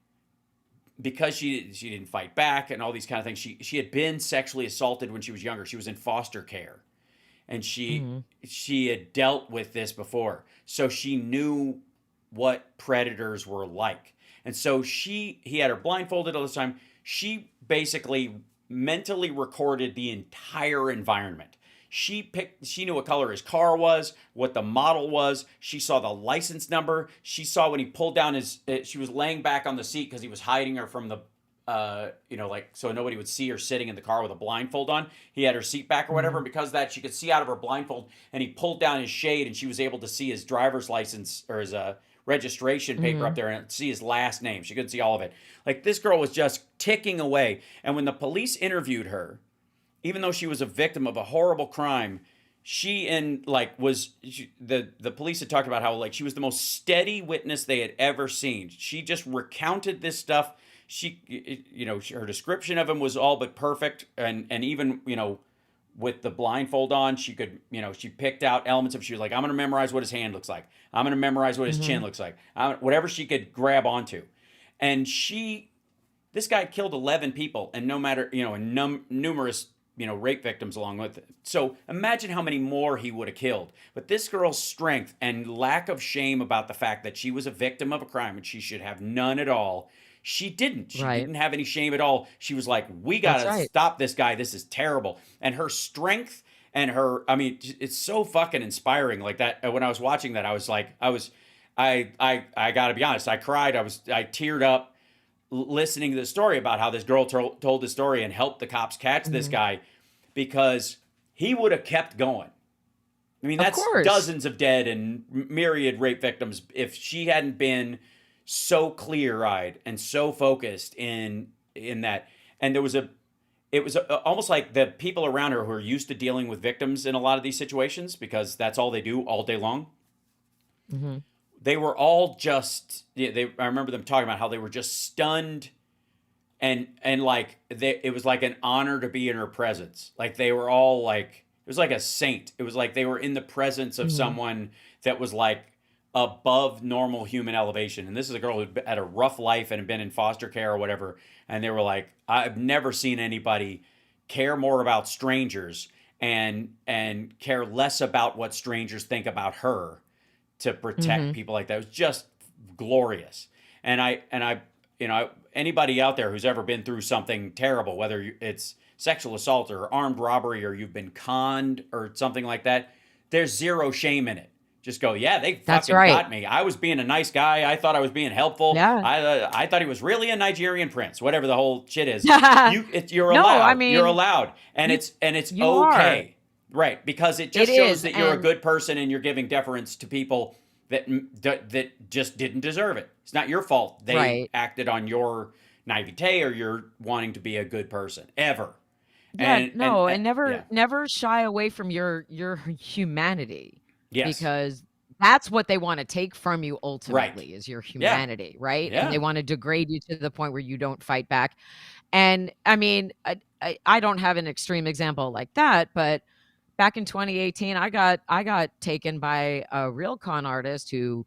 because she didn't fight back and all these kind of things, she had been sexually assaulted when she was younger. She was in foster care. And she had dealt with this before. So she knew what predators were like. And so he had her blindfolded all the time. She basically mentally recorded the entire environment. She knew what color his car was, what the model was. She saw the license number. She saw when he pulled down she was laying back on the seat because he was hiding her from the, so nobody would see her sitting in the car with a blindfold on. He had her seat back or whatever. And because of that, she could see out of her blindfold, and he pulled down his shade, and she was able to see his driver's license or his registration paper up there and see his last name. She couldn't see all of it. Like, this girl was just ticking away. And when the police interviewed her, even though she was a victim of a horrible crime, the police had talked about how like she was the most steady witness they had ever seen. She just recounted this stuff. Her description of him was all but perfect, and even with the blindfold on, she could she picked out elements of. She was like, I'm going to memorize what his hand looks like. I'm going to memorize what his chin looks like. Whatever she could grab onto, and this guy killed 11 people, and no matter numerous rape victims along with it. So imagine how many more he would have killed. But this girl's strength and lack of shame about the fact that she was a victim of a crime and she should have none at all. She didn't. She didn't have any shame at all. She was like, we got to stop this guy. This is terrible. And her strength and it's so fucking inspiring. Like that. When I was watching that, I was like, I got to be honest. I cried. I teared up listening to the story about how this girl told the story and helped the cops catch this guy, because he would have kept going. I mean, that's dozens of dead and myriad rape victims if she hadn't been so clear-eyed and so focused in that. And it was almost like the people around her who are used to dealing with victims in a lot of these situations, because that's all they do all day long. Mm-hmm. They were all just, I remember them talking about how they were just stunned, and like it was like an honor to be in her presence. Like they were all like, it was like a saint. It was like they were in the presence of someone that was like above normal human elevation. And this is a girl who had a rough life and had been in foster care or whatever. And they were like, I've never seen anybody care more about strangers and care less about what strangers think about her to protect people like that. It was just glorious. And I, anybody out there who's ever been through something terrible, whether it's sexual assault or armed robbery, or you've been conned or something like that, there's zero shame in it. Just go, yeah, they That's fucking right. got me. I was being a nice guy. I thought I was being helpful. Yeah. I thought he was really a Nigerian prince. Whatever the whole shit is, you're No, allowed. I mean, you're allowed, and it's you okay, right? Because it just It shows is, that you're a and- good person and you're giving deference to people that just didn't deserve it. It's not your fault. They Right. acted on your naivete or your wanting to be a good person ever. Yeah, And never yeah. shy away from your humanity. Yes. Because that's what they want to take from you ultimately is your humanity, right? Yeah. And they want to degrade you to the point where you don't fight back. And I mean, I don't have an extreme example like that, but back in 2018, I got taken by a real con artist who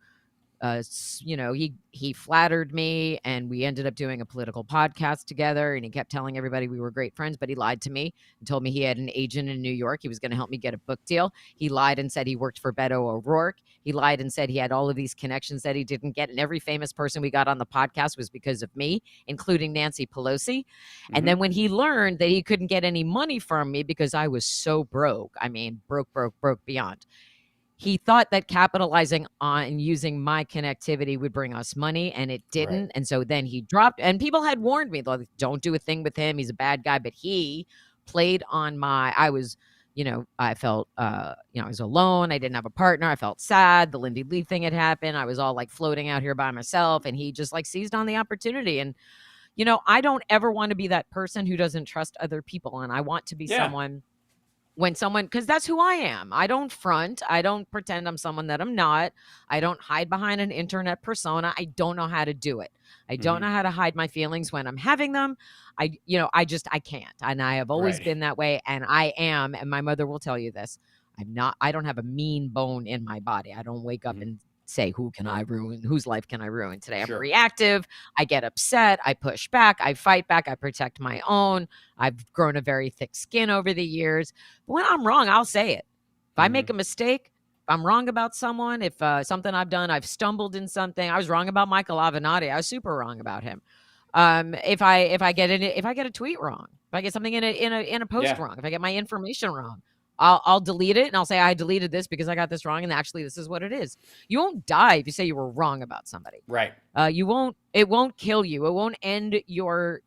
he flattered me and we ended up doing a political podcast together, and he kept telling everybody we were great friends, but he lied to me and told me he had an agent in New York. He was going to help me get a book deal. He lied and said he worked for Beto O'Rourke. He lied and said he had all of these connections that he didn't get. And every famous person we got on the podcast was because of me, including Nancy Pelosi. And then when he learned that he couldn't get any money from me because I was so broke, I mean, broke beyond, he thought that capitalizing on using my connectivity would bring us money, and it didn't. Right. And so then he dropped, and people had warned me, like, don't do a thing with him. He's a bad guy. But he played on I was, I felt, I was alone. I didn't have a partner. I felt sad. The Lindy Lee thing had happened. I was all like floating out here by myself, and he just like seized on the opportunity. And, I don't ever want to be that person who doesn't trust other people. And I want to be someone because that's who I am. I don't front. I don't pretend I'm someone that I'm not. I don't hide behind an internet persona. I don't know how to do it. I don't know how to hide my feelings when I'm having them. I can't. And I have always Right. been that way. And I am, and my mother will tell you this, I don't have a mean bone in my body. I don't wake up and say, whose life can I ruin today? Sure. I'm reactive. I get upset. I push back. I fight back. I protect my own. I've grown a very thick skin over the years. But when I'm wrong, I'll say it. If I make a mistake, if I'm wrong about someone, if something I've done, I've stumbled in something. I was wrong about Michael Avenatti. I was super wrong about him. If I get a tweet wrong, if I get something in a post wrong, if I get my information wrong, I'll delete it and I'll say I deleted this because I got this wrong, and actually this is what it is. You won't die if you say you were wrong about somebody. Right. It won't kill you. It won't end your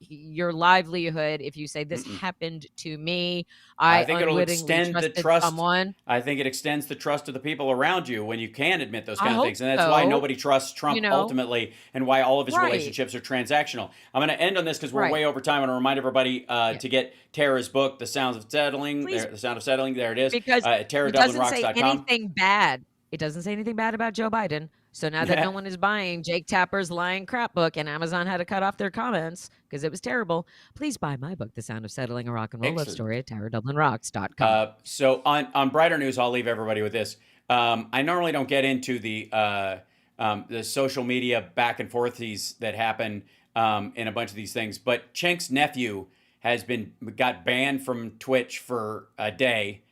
livelihood if you say this happened to me. I think it'll extend the trust. Someone. I think it extends the trust of the people around you when you can admit those kind of hope things. And that's why so. nobody trusts Trump ultimately, and why all of his Right. relationships are transactional. I'm going to end on this because we're Right. way over time. I want to remind everybody to get Tara's book, The Sound of Settling. Please. The Sound of Settling. There it is. Because it doesn't say TaraDublinRocks.com. anything bad. It doesn't say anything bad about Joe Biden. So now that no one is buying Jake Tapper's lying crap book, and Amazon had to cut off their comments because it was terrible, please buy my book, The Sound of Settling, a rock and roll love story at TaraDublinRocks.com. So on brighter news, I'll leave everybody with this. I normally don't get into the social media back and forthies that happen in a bunch of these things, but Cenk's nephew got banned from Twitch for a day.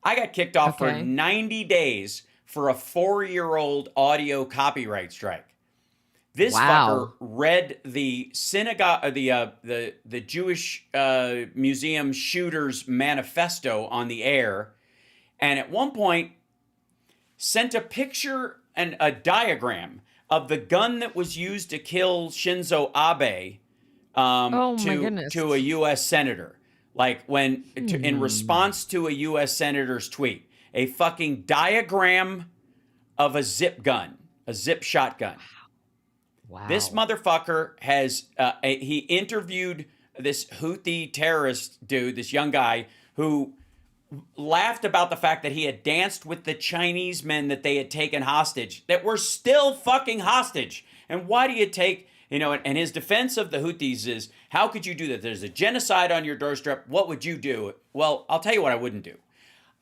I got kicked off for 90 days for a 4-year-old audio copyright strike. This fucker read the synagogue, the Jewish museum shooters manifesto on the air, and at one point sent a picture and a diagram of the gun that was used to kill Shinzo Abe to a U.S. senator. Like in response to a U.S. senator's tweet. A fucking diagram of a zip gun, a zip shotgun. Wow. This motherfucker has, he interviewed this Houthi terrorist dude, this young guy, who laughed about the fact that he had danced with the Chinese men that they had taken hostage, that were still fucking hostage. And why do you take, and his defense of the Houthis is, how could you do that? There's a genocide on your doorstep. What would you do? Well, I'll tell you what I wouldn't do.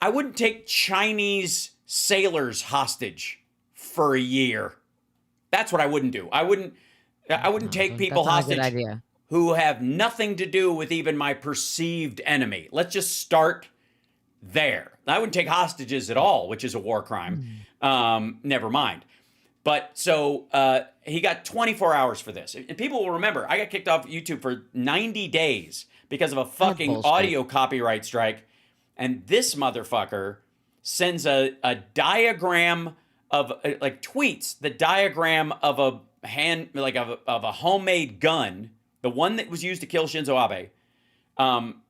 I wouldn't take Chinese sailors hostage for a year. That's what I wouldn't do. I wouldn't take people That's not a good hostage idea. who have nothing to do with even my perceived enemy. Let's just start there. I wouldn't take hostages at all, which is a war crime. Never mind. But so he got 24 hours for this. And people will remember, I got kicked off YouTube for 90 days because of a fucking bullshit. audio copyright strike. And this motherfucker sends a diagram of, like, tweets the diagram of a of a homemade gun, the one that was used to kill Shinzo Abe,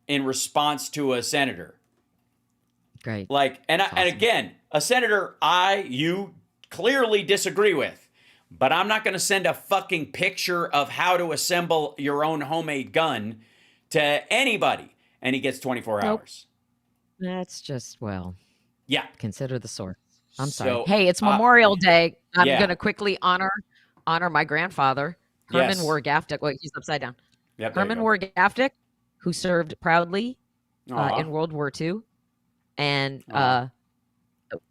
in response to a senator. Great. Like, and again, a senator you clearly disagree with, but I'm not going to send a fucking picture of how to assemble your own homemade gun to anybody. And he gets 24 Nope. hours. That's just, well, Yeah. consider the source. I'm So, sorry. Hey, it's Memorial Day. I'm yeah. going to quickly honor my grandfather, Herman Yes. Wargaftik. Wait, he's upside down. Yep, there you Herman go. Wargaftik, who served proudly Aw. in World War II. And Aw.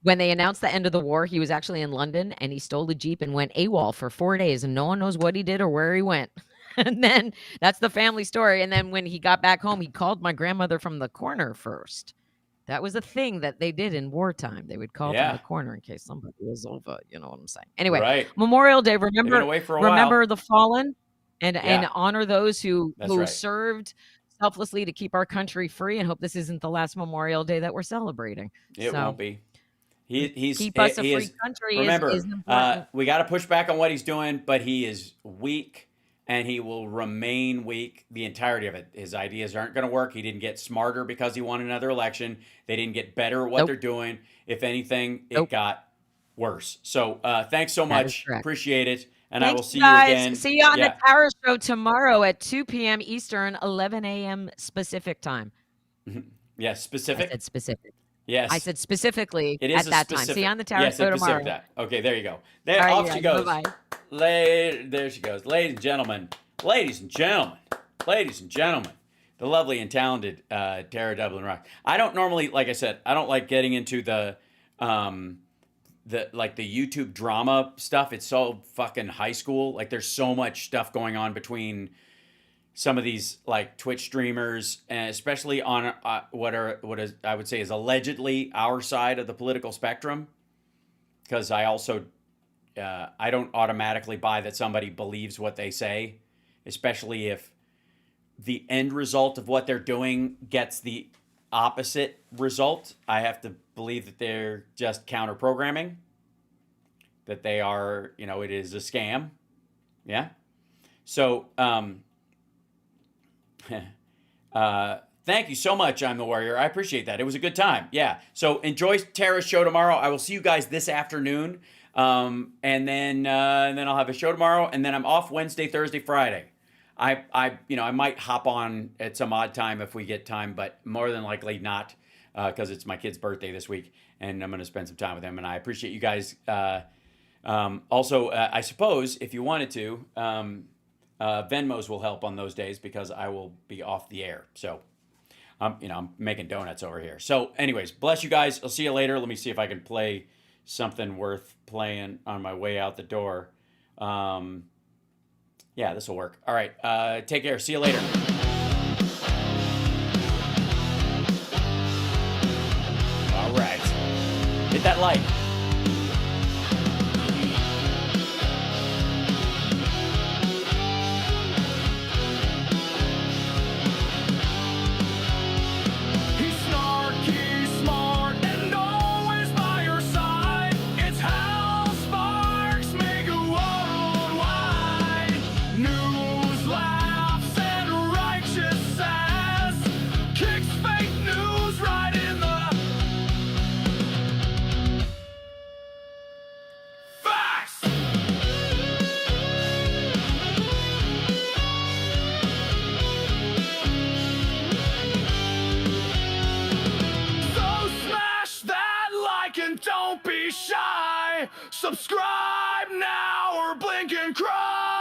when they announced the end of the war, he was actually in London, and he stole a Jeep and went AWOL for 4 days, and no one knows what he did or where he went. And then that's the family story. And then when he got back home, he called my grandmother from the corner first. That was a thing that they did in wartime. They would call Yeah. from the corner in case somebody was over. You know what I'm saying? Anyway, Right. Memorial Day. They've been Remember away for a remember while. the fallen, and Yeah. honor those who That's right. served selflessly to keep our country free. And hope this isn't the last Memorial Day that we're celebrating. It So, won't be. He's keep us a he free is, country. remember, is important. we got to push back on what he's doing, but he is weak, and he will remain weak the entirety of it. His ideas aren't going to work. He didn't get smarter because he won another election. They didn't get better at what Nope. they're doing. If anything, it Nope. got worse. So thanks so That is much. correct. Appreciate it. And I Thanks, will see guys. you again. See you on Yeah. the Tara Show tomorrow at 2 p.m. Eastern, 11 a.m. Pacific time. Yeah, I specific. said specific. Yes. I said specifically It is at a that time. specific. See you on the Tara Yes, Show a specific tomorrow. that. Okay, there you go. There, All right, off you she guys. goes. Bye-bye. There she goes. Ladies and gentlemen, the lovely and talented Tara Dublin Rock. I don't normally, like I said, I don't like getting into the YouTube drama stuff. It's so fucking high school. Like, there's so much stuff going on between some of these like Twitch streamers, and especially on what is I would say is allegedly our side of the political spectrum. Because I also I don't automatically buy that somebody believes what they say, especially if the end result of what they're doing gets the opposite result. I have to believe that they're just counter programming, that they are, it is a scam. Yeah. So, thank you so much, I'm the Warrior. I appreciate that. It was a good time. Yeah. So enjoy Tara's show tomorrow. I will see you guys this afternoon. And then I'll have a show tomorrow, and then I'm off Wednesday, Thursday, Friday. I might hop on at some odd time if we get time, but more than likely not, because it's my kid's birthday this week, and I'm going to spend some time with him. And I appreciate you guys. Also, I suppose if you wanted to, Venmos will help on those days because I will be off the air. So, I'm making donuts over here. So, anyways, bless you guys. I'll see you later. Let me see if I can play something worth playing on my way out the door. Yeah, this will work. All right. Take care. See you later. All right. Hit that like. He's snarky, smart, and always by your side. It's Hal Sparks, Megaworldwide. News, laughs, and righteous sass. Kicks fake news right in the face. So smash that like and don't be shy. Subscribe now or blink and cry.